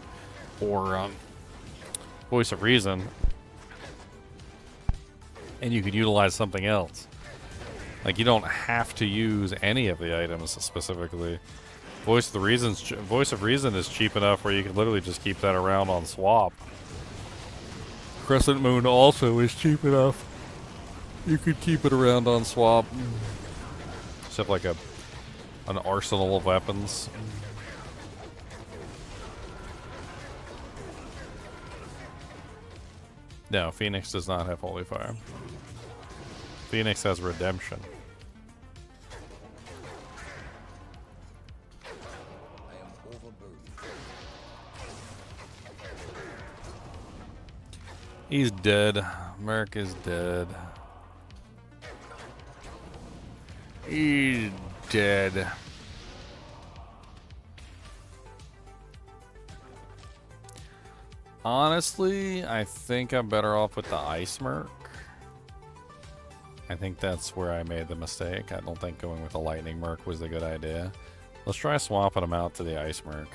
S1: Voice of Reason, and you could utilize something else. Like, you don't have to use any of the items specifically. Voice of Reason is cheap enough where you can literally just keep that around on swap. Crescent Moon also is cheap enough. You could keep it around on swap. Except like an arsenal of weapons. No, Phoenix does not have Holy Fire. Phoenix has Redemption. He's dead. Merc is dead. He's dead. Honestly, I think I'm better off with the Ice Merc. I think that's where I made the mistake. I don't think going with the Lightning Merc was a good idea. Let's try swapping him out to the Ice Merc.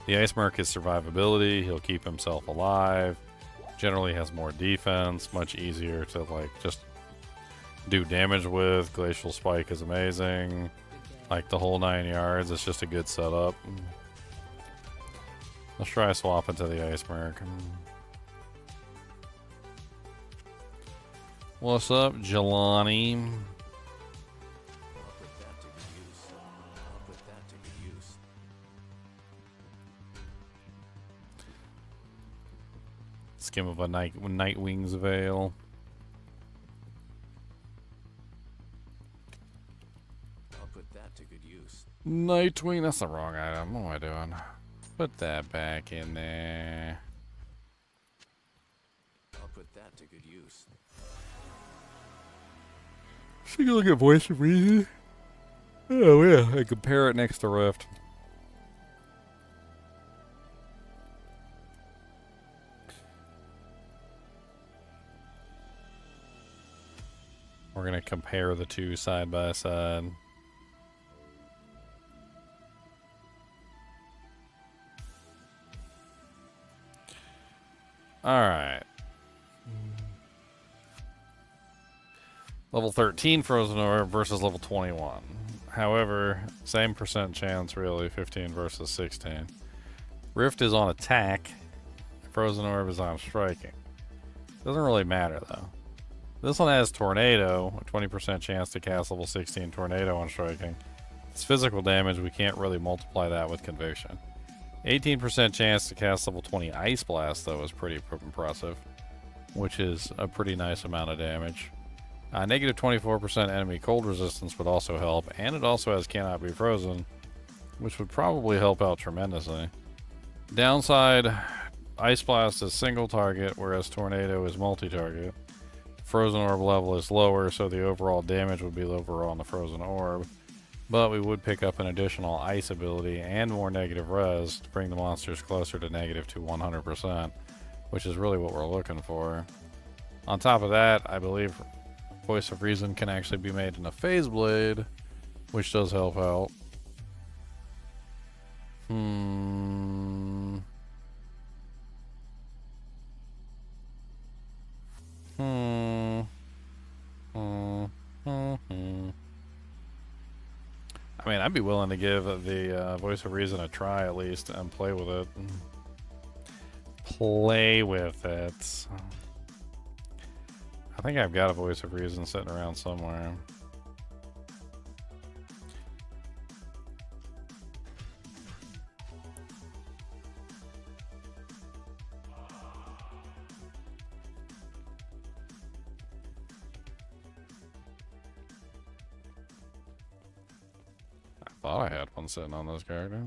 S1: The Ice Merc is survivability. He'll keep himself alive. Generally has more defense. Much easier to like just do damage with. Glacial Spike is amazing. Like the whole 9 yards. It's just a good setup. Let's try swapping to the Ice Merc. What's up, Jelani?
S2: I'll put that to good use. I'll put that to good use.
S1: Skim of a Nightwing's Veil.
S2: I'll put that to good use.
S1: Nightwing, that's the wrong item. What am I doing? Put that back in there.
S2: I'll put that to good use.
S1: Take a look at Voice of Reason. Oh yeah, and compare it next to Rift. We're gonna compare the two side by side. Alright. Level 13 Frozen Orb versus level 21. However, same percent chance really, 15 versus 16. Rift is on attack. Frozen Orb is on striking. Doesn't really matter though. This one has Tornado, a 20% chance to cast level 16 Tornado on striking. It's physical damage, we can't really multiply that with Conviction. 18% chance to cast level 20 Ice Blast though is pretty impressive, which is a pretty nice amount of damage. Negative 24% enemy cold resistance would also help, and it also has Cannot Be Frozen, which would probably help out tremendously. Downside, Ice Blast is single target, whereas Tornado is multi-target. Frozen Orb level is lower, so the overall damage would be lower on the Frozen Orb, but we would pick up an additional Ice ability and more negative res to bring the monsters closer to negative to 100%, which is really what we're looking for. On top of that, I believe Voice of Reason can actually be made in a Phase Blade, which does help out. I mean, I'd be willing to give the Voice of Reason a try at least and play with it. I think I've got a Voice of Reason sitting around somewhere. I thought I had one sitting on this character.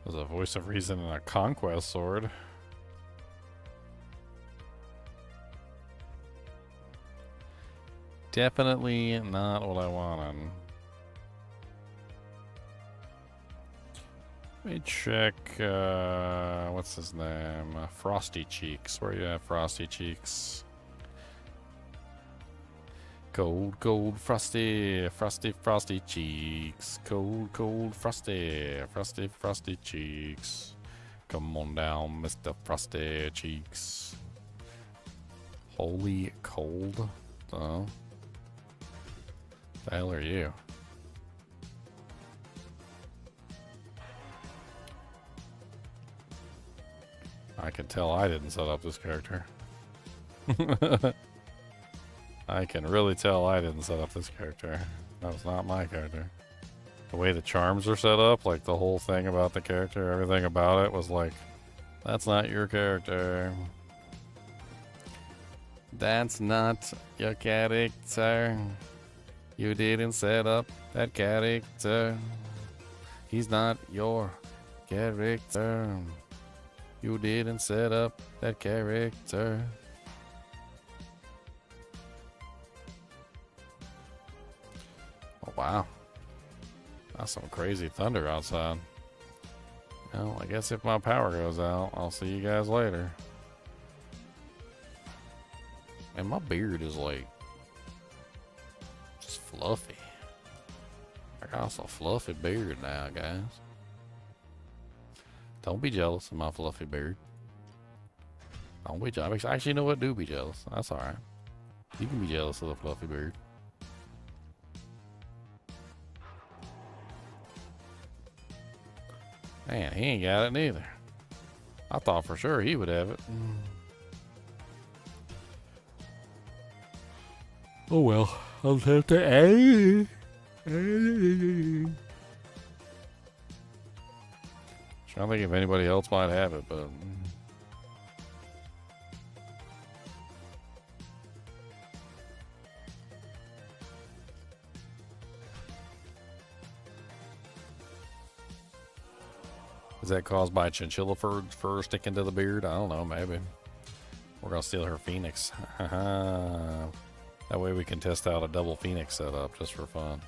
S1: There's a Voice of Reason and a Conquest Sword. Definitely not what I wanted. Let me check, what's his name? Frosty Cheeks. Where you at, Frosty Cheeks? Cold, cold, frosty, frosty, frosty cheeks. Cold, cold, frosty, frosty, frosty cheeks. Come on down, Mr. Frosty Cheeks. Holy cold. Oh. The hell are you? I can tell I didn't set up this character. I can really tell I didn't set up this character. That was not my character. The way the charms are set up, like the whole thing about the character, everything about it was like, that's not your character. That's not your character. You didn't set up that character. He's not your character. You didn't set up that character. Oh, wow. That's some crazy thunder outside. Well, I guess if my power goes out, I'll see you guys later. And my beard is like just fluffy. I got a fluffy beard now, guys. Don't be jealous of my fluffy beard. Don't be jealous. Actually, you know what? Do be jealous. That's alright. You can be jealous of the fluffy beard. Man, he ain't got it neither. I thought for sure he would have it. Oh well, I'll have to add. Trying to think if anybody else might have it, but is that caused by Chinchilla fur sticking to the beard? I don't know, maybe. We're gonna steal her Phoenix. That way we can test out a double Phoenix setup just for fun.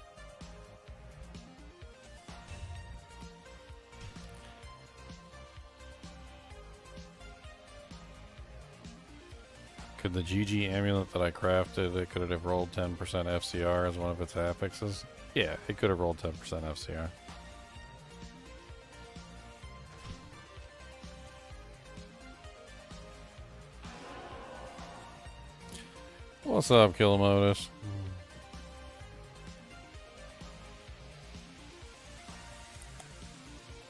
S1: Could the GG amulet that I crafted, it could have rolled 10% FCR as one of its affixes? Yeah, it could have rolled 10% FCR. What's up, Killamotus?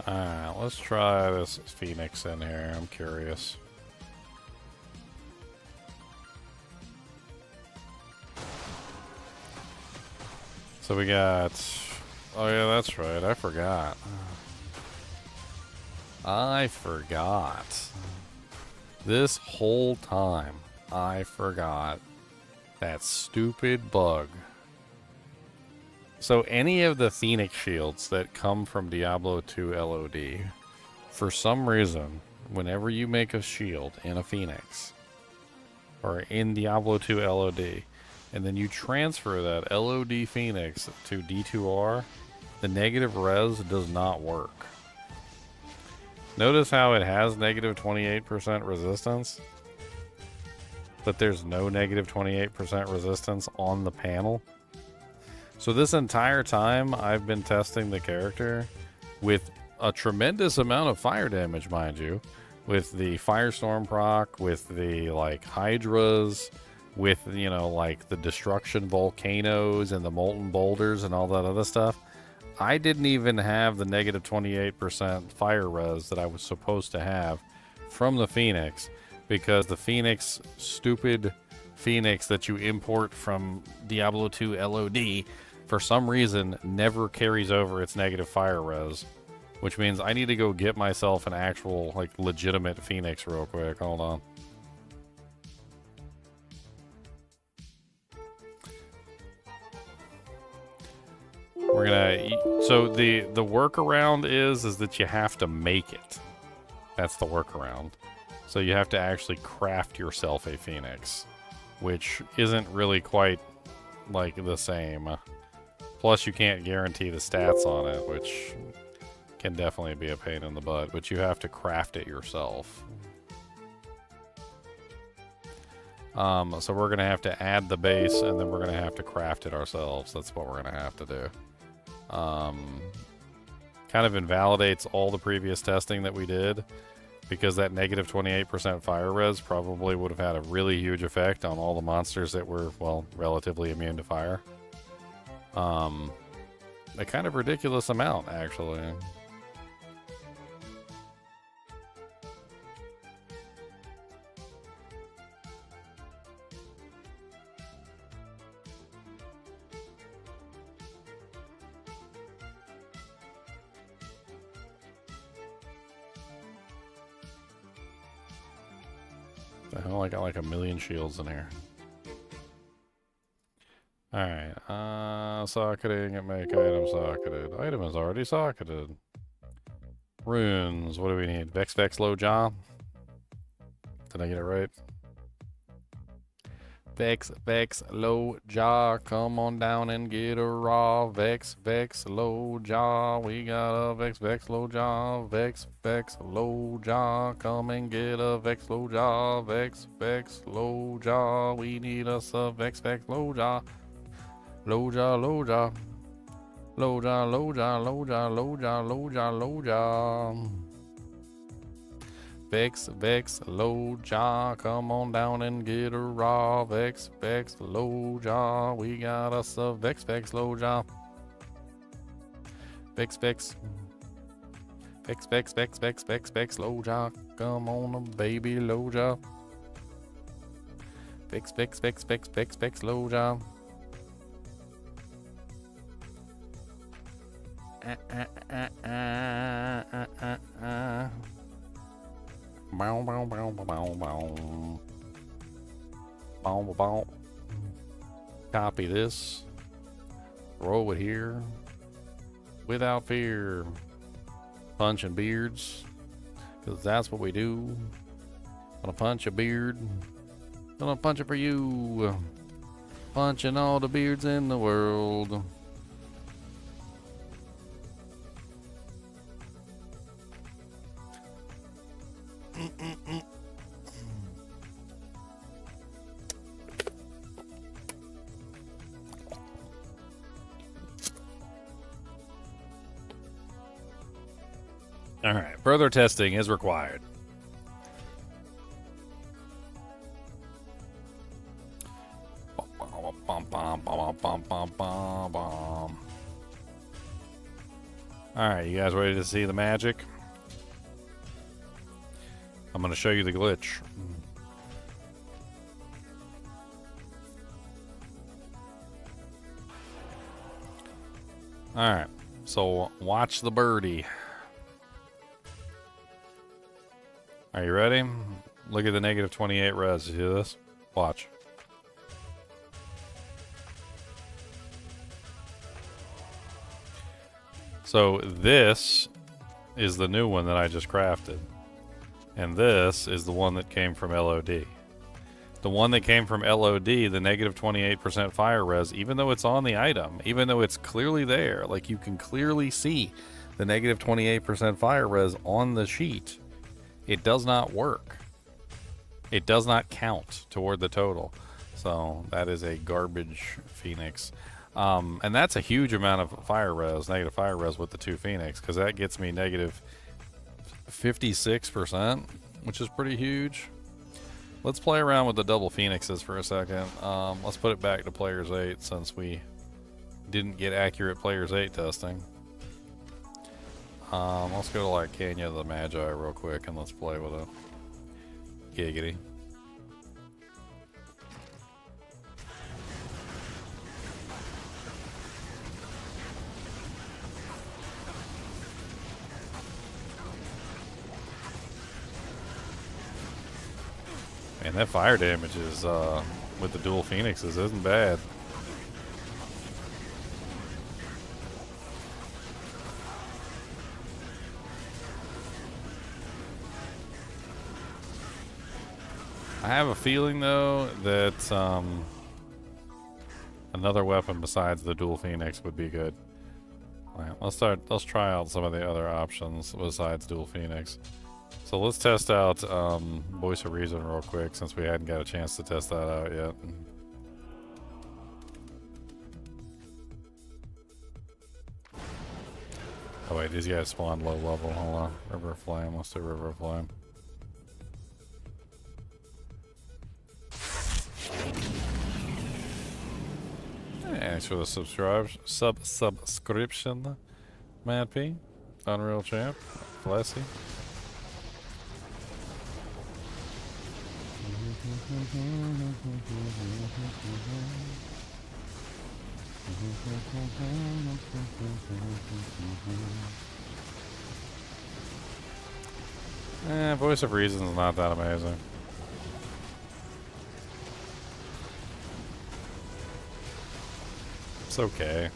S1: Alright, let's try this Phoenix in here. I'm curious. So we got... Oh yeah, that's right. I forgot. This whole time, I forgot that stupid bug. So any of the Phoenix shields that come from Diablo II LOD, for some reason, whenever you make a shield in a Phoenix, or in Diablo II LOD, and then you transfer that LOD Phoenix to D2R, the negative res does not work. Notice how it has negative 28% resistance, but there's no negative 28% resistance on the panel. So this entire time I've been testing the character with a tremendous amount of fire damage, mind you, with the Firestorm proc, with the like Hydras, with, you know, like the destruction volcanoes and the molten boulders and all that other stuff. I didn't even have the negative 28% fire res that I was supposed to have from the Phoenix, because the Phoenix, stupid Phoenix that you import from Diablo II LOD, for some reason never carries over its negative fire res, which means I need to go get myself an actual, like, legitimate Phoenix real quick. Hold on. We're gonna... So the workaround is that you have to make it. That's the workaround. So you have to actually craft yourself a Phoenix, which isn't really quite like the same. Plus you can't guarantee the stats on it, which can definitely be a pain in the butt, but you have to craft it yourself. So we're gonna have to add the base, and then we're gonna have to craft it ourselves. That's what we're gonna have to do. Kind of invalidates all the previous testing that we did, because that negative 28% fire res probably would have had a really huge effect on all the monsters that were, well, relatively immune to fire. A kind of ridiculous amount, actually. The hell, I got like a million shields in here. Alright, socketing and make item socketed. Item is already socketed. Runes, what do we need? Vex, low jaw? Did I get it right? Vex, low jaw, come on down and get a raw. Vex, low jaw, we got a Vex, low jaw. Vex, low jaw, come and get a Vex, low jaw. Vex, low jaw, we need us a Vex, low jaw. Low jaw, low jaw. Low jaw, low jaw, low jaw, low jaw, low jaw, low jaw. Vex, low jaw, come on down and get a raw. Vex, low jaw, we got us a Vex, low jaw. Vex, low jaw, come on, baby, low jaw. Vex, low jaw. Bow, bow, bow, bow, bow, bow. Bow, bow, bow. Copy this. Roll it here. Without fear. Punching beards. Because that's what we do. Gonna punch a beard. Gonna punch it for you. Punching all the beards in the world. All right, further testing is required. bum, bum, bum. Alright, you guys ready to see the magic? I'm going to show you the glitch. Alright, so watch the birdie. Are you ready? Look at the negative 28 res. You see this? Watch. So this is the new one that I just crafted. And this is the one that came from LOD. The one that came from LOD, the negative 28% fire res, even though it's on the item, even though it's clearly there, like you can clearly see the negative 28% fire res on the sheet, it does not work. It does not count toward the total. So that is a garbage Phoenix. And that's a huge amount of fire res, negative fire res with the 2 Phoenix, because that gets me negative 56%, which is pretty huge. Let's play around with the double Phoenixes for a second. Let's put it back to Players 8 since we didn't get accurate Players 8 testing. Let's go to like Canyon of the Magi real quick and let's play with it. Giggity. Man, that fire damage is, with the dual Phoenixes isn't bad. I have a feeling though that another weapon besides the dual Phoenix would be good. Right, let's try out some of the other options besides dual Phoenix. So let's test out Voice of Reason real quick since we hadn't got a chance to test that out yet. Oh wait, these guys spawn low level. Hold on. River of Flame. Let's do River of Flame. Thanks for the subscription, Mad P. Unreal Champ. Flessy. Voice of Reason is not that amazing. It's okay.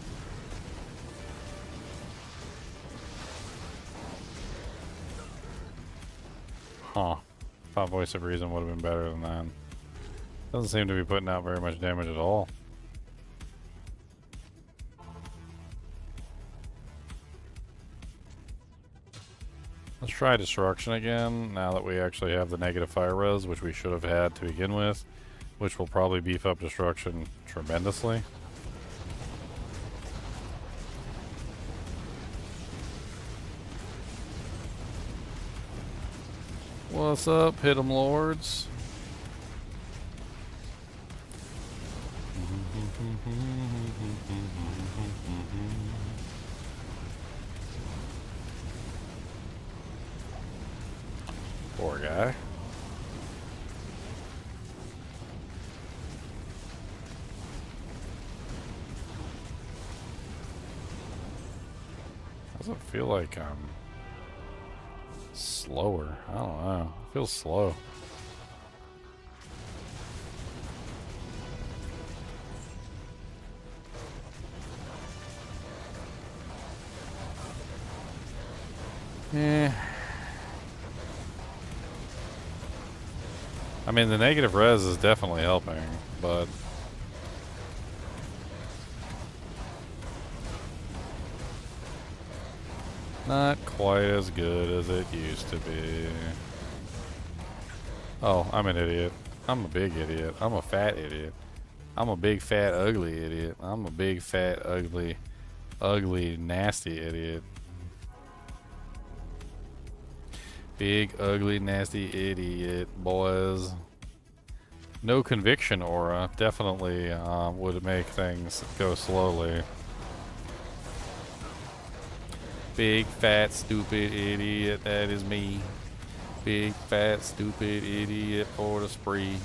S1: Huh. Thought Voice of Reason would have been better than that. Doesn't seem to be putting out very much damage at all. Let's try Destruction again, now that we actually have the negative fire res, which we should have had to begin with, which will probably beef up Destruction tremendously. What's up, hit 'em lords? Poor guy. Doesn't feel like I'm slower. I don't know. It feels slow. Yeah. I mean, the negative res is definitely helping, but not quite as good as it used to be. Oh, I'm an idiot. I'm a big idiot. I'm a fat idiot. I'm a big, fat, ugly idiot. I'm a big, fat, ugly, nasty idiot. Big, ugly, nasty idiot, boys. No conviction aura definitely would make things go slowly. Big fat stupid idiot, that is me. Big fat stupid idiot for the spree.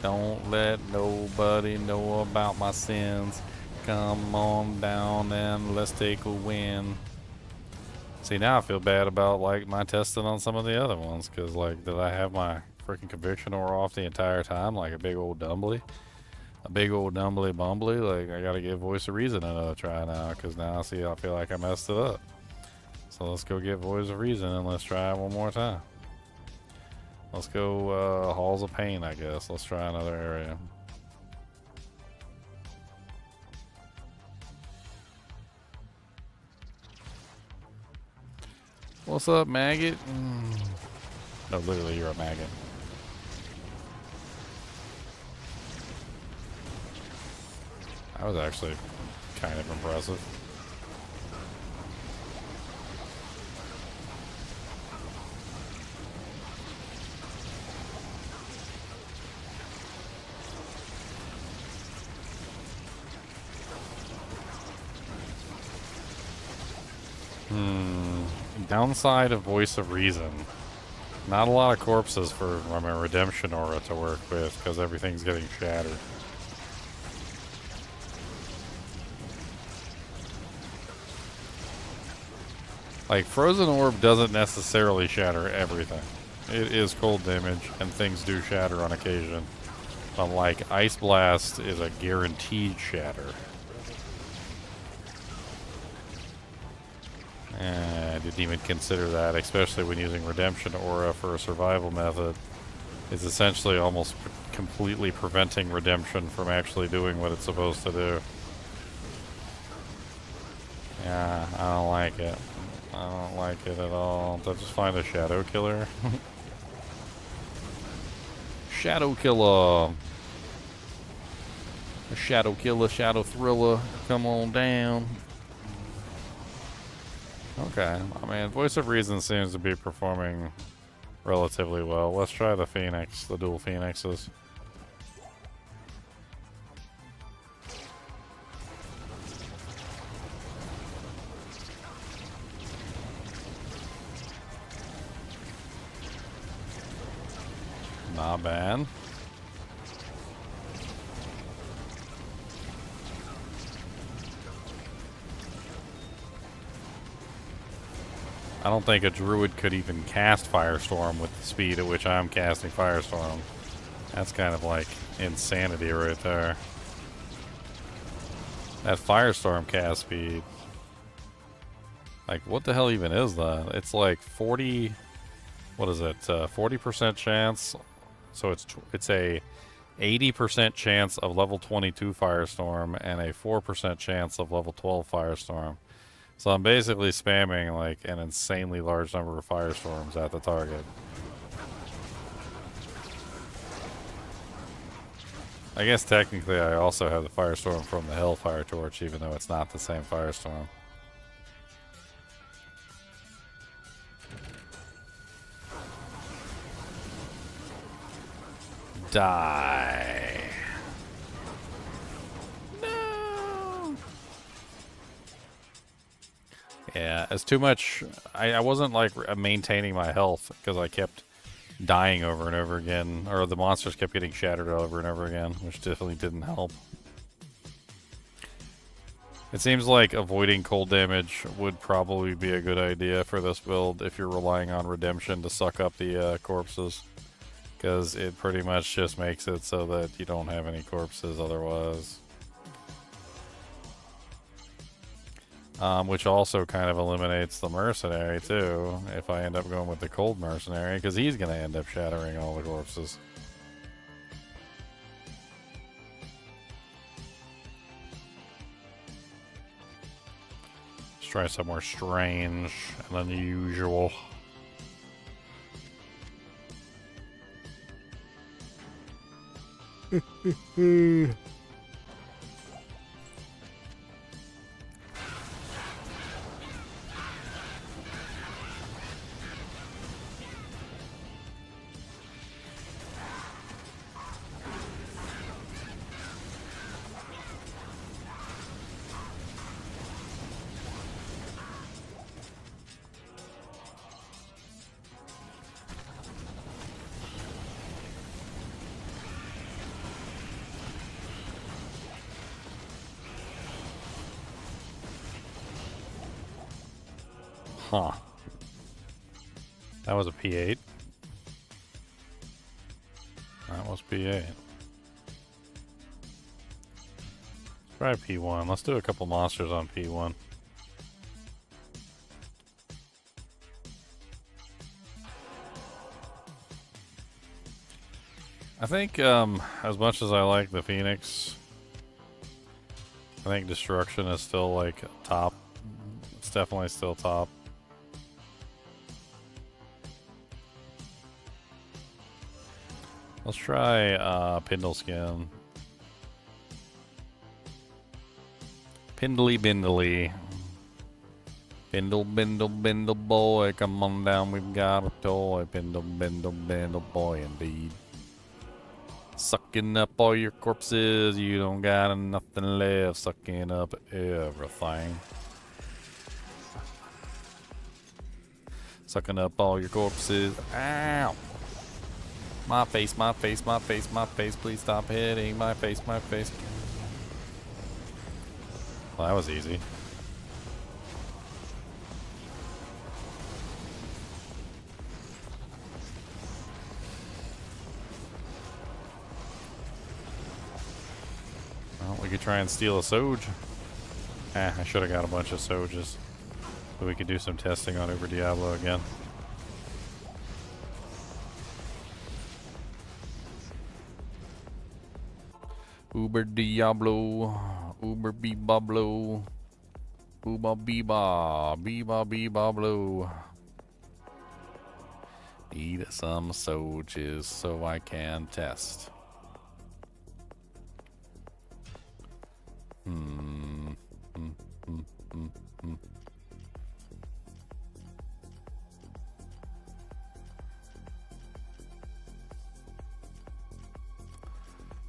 S1: Don't let nobody know about my sins. Come on down and let's take a win. See, now I feel bad about like my testing on some of the other ones, because like, did I have my freaking conviction aura off the entire time like a big old dumbly? A big old dumbly bumbly? Like, I gotta give Voice of Reason another try now, because now see, I feel like I messed it up. So let's go get Voice of Reason and let's try it one more time. Let's go Halls of Pain, I guess. Let's try another area. What's up, maggot? No, literally, you're a maggot. That was actually kind of impressive. Downside of Voice of Reason. Not a lot of corpses for my redemption aura to work with, because everything's getting shattered. Like, Frozen Orb doesn't necessarily shatter everything. It is cold damage, and things do shatter on occasion. But like, Ice Blast is a guaranteed shatter. I didn't even consider that, especially when using Redemption Aura for a survival method. It's essentially almost completely preventing Redemption from actually doing what it's supposed to do. Yeah, I don't like it. I don't like it at all. Did I just find a Shadow Killer? Shadow Killer! A Shadow Killer, Shadow Thriller, come on down. Okay, I mean, Voice of Reason seems to be performing relatively well. Let's try the Phoenix, the dual Phoenixes. Not bad. I don't think a druid could even cast Firestorm with the speed at which I'm casting Firestorm. That's kind of like insanity right there. That Firestorm cast speed. Like, what the hell even is that? It's like 40... What is it? 40% chance. So it's a 80% chance of level 22 Firestorm and a 4% chance of level 12 Firestorm. So I'm basically spamming like an insanely large number of Firestorms at the target. I guess technically I also have the Firestorm from the Hellfire Torch, even though it's not the same Firestorm. Die. Yeah, it's too much. I wasn't like maintaining my health because I kept dying over and over again, or the monsters kept getting shattered over and over again, which definitely didn't help. It seems like avoiding cold damage would probably be a good idea for this build if you're relying on redemption to suck up the corpses, because it pretty much just makes it so that you don't have any corpses otherwise. Which also kind of eliminates the mercenary too, if I end up going with the cold mercenary, because he's going to end up shattering all the corpses. Let's try somewhere strange and unusual. Huh. That was a P8. That was P8. Try P1. Let's do a couple monsters on P1. I think, as much as I like the Phoenix, I think Destruction is still, like, top. It's definitely still top. Let's try, Pindle Skin. Pindly Bindly. Bindle, bindle, bindle boy, come on down, we've got a toy. Bindle, bindle, bindle boy, indeed. Sucking up all your corpses, you don't got nothing left. Sucking up everything. Sucking up all your corpses. Ow! My face, my face, my face, my face. Please stop hitting my face, my face. Well, that was easy. Well, we could try and steal a Soge. I should have got a bunch of Soges. So we could do some testing on Uber Diablo again. Uber Diablo. Uber Bebablo. Uba Beba. Beba Bebablo. Need some Soges so I can test.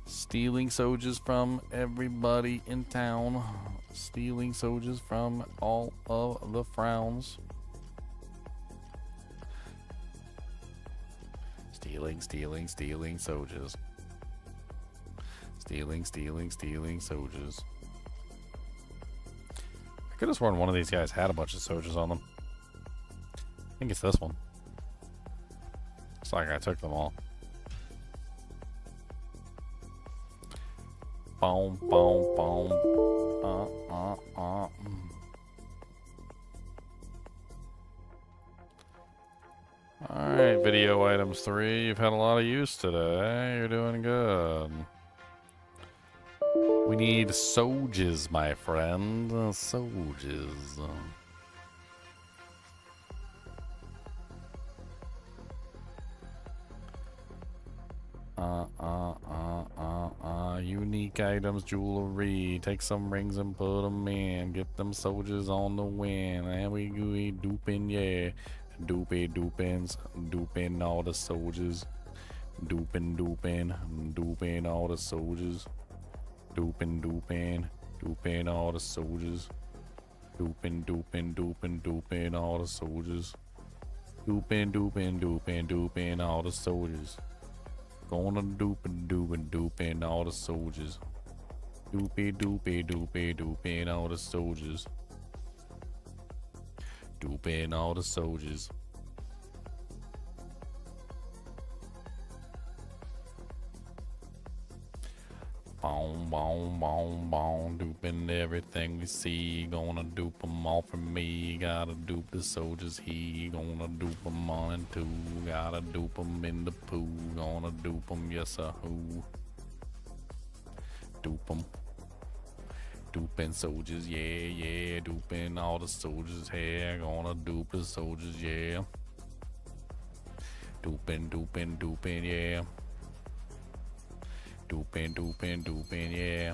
S1: Stealing Soges from everybody in town. Stealing Soges from all of the frowns. Stealing, stealing, stealing Soges. Stealing, stealing, stealing Soges. I could have sworn one of these guys had a bunch of Soges on them. I think it's this one. It's like I took them all. Boom, boom, boom. Alright, video items 3. You've had a lot of use today. You're doing good. We need Soges, my friend. Soges. Unique items, jewelry. Take some rings and put them in. Get them Soges on the win. And we gooey duping, yeah. Dupins. Duping all the Soges. Duping all the Soges. Duping all the Soges. Duping all the Soges. Duping all the Soges. Gonna duping all the Soges. Duping all the Soges. Duping all the Soges. Boom, duping everything we see. Gonna dupe them all for me. Gotta dupe the Soges. He gonna dupe them on and two. Gotta dupe them in the poo. Gonna dupe them, yes, who? Dupe them. Duping Soges, yeah. Duping all the Soges here. Gonna dupe the Soges, yeah. Duping, yeah. Duping, yeah.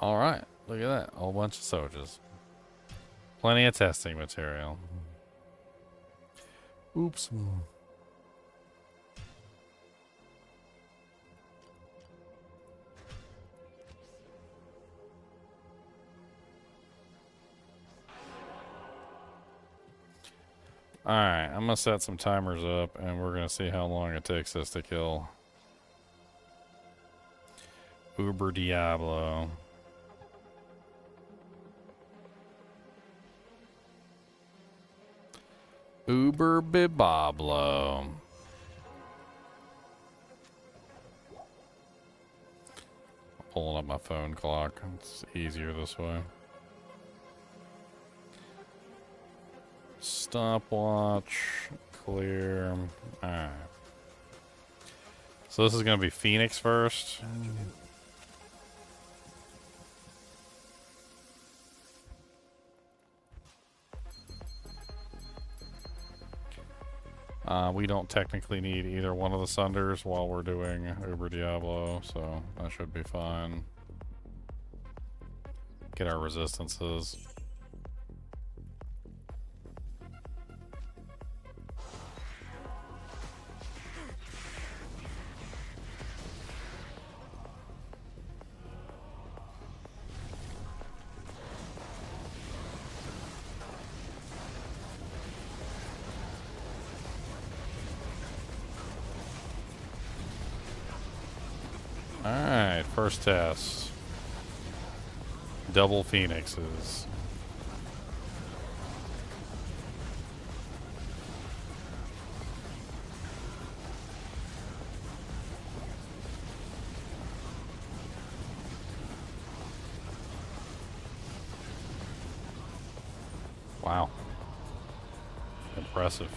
S1: Alright, look at that. A whole bunch of Soges. Plenty of testing material. Oops. Alright, I'm gonna set some timers up and we're gonna see how long it takes us to kill Uber Diablo. Uber Bibablo. Pulling up my phone clock. It's easier this way. Stopwatch. Clear. Alright. So this is going to be Phoenix first. We don't technically need either one of the Sunders while we're doing Uber Diablo, so that should be fine. Get our resistances. Alright, first test. Double Phoenixes. Wow. Impressive.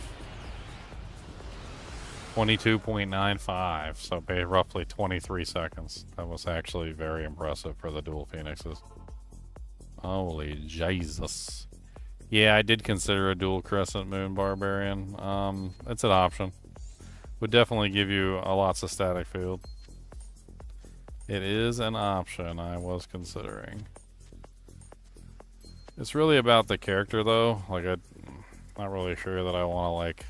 S1: 22.95, so roughly 23 seconds. That was actually very impressive for the dual Phoenixes. Holy Jesus. Yeah, I did consider a dual Crescent Moon Barbarian. It's an option. Would definitely give you a lots of static field. It is an option I was considering. It's really about the character though. Like, I'm not really sure that I want to like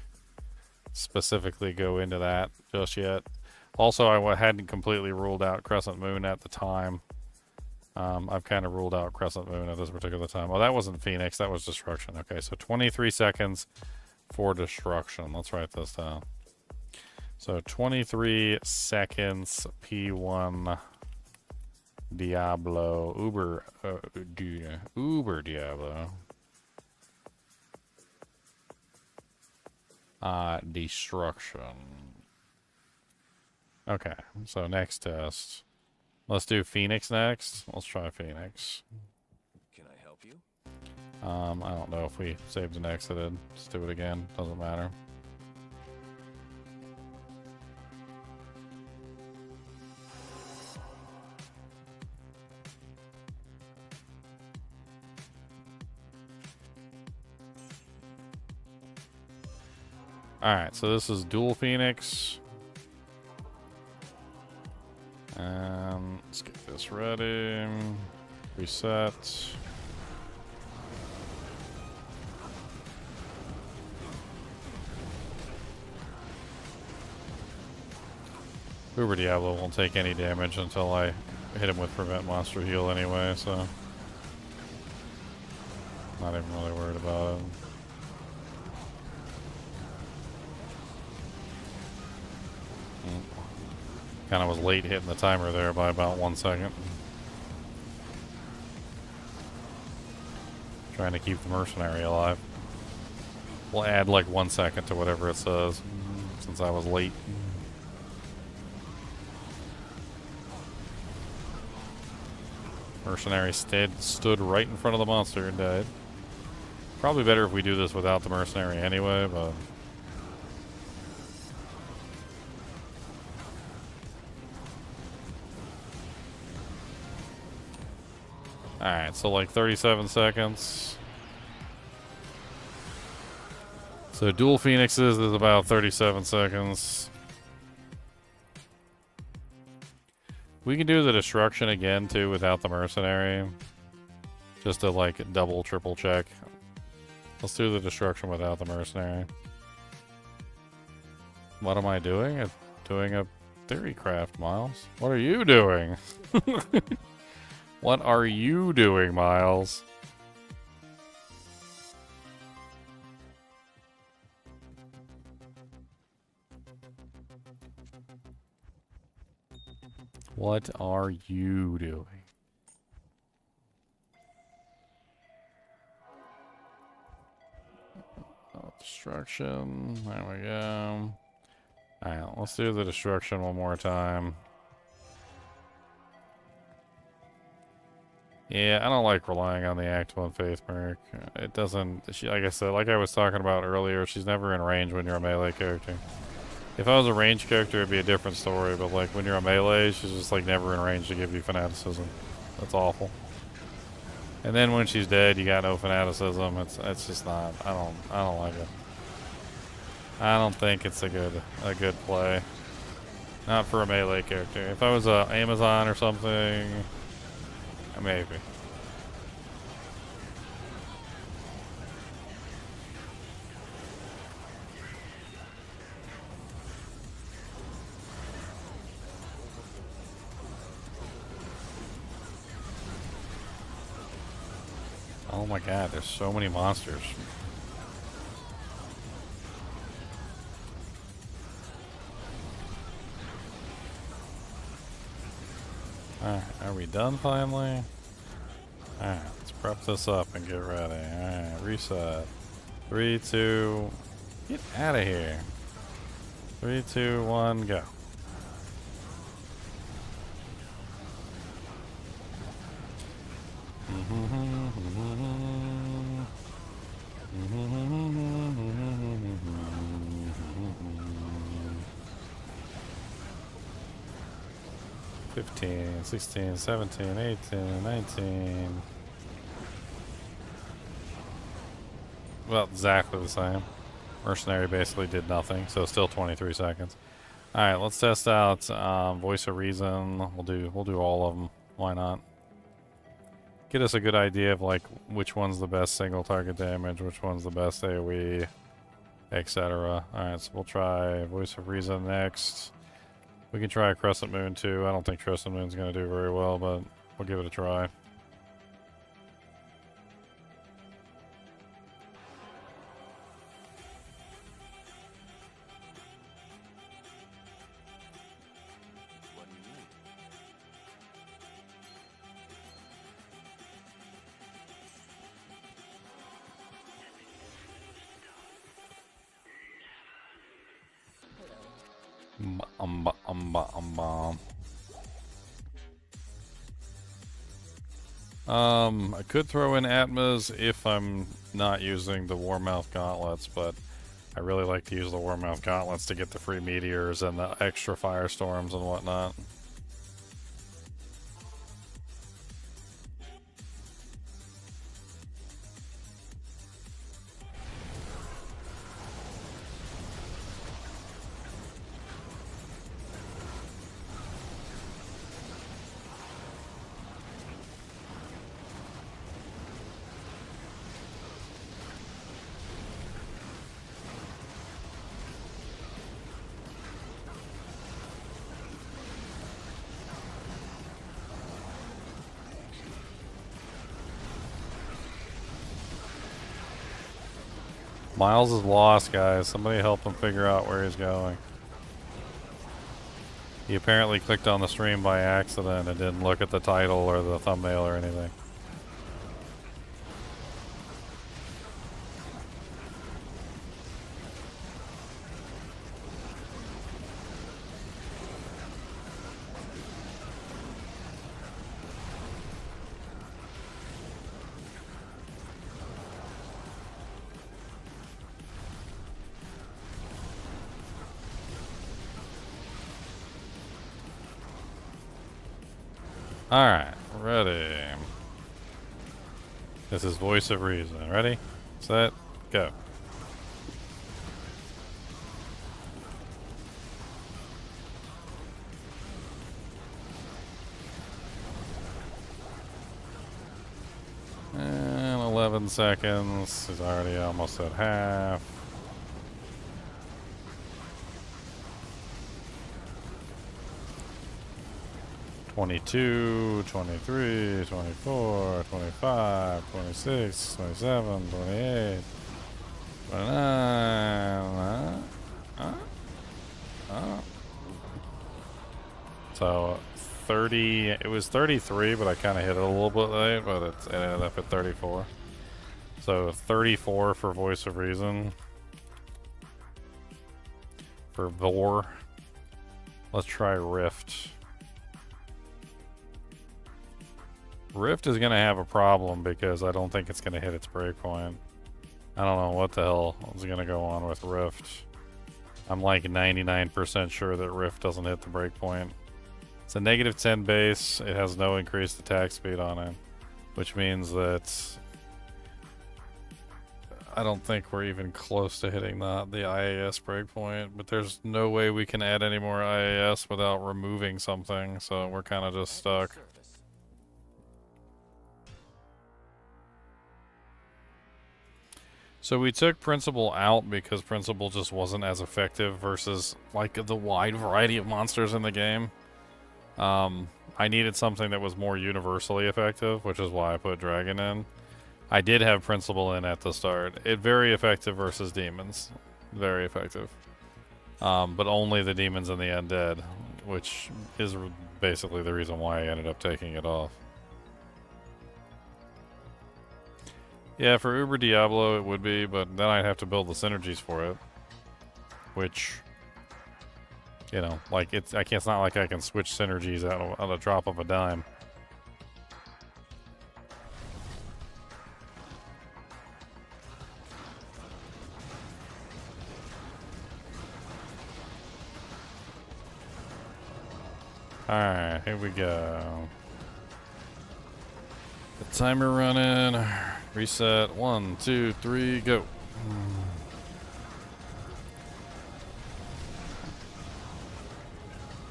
S1: specifically go into that just yet. Also, I hadn't completely ruled out Crescent Moon at the time. I've kind of ruled out Crescent Moon at this particular time. Oh, that wasn't Phoenix, that was Destruction. Okay, so 23 seconds for Destruction. Let's write this down. So 23 seconds P1 Diablo Uber Diablo. Destruction. Okay, so next test. Let's do Phoenix next. Let's try Phoenix.
S2: Can I help you?
S1: I don't know if we saved and exited. Let's do it again. Doesn't matter. Alright, so this is dual Phoenix. Let's get this ready. Reset. Uber Diablo won't take any damage until I hit him with Prevent Monster Heal anyway, so not even really worried about it. Kind of was late hitting the timer there by about 1 second. Trying to keep the mercenary alive. We'll add like 1 second to whatever it says, since I was late. Mercenary stood right in front of the monster and died. Probably better if we do this without the mercenary anyway, but... Alright, so like 37 seconds. So dual Phoenixes is about 37 seconds. We can do the Destruction again too without the mercenary. Just to like double, triple check. Let's do the Destruction without the mercenary. What am I doing? I'm doing a Theorycraft, Miles. What are you doing? What are you doing, Miles? What are you doing? Oh, destruction. There we go. Alright, let's do the destruction one more time. Yeah, I don't like relying on the Act 1 Faith Merc. It doesn't... like I said, like I was talking about earlier, she's never in range when you're a melee character. If I was a range character, it'd be a different story, but like when you're a melee, she's just like never in range to give you fanaticism. That's awful. And then when she's dead, you got no fanaticism. It's just not... I don't like it. I don't think it's a good play. Not for a melee character. If I was a Amazon or something, maybe. Oh my god, there's so many monsters. Alright, are we done finally? Alright, let's prep this up and get ready. Alright, reset. 3, 2, get out of here. 3, 2, 1, go. $15, $16, $17, $18, $19. Well, exactly the same. Mercenary basically did nothing, so still 23 seconds. All right, let's test out Voice of Reason. We'll do all of them. Why not? Get us a good idea of like which one's the best single target damage, which one's the best AoE, etc. All right, so we'll try Voice of Reason next. We can try a Crescent Moon too. I don't think Crescent Moon's going to do very well, but we'll give it a try.
S2: What do you need?
S1: I could throw in Atmas if I'm not using the Warmouth Gauntlets, but I really like to use the Warmouth Gauntlets to get the free meteors and the extra firestorms and whatnot. Miles is lost, guys. Somebody help him figure out where he's going. He apparently clicked on the stream by accident and didn't look at the title or the thumbnail or anything. Alright, ready. This is Voice of Reason. Ready, set, go. And 11 seconds. He's already almost at half. 22, 23, 24, 25, 26, 27, 28, 29. So 30. It was 33, but I kind of hit it a little bit late, but it ended up at 34. So 34 for Voice of Reason. For Vor. Let's try Rift. Rift is going to have a problem because I don't think it's going to hit its breakpoint. I don't know what the hell is going to go on with Rift. I'm like 99% sure that Rift doesn't hit the breakpoint. It's a negative 10 base. It has no increased attack speed on it, which means that I don't think we're even close to hitting the IAS breakpoint, but there's no way we can add any more IAS without removing something, so we're kind of just stuck. So we took Principal out because Principal just wasn't as effective versus like the wide variety of monsters in the game. I needed something that was more universally effective, which is why I put Dragon in. I did have Principal in at the start. It very effective versus demons. Very effective. But only the demons and the undead, which is basically the reason why I ended up taking it off. Yeah, for Uber Diablo it would be, but then I'd have to build the synergies for it. Which, you know, like it's not like I can switch synergies out on a drop of a dime. Alright, here we go. The timer running. Reset. 1, 2, 3, go.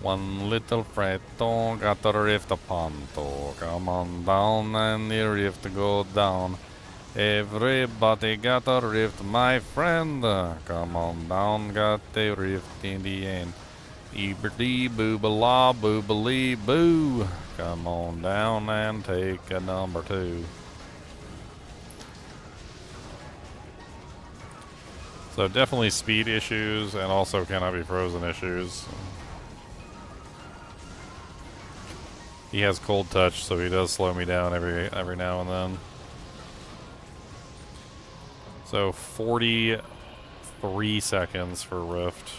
S1: One little fretto got the rift upon to come on down and the rift go down. Everybody got a rift, my friend. Come on down, got the rift in the end. Eeberdee boobala boobalee boo. Come on down and take a number 2. So definitely speed issues and also cannot be frozen issues. He has cold touch, so he does slow me down every now and then. So 43 seconds for Rift.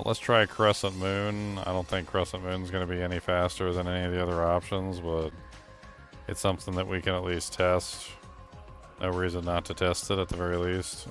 S1: Let's try Crescent Moon. I don't think Crescent Moon's going to be any faster than any of the other options, but it's something that we can at least test. No reason not to test it at the very least.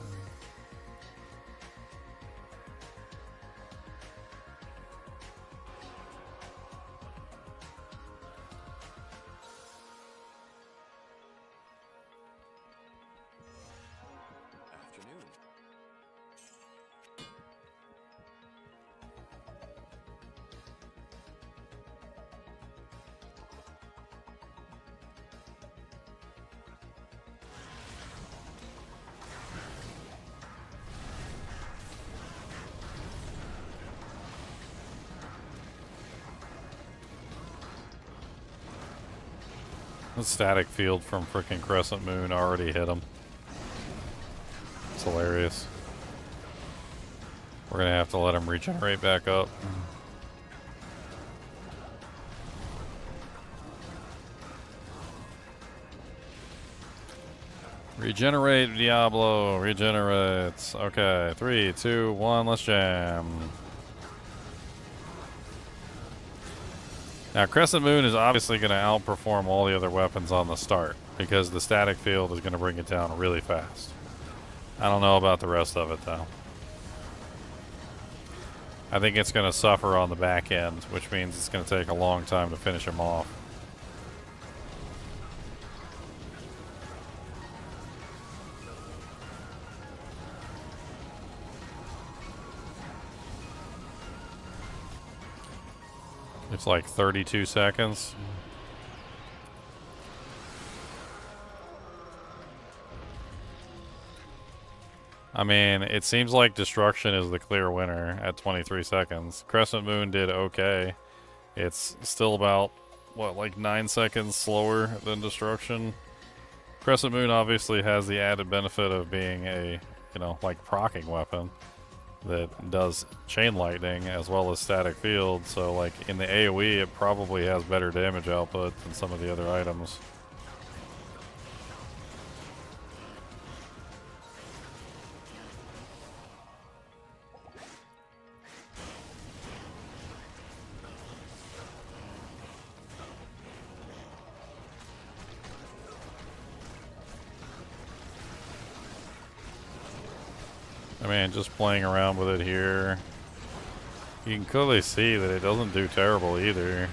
S1: The static field from frickin' Crescent Moon already hit him. It's hilarious. We're gonna have to let him regenerate back up. Regenerate, Diablo. Regenerates. Okay, 3, 2, 1, let's jam. Now, Crescent Moon is obviously going to outperform all the other weapons on the start because the static field is going to bring it down really fast. I don't know about the rest of it, though. I think it's going to suffer on the back end, which means it's going to take a long time to finish him off. It's like 32 seconds. I mean, it seems like Destruction is the clear winner at 23 seconds. Crescent Moon did okay. It's still about, what, like 9 seconds slower than Destruction. Crescent Moon obviously has the added benefit of being a you know, like proccing weapon that does chain lightning as well as static field. So like in the AoE, it probably has better damage output than some of the other items. I mean, just playing around with it here, you can clearly see that it doesn't do terrible either.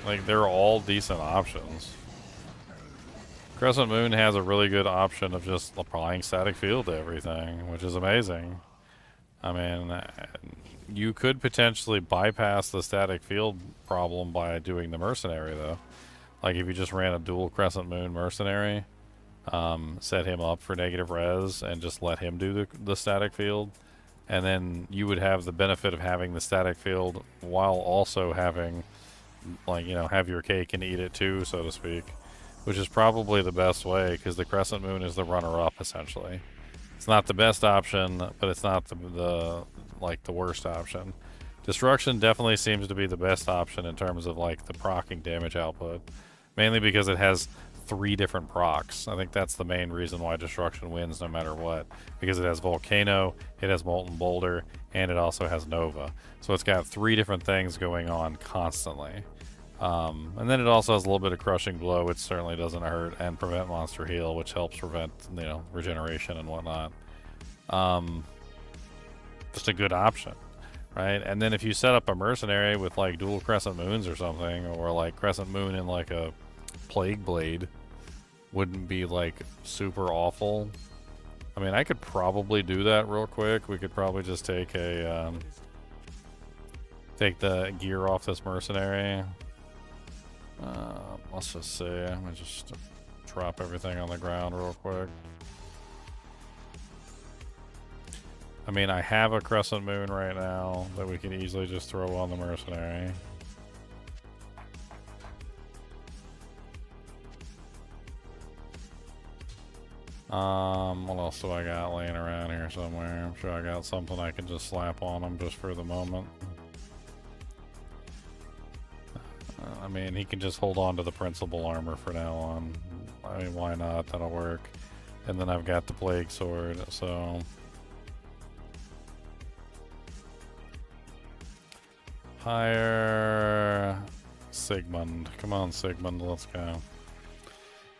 S1: Like, they're all decent options. Crescent Moon has a really good option of just applying static field to everything, which is amazing. I mean, you could potentially bypass the static field problem by doing the mercenary, though. Like, if you just ran a dual Crescent Moon mercenary, set him up for negative res and just let him do the static field, and then you would have the benefit of having the static field while also having, like, you know, have your cake and eat it too, so to speak, which is probably the best way, because the Crescent Moon is the runner-up essentially. It's not the best option, but it's not the worst option. Destruction definitely seems to be the best option in terms of like the proccing damage output, mainly because it has 3 different procs. I think that's the main reason why Destruction wins no matter what, because it has Volcano, it has Molten Boulder, and it also has Nova. So it's got 3 different things going on constantly. And then it also has a little bit of Crushing Blow, which certainly doesn't hurt, and Prevent Monster Heal, which helps prevent, you know, regeneration and whatnot. Just a good option, right? And then if you set up a mercenary with like dual Crescent Moons or something, or like Crescent Moon in like a Plague Blade, wouldn't be like super awful. I mean, I could probably do that real quick. We could probably just take a take the gear off this mercenary. Let's just see. I'm gonna just drop everything on the ground real quick. I mean, I have a Crescent Moon right now that we can easily just throw on the mercenary. What else do I got laying around here somewhere? I'm sure I got something I can just slap on him just for the moment. I mean, he can just hold on to the principal armor for now on. I mean, why not? That'll work. And then I've got the Plague Sword, so... Hire... Sigmund. Come on, Sigmund, let's go.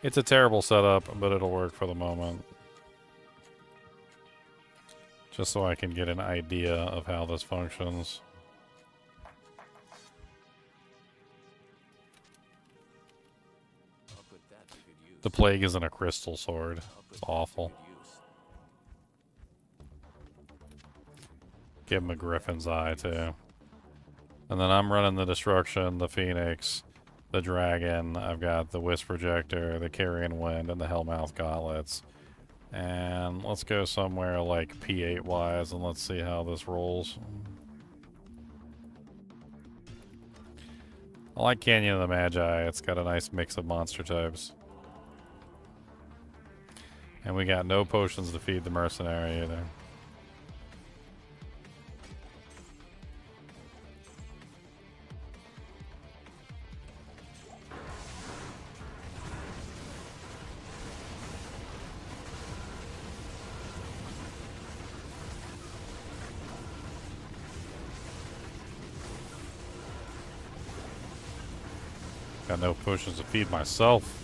S1: It's a terrible setup, but it'll work for the moment. Just so I can get an idea of how this functions. The Plague isn't a crystal sword. It's awful. Give him a Griffin's Eye, too. And then I'm running the Destruction, the Phoenix, the Dragon. I've got the Wisp Projector, the Carrion Wind, and the Hellmouth Gauntlets. And let's go somewhere like P8 wise and let's see how this rolls. I like Canyon of the Magi. It's got a nice mix of monster types. And we got no potions to feed the mercenary either. Got no potions to feed myself.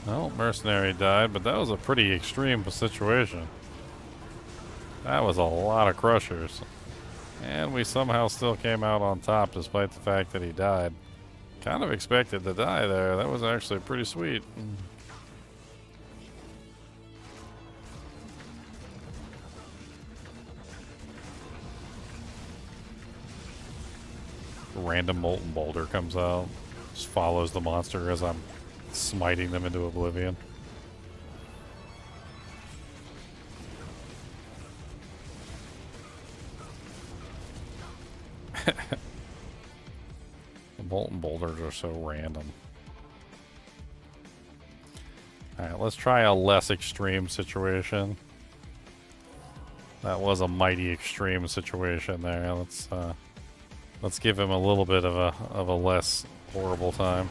S1: Well, mercenary died, but that was a pretty extreme situation. That was a lot of crushers. And we somehow still came out on top despite the fact that he died. Kind of expected to die there. That was actually pretty sweet. Random Molten Boulder comes out. Just follows the monster as I'm smiting them into oblivion. The molten boulders are so random. Alright, let's try a less extreme situation. That was a mighty extreme situation there. Let's give him a little bit of a less horrible time.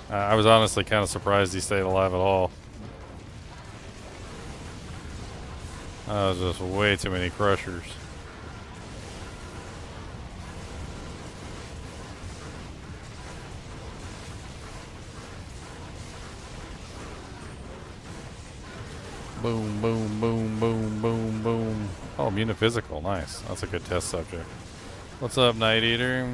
S1: I was honestly kind of surprised he stayed alive at all. That was just way too many crushers. Boom, boom, boom, boom, boom, boom. Oh, Muniphysical, nice. That's a good test subject. What's up, Night Eater?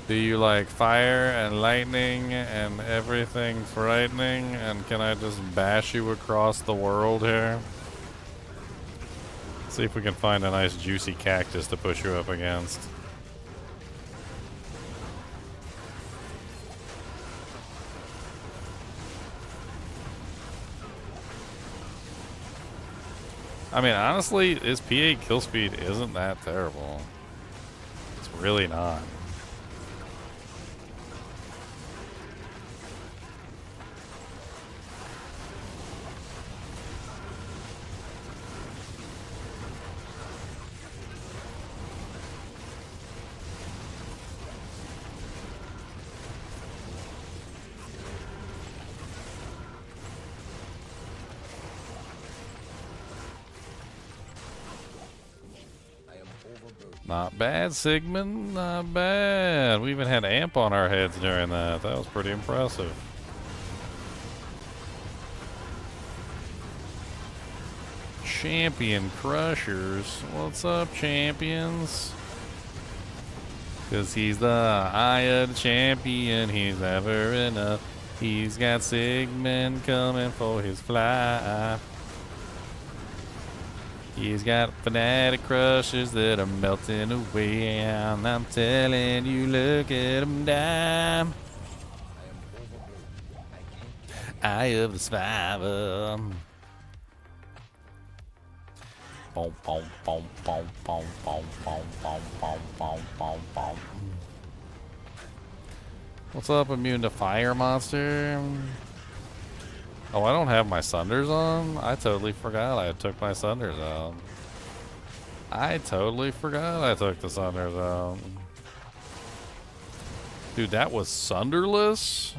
S1: Do you like fire and lightning and everything frightening? And can I just bash you across the world here? See if we can find a nice juicy cactus to push you up against. I mean, honestly, his PA kill speed isn't that terrible. It's really not. Not bad, Sigmund. Not bad. We even had amp on our heads during that. That was pretty impressive. Champion Crushers. What's up, champions? Because he's the eye of the champion. He's never enough. He's got Sigmund coming for his fly. He's got fanatic crushers that are melting away, and I'm telling you, look at him dime. Eye of the survivor. Boom, boom, boom, boom, boom, boom, boom, boom, boom, boom, boom, boom. What's up, immune to fire monster? Oh, I don't have my Sunders on? I totally forgot I took my Sunders out. I totally forgot I took the Sunders out. Dude, that was Sunderless?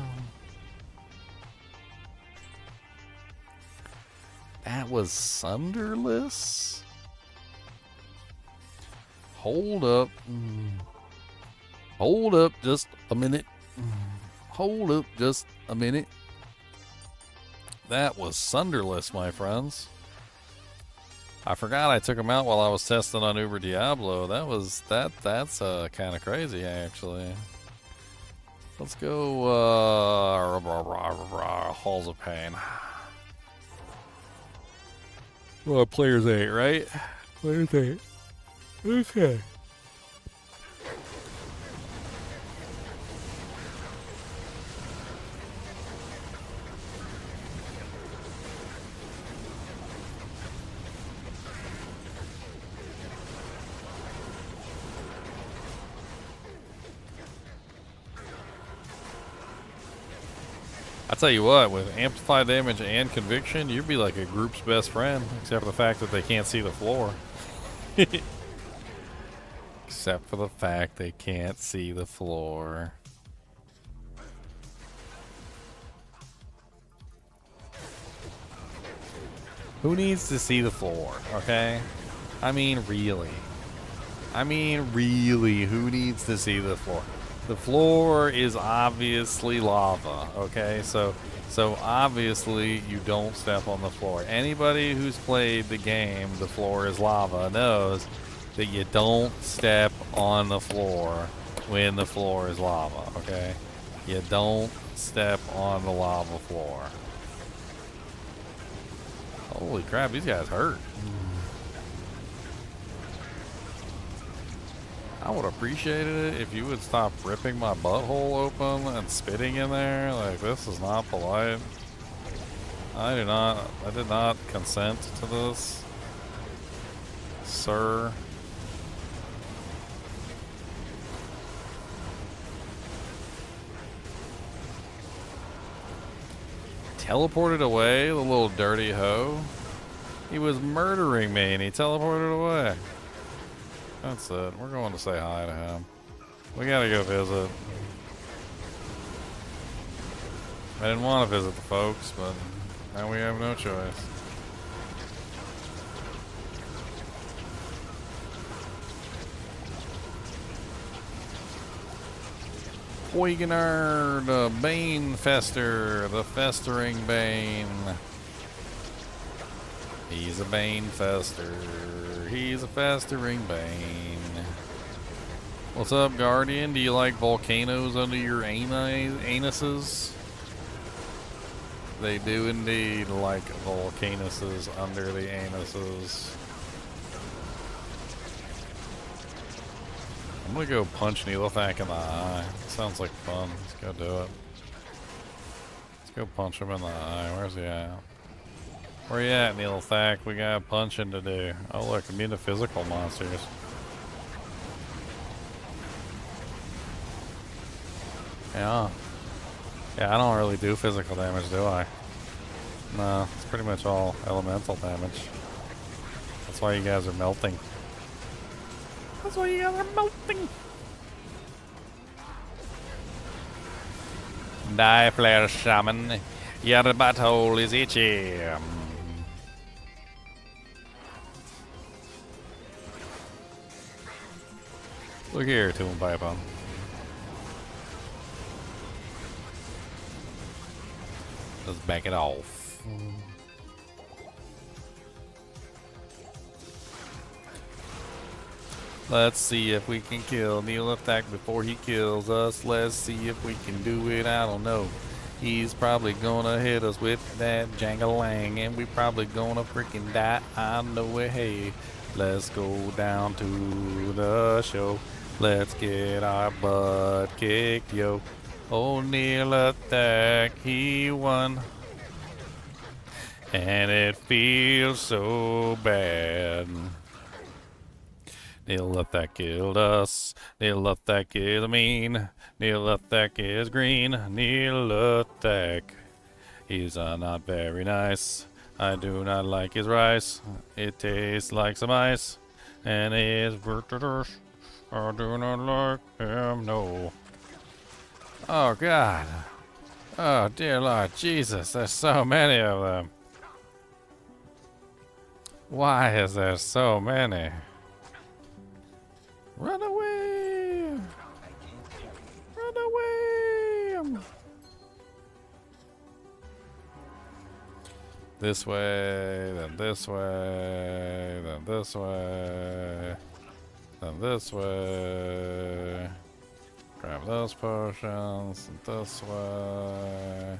S1: That was Sunderless? Hold up. Hold up just a minute. Hold up just a minute. That was Sunderless, my friends. I forgot I took him out while I was testing on Uber Diablo. That's kind of crazy, actually. Let's go, Halls of Pain. Well, players 8, right? Players 8. Okay. I tell you what, with amplified damage and conviction, you'd be like a group's best friend, except for the fact that they can't see the floor. Except for the fact they can't see the floor. Who needs to see the floor, okay? I mean, really. Who needs to see the floor? The floor is obviously lava, okay? So obviously you don't step on the floor. Anybody who's played the game, The Floor is Lava, knows that you don't step on the floor when the floor is lava, okay? You don't step on the lava floor. Holy crap, these guys hurt. I would appreciate it if you would stop ripping my butthole open and spitting in there. Like, this is not polite. I did not consent to this, sir. teleported away, the little dirty hoe. He was murdering me and he teleported away. That's it. We're going to say hi to him. We gotta go visit. I didn't want to visit the folks, but now we have no choice. Poisoner, the Bane Fester, the Festering Bane. He's a Bane Fester. He's a Festering Bane. What's up, Guardian? Do you like volcanoes under your anuses? They do indeed like volcanuses under the anuses. I'm gonna go punch Neelithak in the eye. Sounds like fun. Let's go do it. Let's go punch him in the eye. Where's he at? Where you at, Neelithak? We got punching to do. Oh look, I'm into physical monsters. Yeah. Yeah, I don't really do physical damage, do I? No, it's pretty much all elemental damage. That's why you guys are melting. That's why you guys are melting. Die, flare shaman. Your butthole is itchy. Look here, Tomb Python. Let's back it off. Let's see if we can kill Neelithak before he kills us. Let's see if we can do it. I don't know. He's probably gonna hit us with that jangalang, and we probably gonna freaking die. I know it. Hey, let's go down to the show. Let's get our butt kicked, yo. Oh, Neelithak, he won. And it feels so bad. Neelithak killed us. Neelithak is mean. Neelithak is green. Neelithak. He's not very nice. I do not like his rice. It tastes like some ice. And his virtuous. I do not like him, no. Oh, God. Oh, dear Lord Jesus. There's so many of them. Why is there so many? Run away! Run away! This way, then this way, then this way, then this way. Grab those potions, and this way.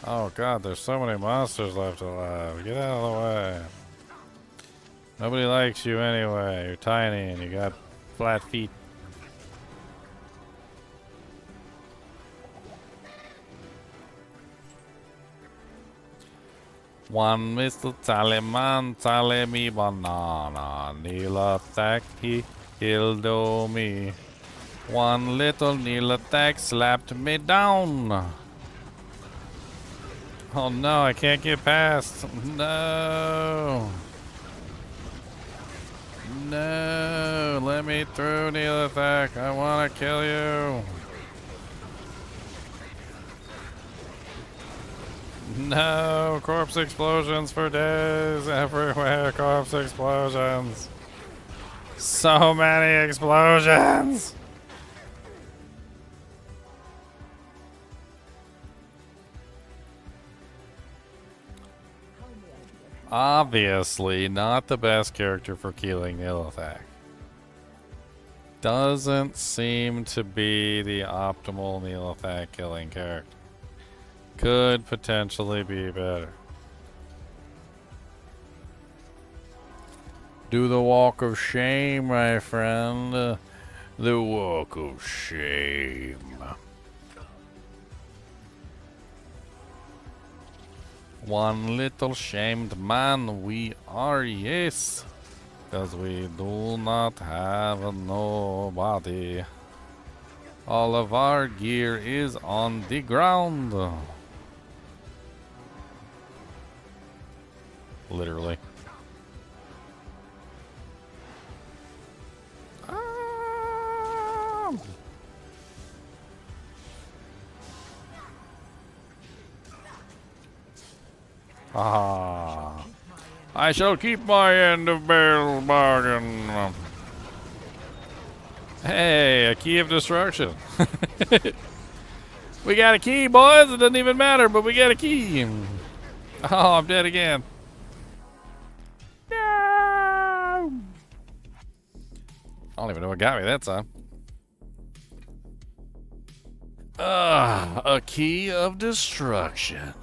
S1: Oh God, there's so many monsters left alive. Get out of the way. Nobody likes you anyway. You're tiny and you got flat feet. One Mr. Tallyman, tally me banana. Neelithak, he killed me. One little Neelithak slapped me down. Oh no, I can't get past. No. No, let me through, Neelithak. I want to kill you. No, corpse explosions for days everywhere. Corpse explosions. So many explosions. Obviously not the best character for killing Neelithak. Doesn't seem to be the optimal Neelithak killing character. Could potentially be better. Do the walk of shame, my friend. The walk of shame. One little shamed man we are, yes. 'Cause we do not have nobody. All of our gear is on the ground. Literally. Ah. I shall keep my end of Bale's bargain. Hey, a key of destruction. We got a key, boys. It doesn't even matter, but we got a key. Oh, I'm dead again. No! I don't even know what got me that time. A key of destruction.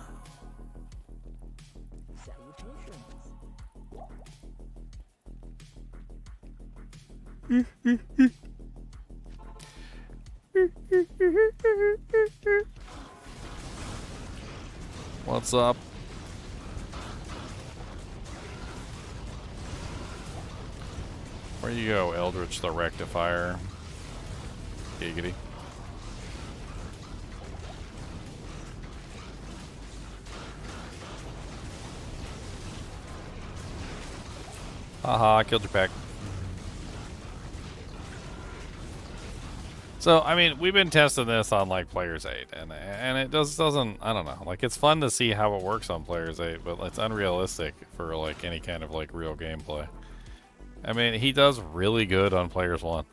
S1: What's up? Where you go, Eldritch the Rectifier? Giggity. Haha, I killed your pack. So, I mean, we've been testing this on, like, Players 8, and it doesn't, I don't know. Like, it's fun to see how it works on Players 8, but it's unrealistic for, like, any kind of, like, real gameplay. I mean, he does really good on Players 1.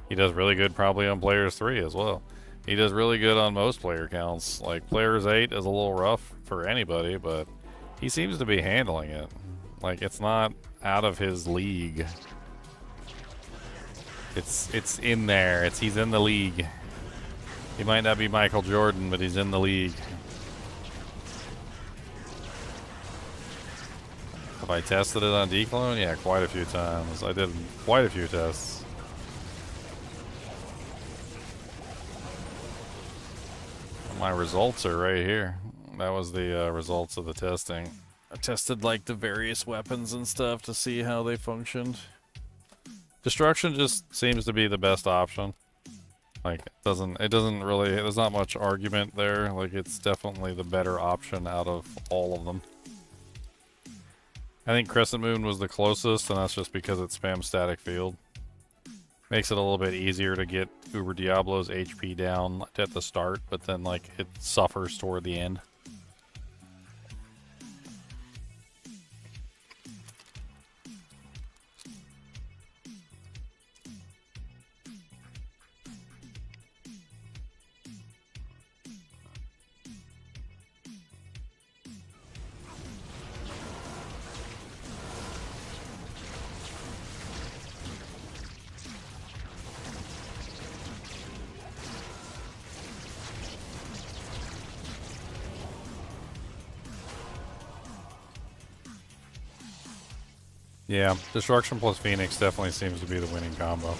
S1: He does really good probably on Players 3 as well. He does really good on most player counts. Like, Players 8 is a little rough for anybody, but he seems to be handling it. Like, it's not out of his league. It's in there. He's in the league. He might not be Michael Jordan, but he's in the league. Have I tested it on Declone? Yeah, quite a few times. I did quite a few tests. My results are right here. That was the results of the testing. I tested like the various weapons and stuff to see how they functioned. Destruction just seems to be the best option. Like, it doesn't really, there's not much argument there. Like, it's definitely the better option out of all of them. I think Crescent Moon was the closest, and that's just because it spams static field. Makes it a little bit easier to get Uber Diablo's HP down at the start, but then, like, it suffers toward the end. Yeah, Destruction plus Phoenix definitely seems to be the winning combo.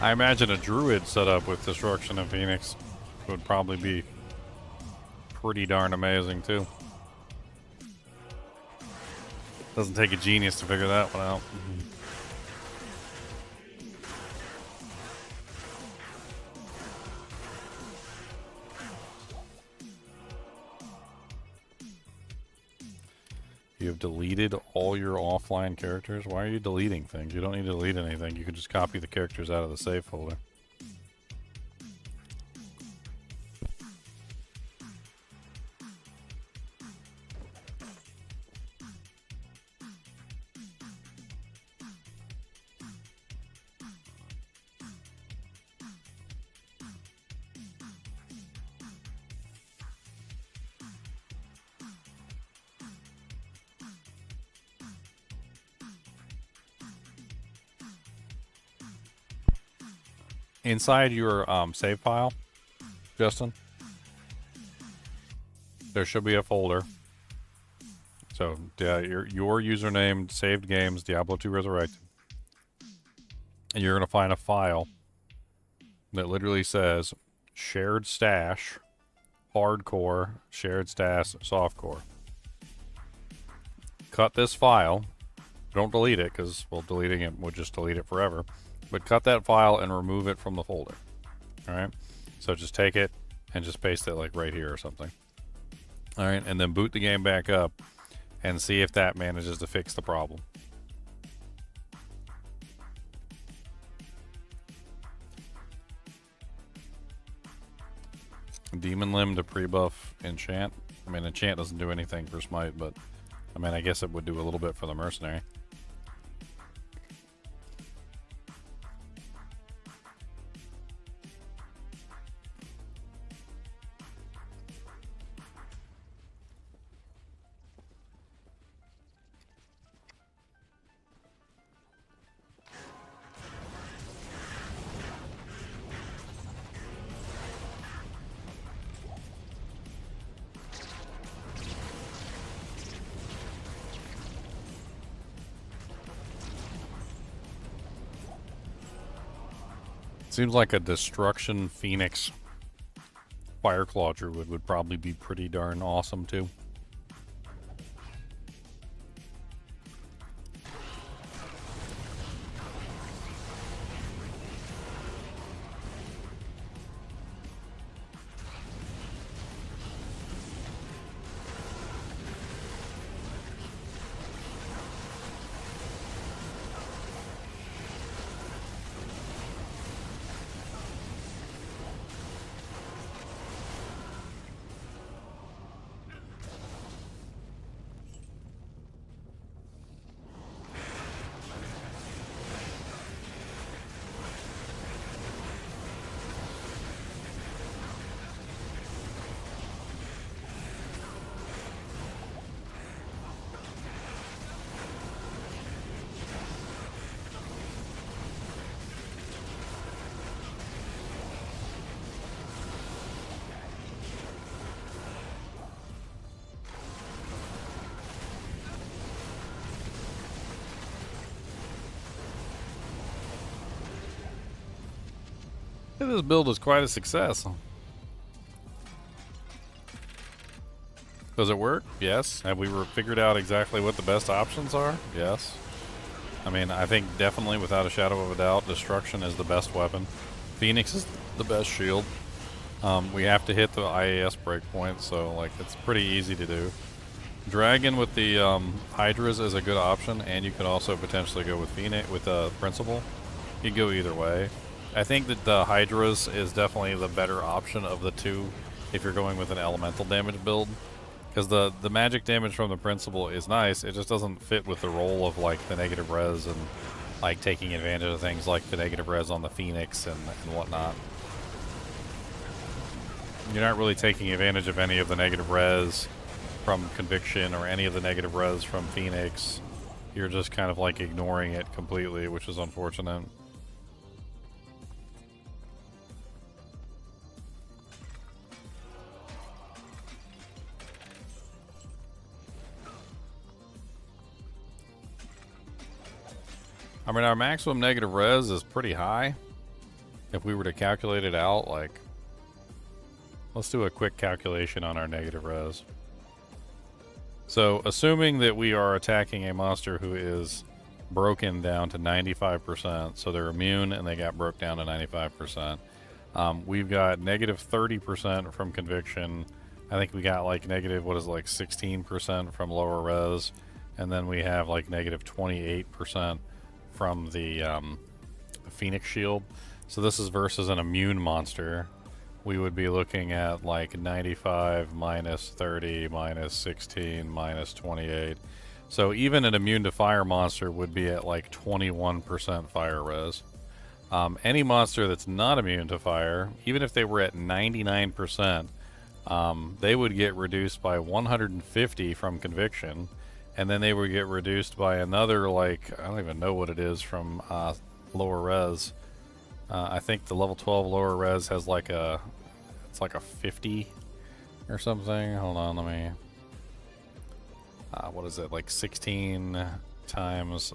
S1: I imagine a druid set up with Destruction and Phoenix would probably be pretty darn amazing too. Doesn't take a genius to figure that one out. You have deleted all your offline characters? Why are you deleting things? You don't need to delete anything. You can just copy the characters out of the save folder. Inside your save file, Justin, there should be a folder. So your username, saved games, Diablo II Resurrected. and you're going to find a file that literally says shared stash, hardcore, shared stash, softcore. Cut this file. Don't delete it, because, well, deleting it would just delete it forever. But cut that file and remove it from the folder. Alright? So just take it and just paste it like right here or something. Alright, and then boot the game back up and see if that manages to fix the problem. Demon Limb to pre-buff enchant. I mean, enchant doesn't do anything for smite, but I mean, I guess it would do a little bit for the mercenary. Seems like a Destruction Phoenix Fireclaw Druid would probably be pretty darn awesome too. This build is quite a success. Does it work? Yes. Have we figured out exactly what the best options are? Yes. I mean, I think definitely, without a shadow of a doubt, Destruction is the best weapon. Phoenix is the best shield. We have to hit the IAS breakpoint, so like it's pretty easy to do. Dragon with the Hydras is a good option, and you could also potentially go with Phoenix with the Principal. You can go either way. I think that the Hydras is definitely the better option of the two if you're going with an elemental damage build. Because the magic damage from the Principal is nice, it just doesn't fit with the role of like the negative res and like taking advantage of things like the negative res on the Phoenix and whatnot. You're not really taking advantage of any of the negative res from Conviction or any of the negative res from Phoenix. You're just kind of like ignoring it completely, which is unfortunate. I mean, our maximum negative res is pretty high. If we were to calculate it out, like, let's do a quick calculation on our negative res. So, assuming that we are attacking a monster who is broken down to 95%, so they're immune and they got broke down to 95%. We've got negative 30% from Conviction. I think we got like negative, what is it, like 16% from lower res. And then we have like negative 28% from the Phoenix shield. So this is versus an immune monster. We would be looking at like 95 minus 30 minus 16 minus 28. So even an immune to fire monster would be at like 21% fire res. Any monster that's not immune to fire, even if they were at 99%, they would get reduced by 150 from Conviction. And then they would get reduced by another, like, I don't even know what it is from lower res. I think the level 12 lower res has like a, it's like a 50 or something. Hold on, let me, what is it, like 16 times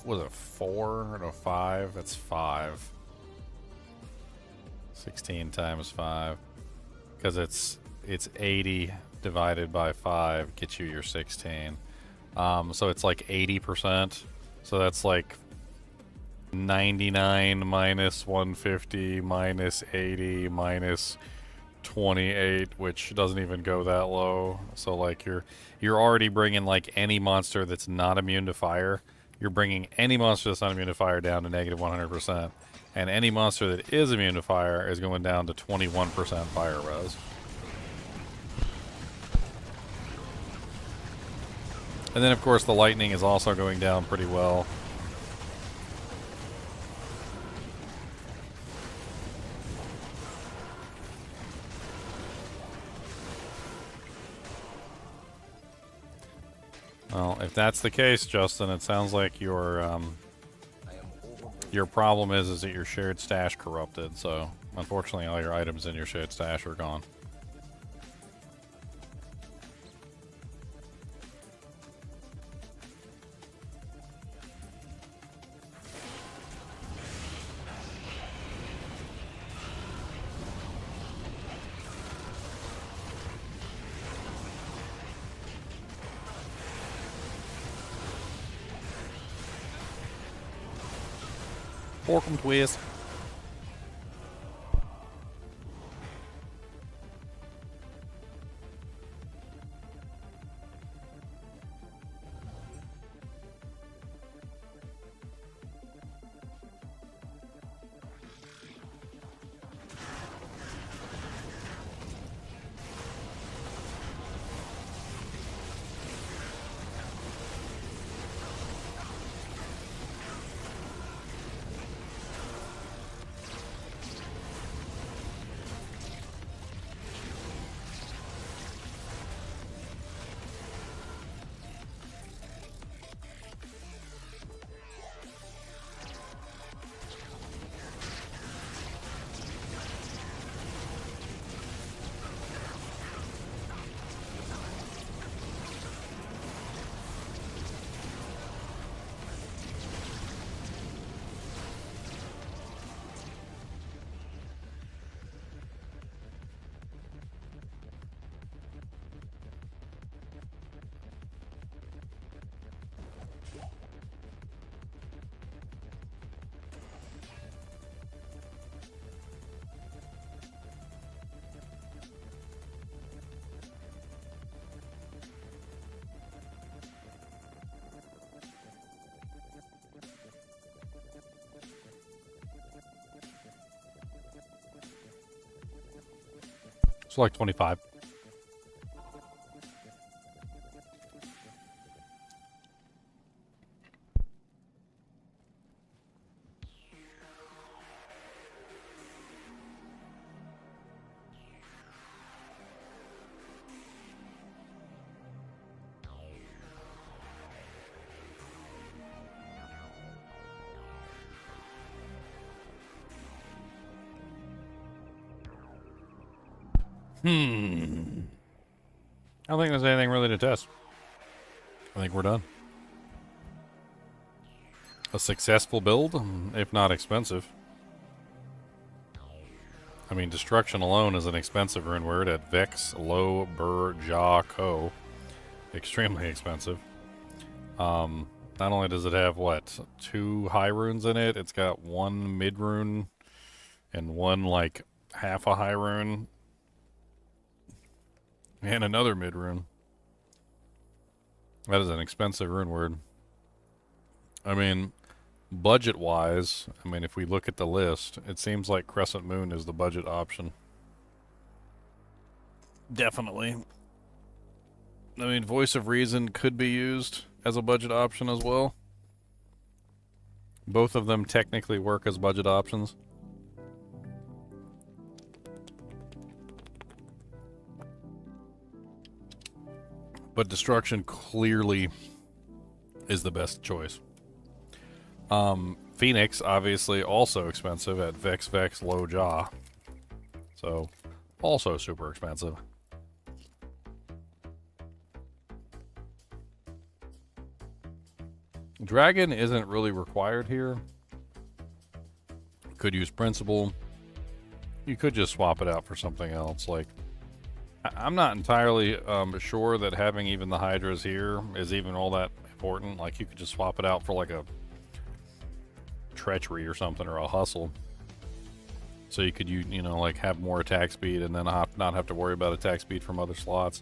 S1: was it 4? No, 5. That's 5. 16 times 5. Because it's 80 divided by 5 gets you your 16. So it's like 80%. So that's like 99 minus 150 minus 80 minus 28, which doesn't even go that low. So like you're already bringing like any monster that's not immune to fire. You're bringing any monster that's not immune to fire down to negative 100%, and any monster that is immune to fire is going down to 21% fire res. And then of course the lightning is also going down pretty well. Well, if that's the case, Justin, it sounds like your problem is that your shared stash corrupted. So, unfortunately, all your items in your shared stash are gone. Fork 'em twist. It's like 25. I don't think there's anything really to test. I think we're done. A successful build, if not expensive. I mean, destruction alone is an expensive rune word at Vex Lo Bur Ja Ko. Extremely expensive. Not only does it have, what, 2 high runes in it, it's got 1 mid rune and 1, like, half a high rune. And another mid rune. That is an expensive rune word. I mean, budget-wise, I mean, if we look at the list, it seems like Crescent Moon is the budget option. Definitely. I mean, Voice of Reason could be used as a budget option as well. Both of them technically work as budget options. But Destruction clearly is the best choice. Phoenix, obviously, also expensive at Vex Lo Ja. So, also super expensive. Dragon isn't really required here. Could use Principle. You could just swap it out for something else. Like, I'm not entirely sure that having even the Hydras here is even all that important. Like, you could just swap it out for like a Treachery or something, or a Hustle. So you could, you know, like have more attack speed and then not have to worry about attack speed from other slots.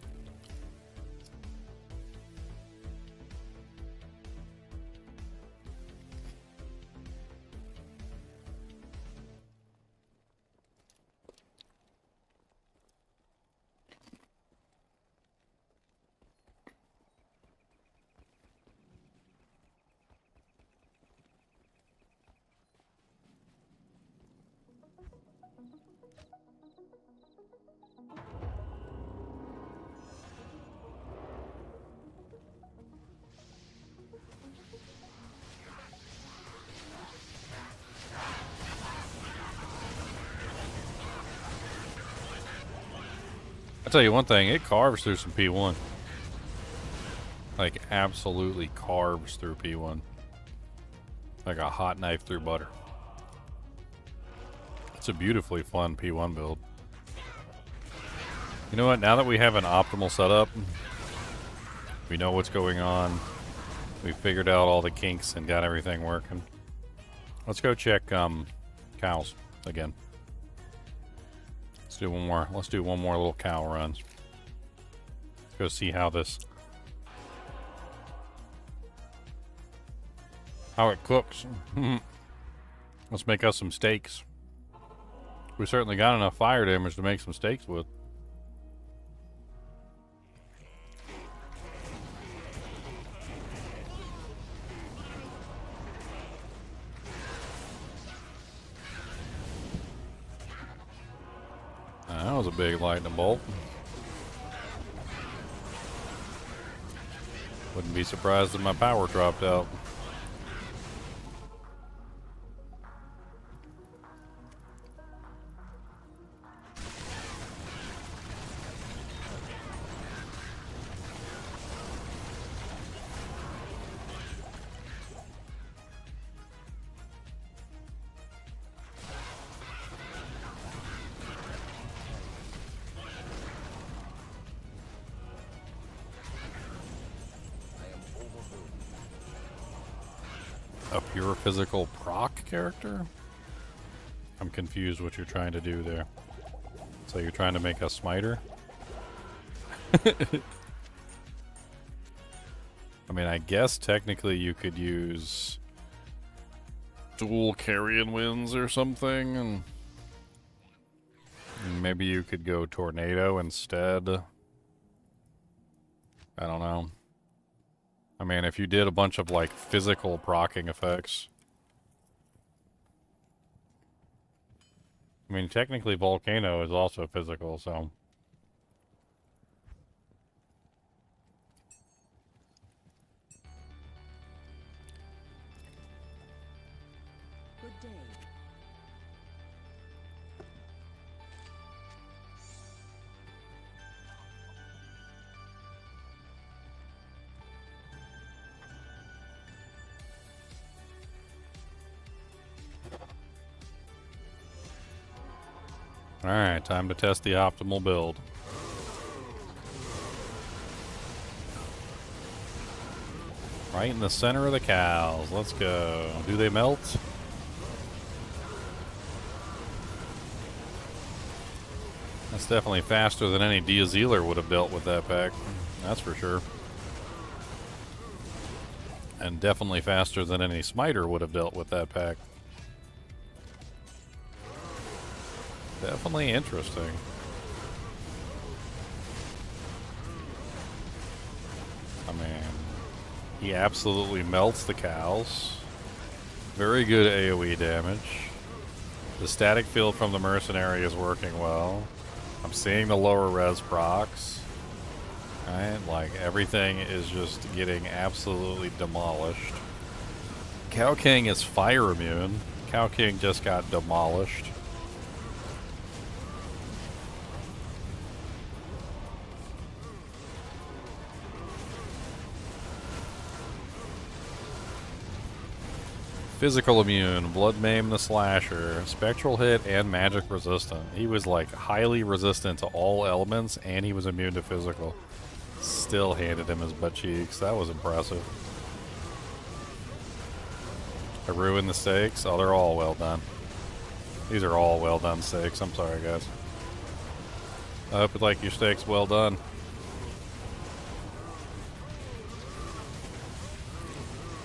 S1: I'll tell you one thing, it carves through some P1. Like, absolutely carves through P1. Like a hot knife through butter. It's a beautifully fun P1 build. You know what, now that we have an optimal setup, we know what's going on, we figured out all the kinks and got everything working. Let's go check cows again. Let's do one more. Let's do one more little cow run. Go see how this, how it cooks. Let's make us some steaks. We certainly got enough fire damage to make some steaks with. That was a big lightning bolt. Wouldn't be surprised if my power dropped out. A pure physical proc character? I'm confused what you're trying to do there. So you're trying to make a smiter? I mean, I guess technically you could use dual carrion winds or something, and maybe you could go tornado instead. I don't know. I mean, if you did a bunch of, like, physical proccing effects. I mean, technically Volcano is also physical, so.
S3: Good day.
S1: Alright, time to test the optimal build. Right in the center of the cows. Let's go. Do they melt? That's definitely faster than any Diazealer would have dealt with that pack. That's for sure. And definitely faster than any Smiter would have dealt with that pack. Definitely interesting. I mean, he absolutely melts the cows. Very good AoE damage. The static field from the mercenary is working well. I'm seeing the lower res procs. Right? Like, everything is just getting absolutely demolished. Cow King is fire immune. Cow King just got demolished. Physical immune, blood maim the slasher, spectral hit, and magic resistant. He was like highly resistant to all elements, and he was immune to physical. Still handed him his butt cheeks. That was impressive. I ruined the steaks. Oh, they're all well done. These are all well done steaks. I'm sorry, guys. I hope you like your steaks well done.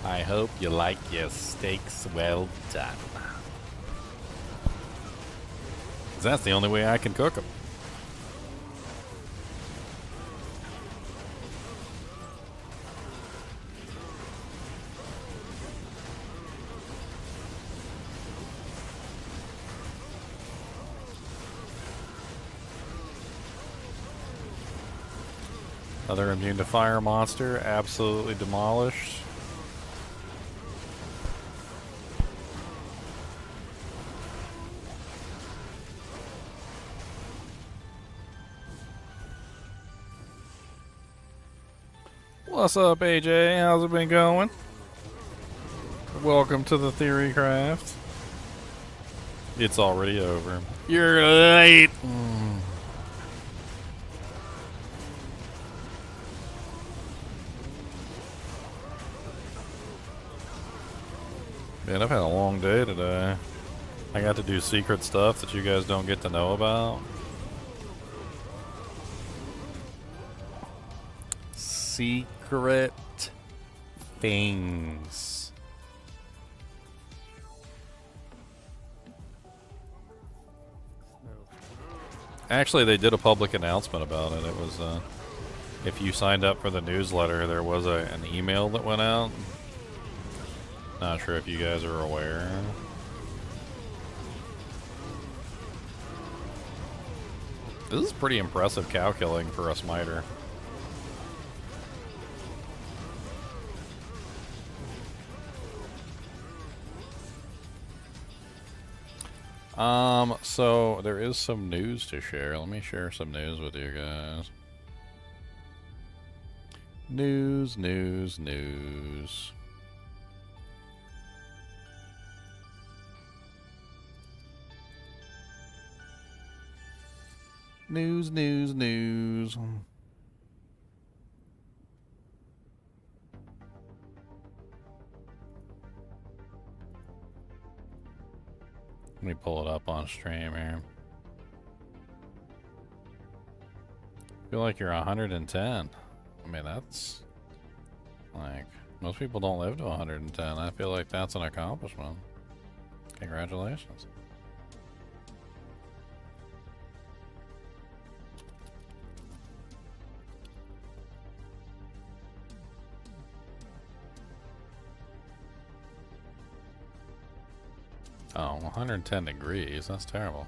S1: I hope you like your steaks well done. 'Cause that's the only way I can cook them. Another immune to fire monster, absolutely demolished. What's up, AJ? How's it been going? Welcome to the Theorycraft. It's already over. You're late. Man, I've had a long day today. I got to do secret stuff that you guys don't get to know about. Secret things. Actually, they did a public announcement about it. It was, if you signed up for the newsletter, there was an email that went out. Not sure if you guys are aware. This is pretty impressive cow killing for a smiter. So there is some news to share. Let me share some news with you guys. News. News. Let me pull it up on stream here. I feel like you're 110. I mean, that's like, most people don't live to 110. I feel like that's an accomplishment. Congratulations. Oh, 110 degrees. That's terrible.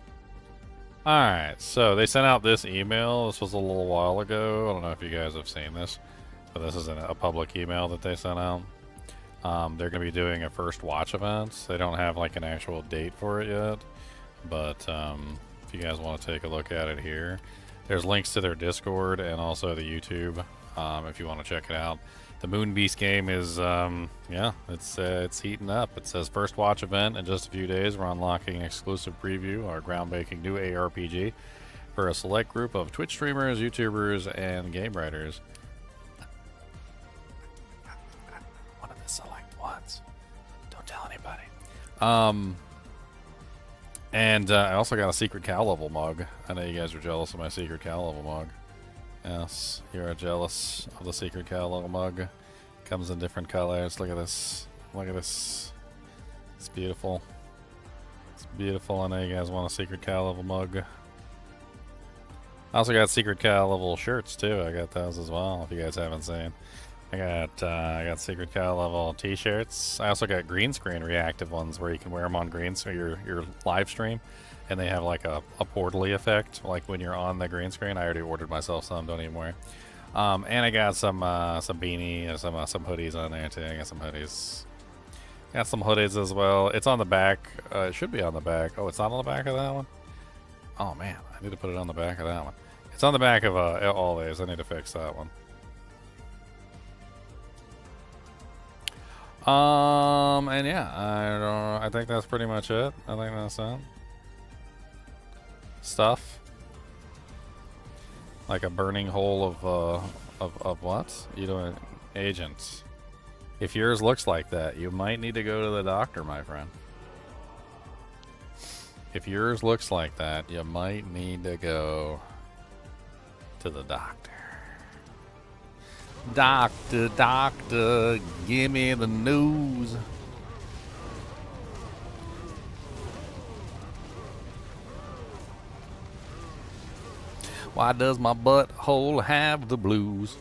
S1: Alright, so they sent out this email. This was a little while ago. I don't know if you guys have seen this, but this is a public email that they sent out. They're going to be doing a first watch event. They don't have like an actual date for it yet, but if you guys want to take a look at it here, there's links to their Discord and also the YouTube if you want to check it out. The Moon Beast game is, yeah, it's heating up. It says first watch event in just a few days. We're unlocking an exclusive preview, our groundbreaking new ARPG for a select group of Twitch streamers, YouTubers, and game writers. One of the select ones. Don't tell anybody. And I also got a secret cow level mug. I know you guys are jealous of my secret cow level mug. Yes, you're jealous of the secret cow level mug. Comes in different colors. Look at this. Look at this. It's beautiful. It's beautiful. I know you guys want a secret cow level mug. I also got secret cow level shirts too. I got those as well. If you guys haven't seen, I got secret cow level t-shirts. I also got green screen reactive ones where you can wear them on green so your live stream. And they have like a portally effect, like when you're on the green screen. I already ordered myself some, don't even worry. And I got some beanie and some hoodies on there too. I got some hoodies. Got some hoodies as well. It's on the back. It should be on the back. Oh, it's not on the back of that one? Oh man, I need to put it on the back of that one. It's on the back of all these. I need to fix that one. And yeah, I think that's pretty much it. I think that's it. Stuff. Like a burning hole of what? You know, agents. If yours looks like that, you might need to go to the doctor, my friend. If yours looks like that, you might need to go to the doctor. Doctor, doctor, give me the news. Why does my butthole have the blues?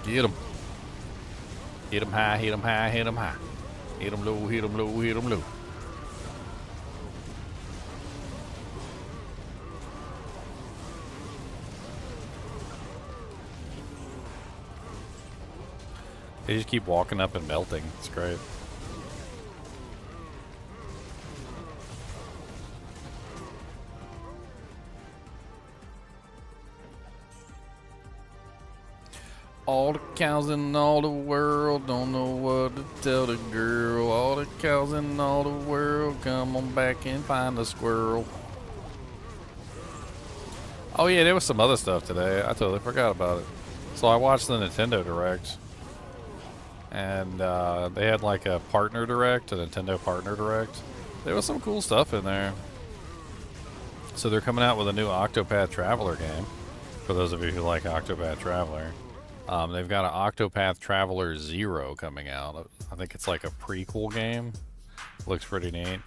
S1: Get him. Hit him high, hit him high, hit him high. Hit him low, hit him low, hit him low. They just keep walking up and melting. It's great. All the cows in all the world don't know what to tell the girl. All the cows in all the world, come on back and find the squirrel. Oh yeah, there was some other stuff today. I totally forgot about it. So I watched the Nintendo Direct. And they had like a partner direct, a Nintendo partner direct. There was some cool stuff in there. So they're coming out with a new Octopath Traveler game. For those of you who like Octopath Traveler. They've got an Octopath Traveler 0 coming out. I think it's like a prequel game. Looks pretty neat.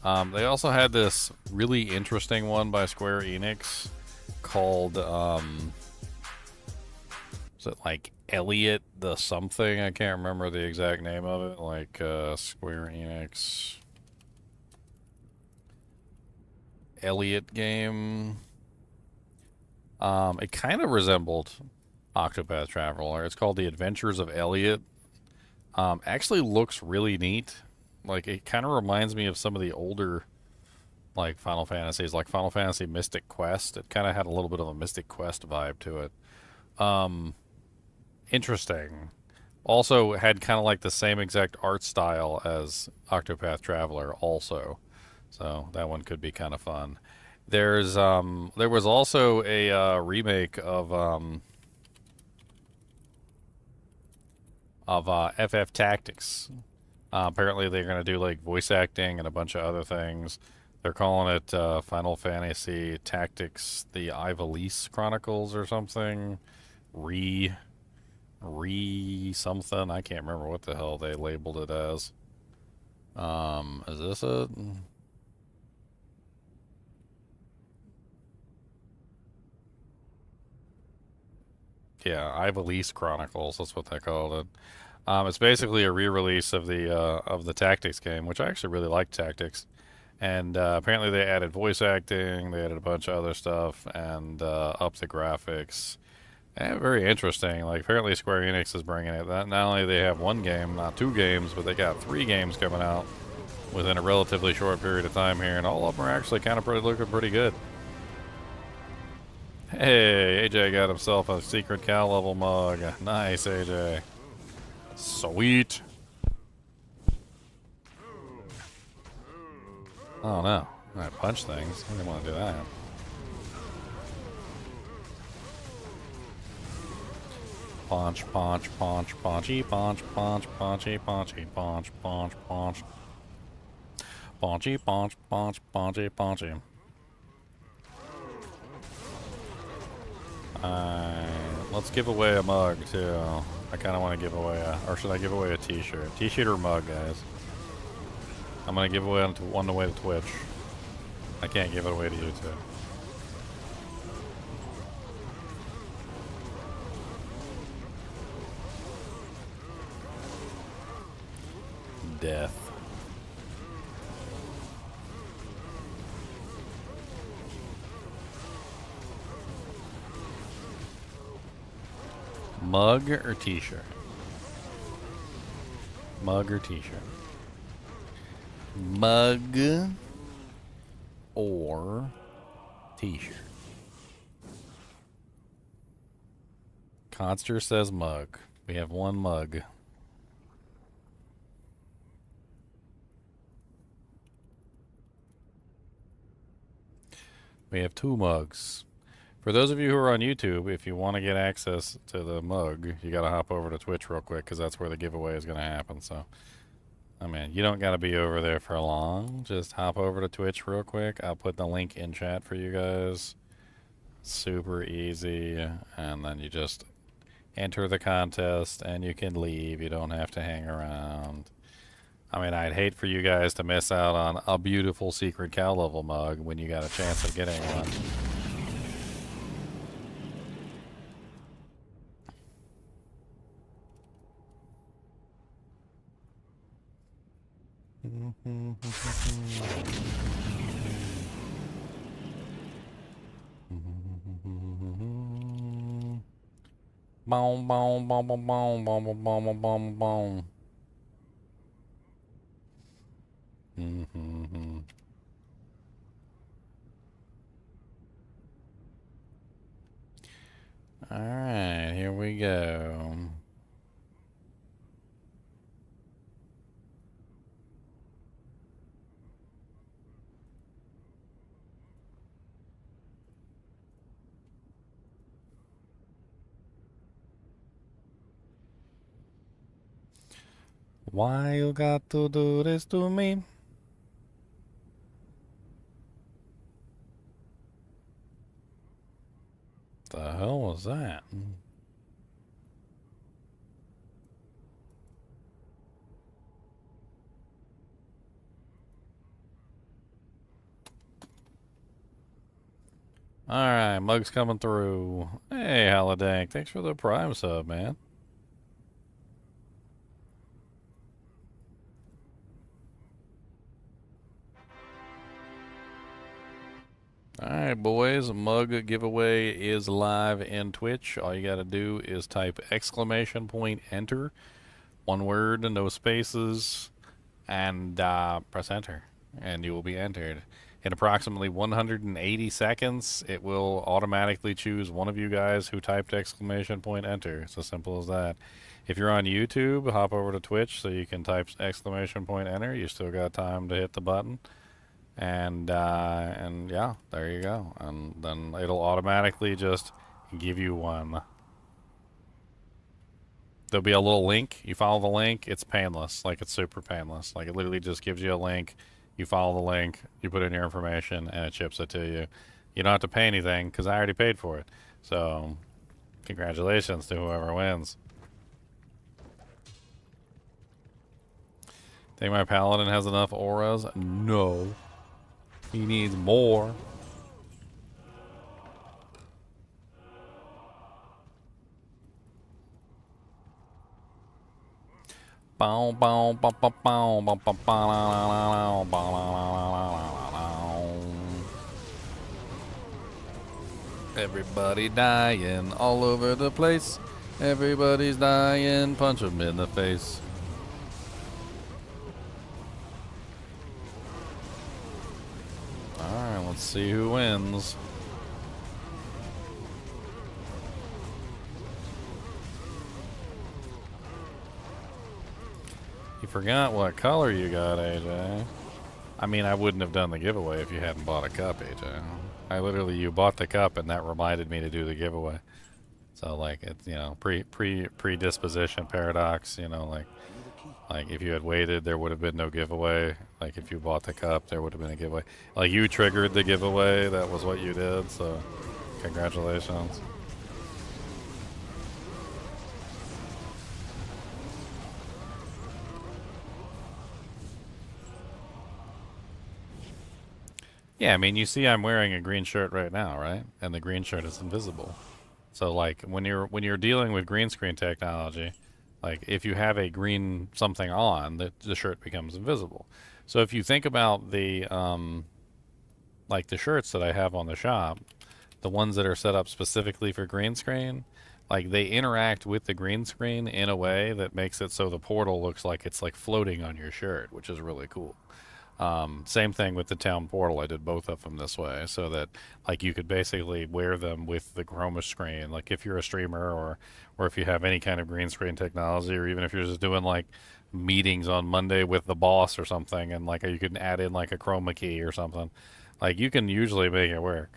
S1: They also had this really interesting one by Square Enix called, is it like Elliot the something? I can't remember the exact name of it. Like Square Enix Elliot game. It kind of resembled Octopath Traveler. It's called The Adventures of Elliot. Actually looks really neat. Like it kind of reminds me of some of the older like Final Fantasies, like Final Fantasy Mystic Quest. It kind of had a little bit of a Mystic Quest vibe to it. Interesting. Also had kind of like the same exact art style as Octopath Traveler also. So that one could be kind of fun. There was also a remake of FF Tactics. Apparently they're going to do like voice acting and a bunch of other things. They're calling it Final Fantasy Tactics, the Ivalice Chronicles or something. Re something. I can't remember what the hell they labeled it as. Is this it? Yeah, Ivalice Chronicles. That's what they called it. It's basically a re-release of the Tactics game, which I actually really like Tactics. And apparently they added voice acting, they added a bunch of other stuff, and upped the graphics. And very interesting. Like apparently Square Enix is bringing it. That not only they have one game, not two games, but they got 3 games coming out within a relatively short period of time here, and all of them are actually kind of looking pretty good. Hey, AJ got himself a secret cow level mug. Nice, AJ. Sweet. Oh no. I punch things. I didn't want to do that. Punch, punch, punch, punchy, punch, punch, punchy, punchy, punch, punch, punch. Punchy, punch, punch, punchy, punchy. Let's give away a mug too. I kind of want to give away or should I give away a t-shirt? T-shirt or mug, guys? I'm going to give away one away to Twitch. I can't give it away to YouTube. Death. Mug or t-shirt? Mug or t-shirt? Mug or t-shirt? Conster says mug. We have one mug. We have two mugs. For those of you who are on YouTube, if you want to get access to the mug, you got to hop over to Twitch real quick because that's where the giveaway is going to happen. So, I mean, you don't got to be over there for long. Just hop over to Twitch real quick. I'll put the link in chat for you guys. Super easy. And then you just enter the contest and you can leave. You don't have to hang around. I mean, I'd hate for you guys to miss out on a beautiful secret cow level mug when you got a chance of getting one. Boom, boom, boom, boom, boom, boom, boom, boom, boom, boom. All right, here we go. Why you got to do this to me? The hell was that? Alright, mug's coming through. Hey, Haladank, thanks for the Prime sub, man. Alright, boys, mug giveaway is live in Twitch. All you gotta do is type exclamation point enter. One word, no spaces, and press enter, and you will be entered. In approximately 180 seconds, it will automatically choose one of you guys who typed exclamation point enter. It's as simple as that. If you're on YouTube, hop over to Twitch so you can type exclamation point enter. You still got time to hit the button. And yeah, there you go. And then it'll automatically just give you one. There'll be a little link. You follow the link. It's painless. Like, it's super painless. Like, it literally just gives you a link. You follow the link. You put in your information, and it ships it to you. You don't have to pay anything because I already paid for it. So, congratulations to whoever wins. Think my paladin has enough auras? No. He needs more. Everybody dying all over the place. Everybody's dying. Punch him in the face. Alright, let's see who wins. You forgot what color you got, AJ. I mean, I wouldn't have done the giveaway if you hadn't bought a cup, AJ. You bought the cup and that reminded me to do the giveaway. So, like, it's, you know, predisposition paradox, you know, like if you had waited, there would have been no giveaway. Like, if you bought the cup, there would have been a giveaway. Like, you triggered the giveaway. That was what you did. So, congratulations. Yeah, I mean, you see I'm wearing a green shirt right now, right? And the green shirt is invisible. So, like, when you're dealing with green screen technology, like, if you have a green something on, the shirt becomes invisible. So if you think about the like the shirts that I have on the shop, the ones that are set up specifically for green screen, like they interact with the green screen in a way that makes it so the portal looks like it's like floating on your shirt, which is really cool. Same thing with the town portal. I did both of them this way so that like you could basically wear them with the chroma screen. Like if you're a streamer or if you have any kind of green screen technology, or even if you're just doing like meetings on Monday with the boss or something, and like you can add in like a chroma key or something. Like you can usually make it work.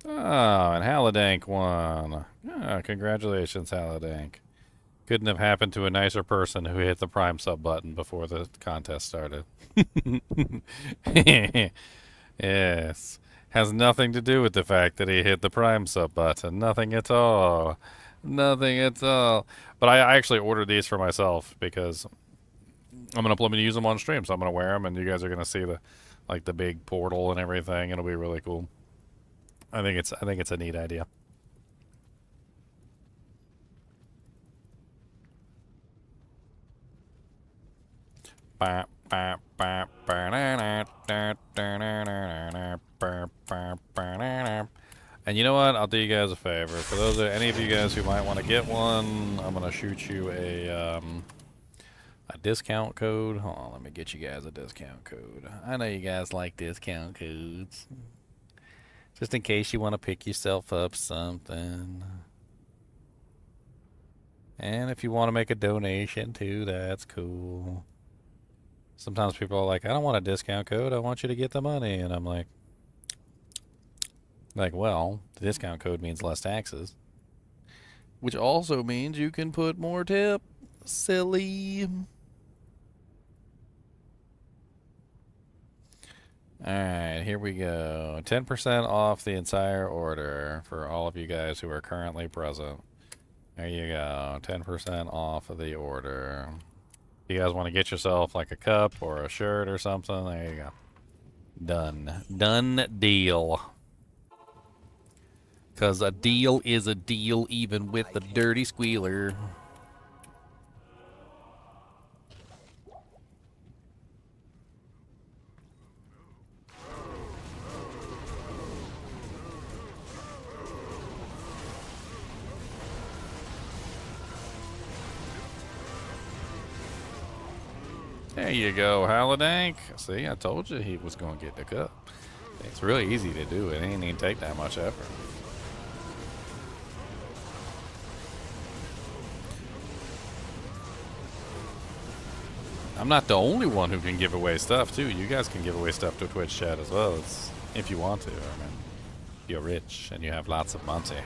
S1: Oh, and Haladank won. Oh, congratulations, Haladank. Couldn't have happened to a nicer person who hit the Prime sub button before the contest started. Yes. Has nothing to do with the fact that he hit the Prime sub button. Nothing at all. Nothing at all. But I actually ordered these for myself because I'm gonna use them on stream, so I'm gonna wear them, and you guys are gonna see the like the big portal and everything. It'll be really cool. I think it's a neat idea. And you know what? I'll do you guys a favor. For those any of you guys who might want to get one, I'm gonna shoot you a discount code. Hold on, let me get you guys a discount code. I know you guys like discount codes. Just in case you want to pick yourself up something. And if you want to make a donation too, that's cool. Sometimes people are like, I don't want a discount code, I want you to get the money. And I'm like, well, the discount code means less taxes. Which also means you can put more tip. Silly. Alright, here we go. 10% off the entire order for all of you guys who are currently present. There you go. 10% off of the order. If you guys want to get yourself like a cup or a shirt or something, there you go. Done. Done deal. Because a deal is a deal even with the dirty squealer. There you go, Haladank. See, I told you he was going to get the cup. It's really easy to do. It ain't even take that much effort. I'm not the only one who can give away stuff, too. You guys can give away stuff to Twitch chat as well, if you want to. I mean, you're rich and you have lots of money.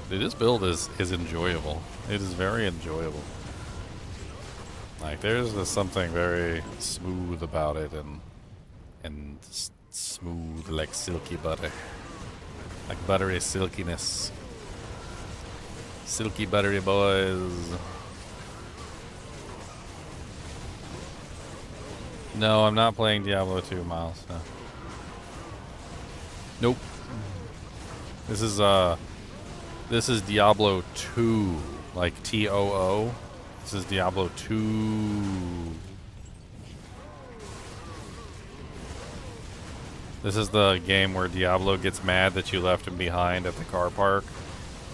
S1: Dude, this build is enjoyable. It is very enjoyable. Like, there's just something very smooth about it, and smooth like silky butter. Like buttery silkiness. Silky buttery boys. No, I'm not playing Diablo 2, Miles. No. Nope. This is Diablo 2, like TOO. This is Diablo 2. This is the game where Diablo gets mad that you left him behind at the car park,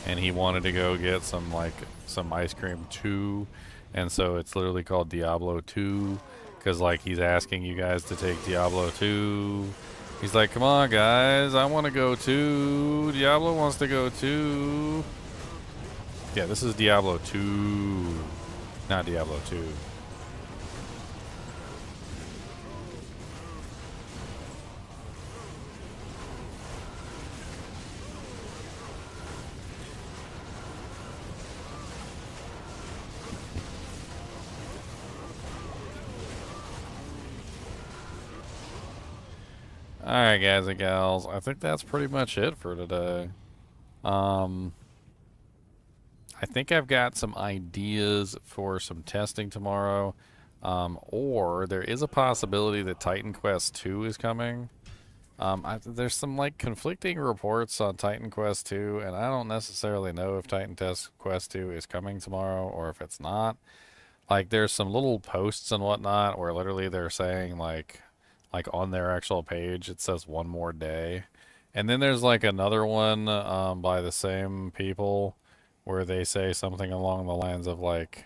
S1: and he wanted to go get some ice cream too, and so it's literally called Diablo 2, because like he's asking you guys to take Diablo 2. He's like, come on guys, I want to go too. Diablo wants to go too. Yeah, this is Diablo 2. Not Diablo 2. Alright guys and gals, I think that's pretty much it for today. I think I've got some ideas for some testing tomorrow, or there is a possibility that Titan Quest 2 is coming. There's some like conflicting reports on Titan Quest 2, and I don't necessarily know if Titan Quest 2 is coming tomorrow or if it's not. Like there's some little posts and whatnot where literally they're saying like on their actual page it says one more day, And then there's like another one by the same people where they say something along the lines of like,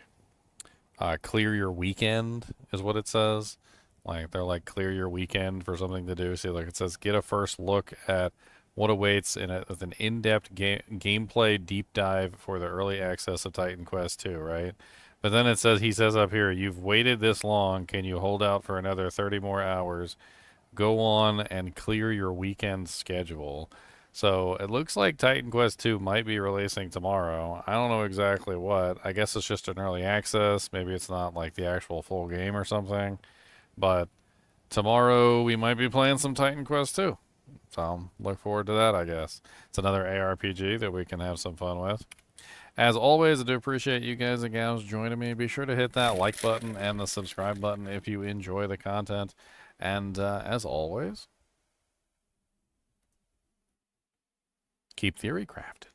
S1: clear your weekend is what it says. Like they're like clear your weekend for something to do. See, like it says, get a first look at what awaits with an in-depth gameplay deep dive for the early access of Titan Quest 2, right? But then he says up here, you've waited this long. Can you hold out for another 30 more hours? Go on and clear your weekend schedule. So it looks like Titan Quest 2 might be releasing tomorrow. I don't know exactly what. I guess it's just an early access. Maybe it's not like the actual full game or something. But tomorrow we might be playing some Titan Quest 2. So look forward to that, I guess. It's another ARPG that we can have some fun with. As always, I do appreciate you guys and gals joining me. Be sure to hit that like button and the subscribe button if you enjoy the content. And as always, keep theory crafted.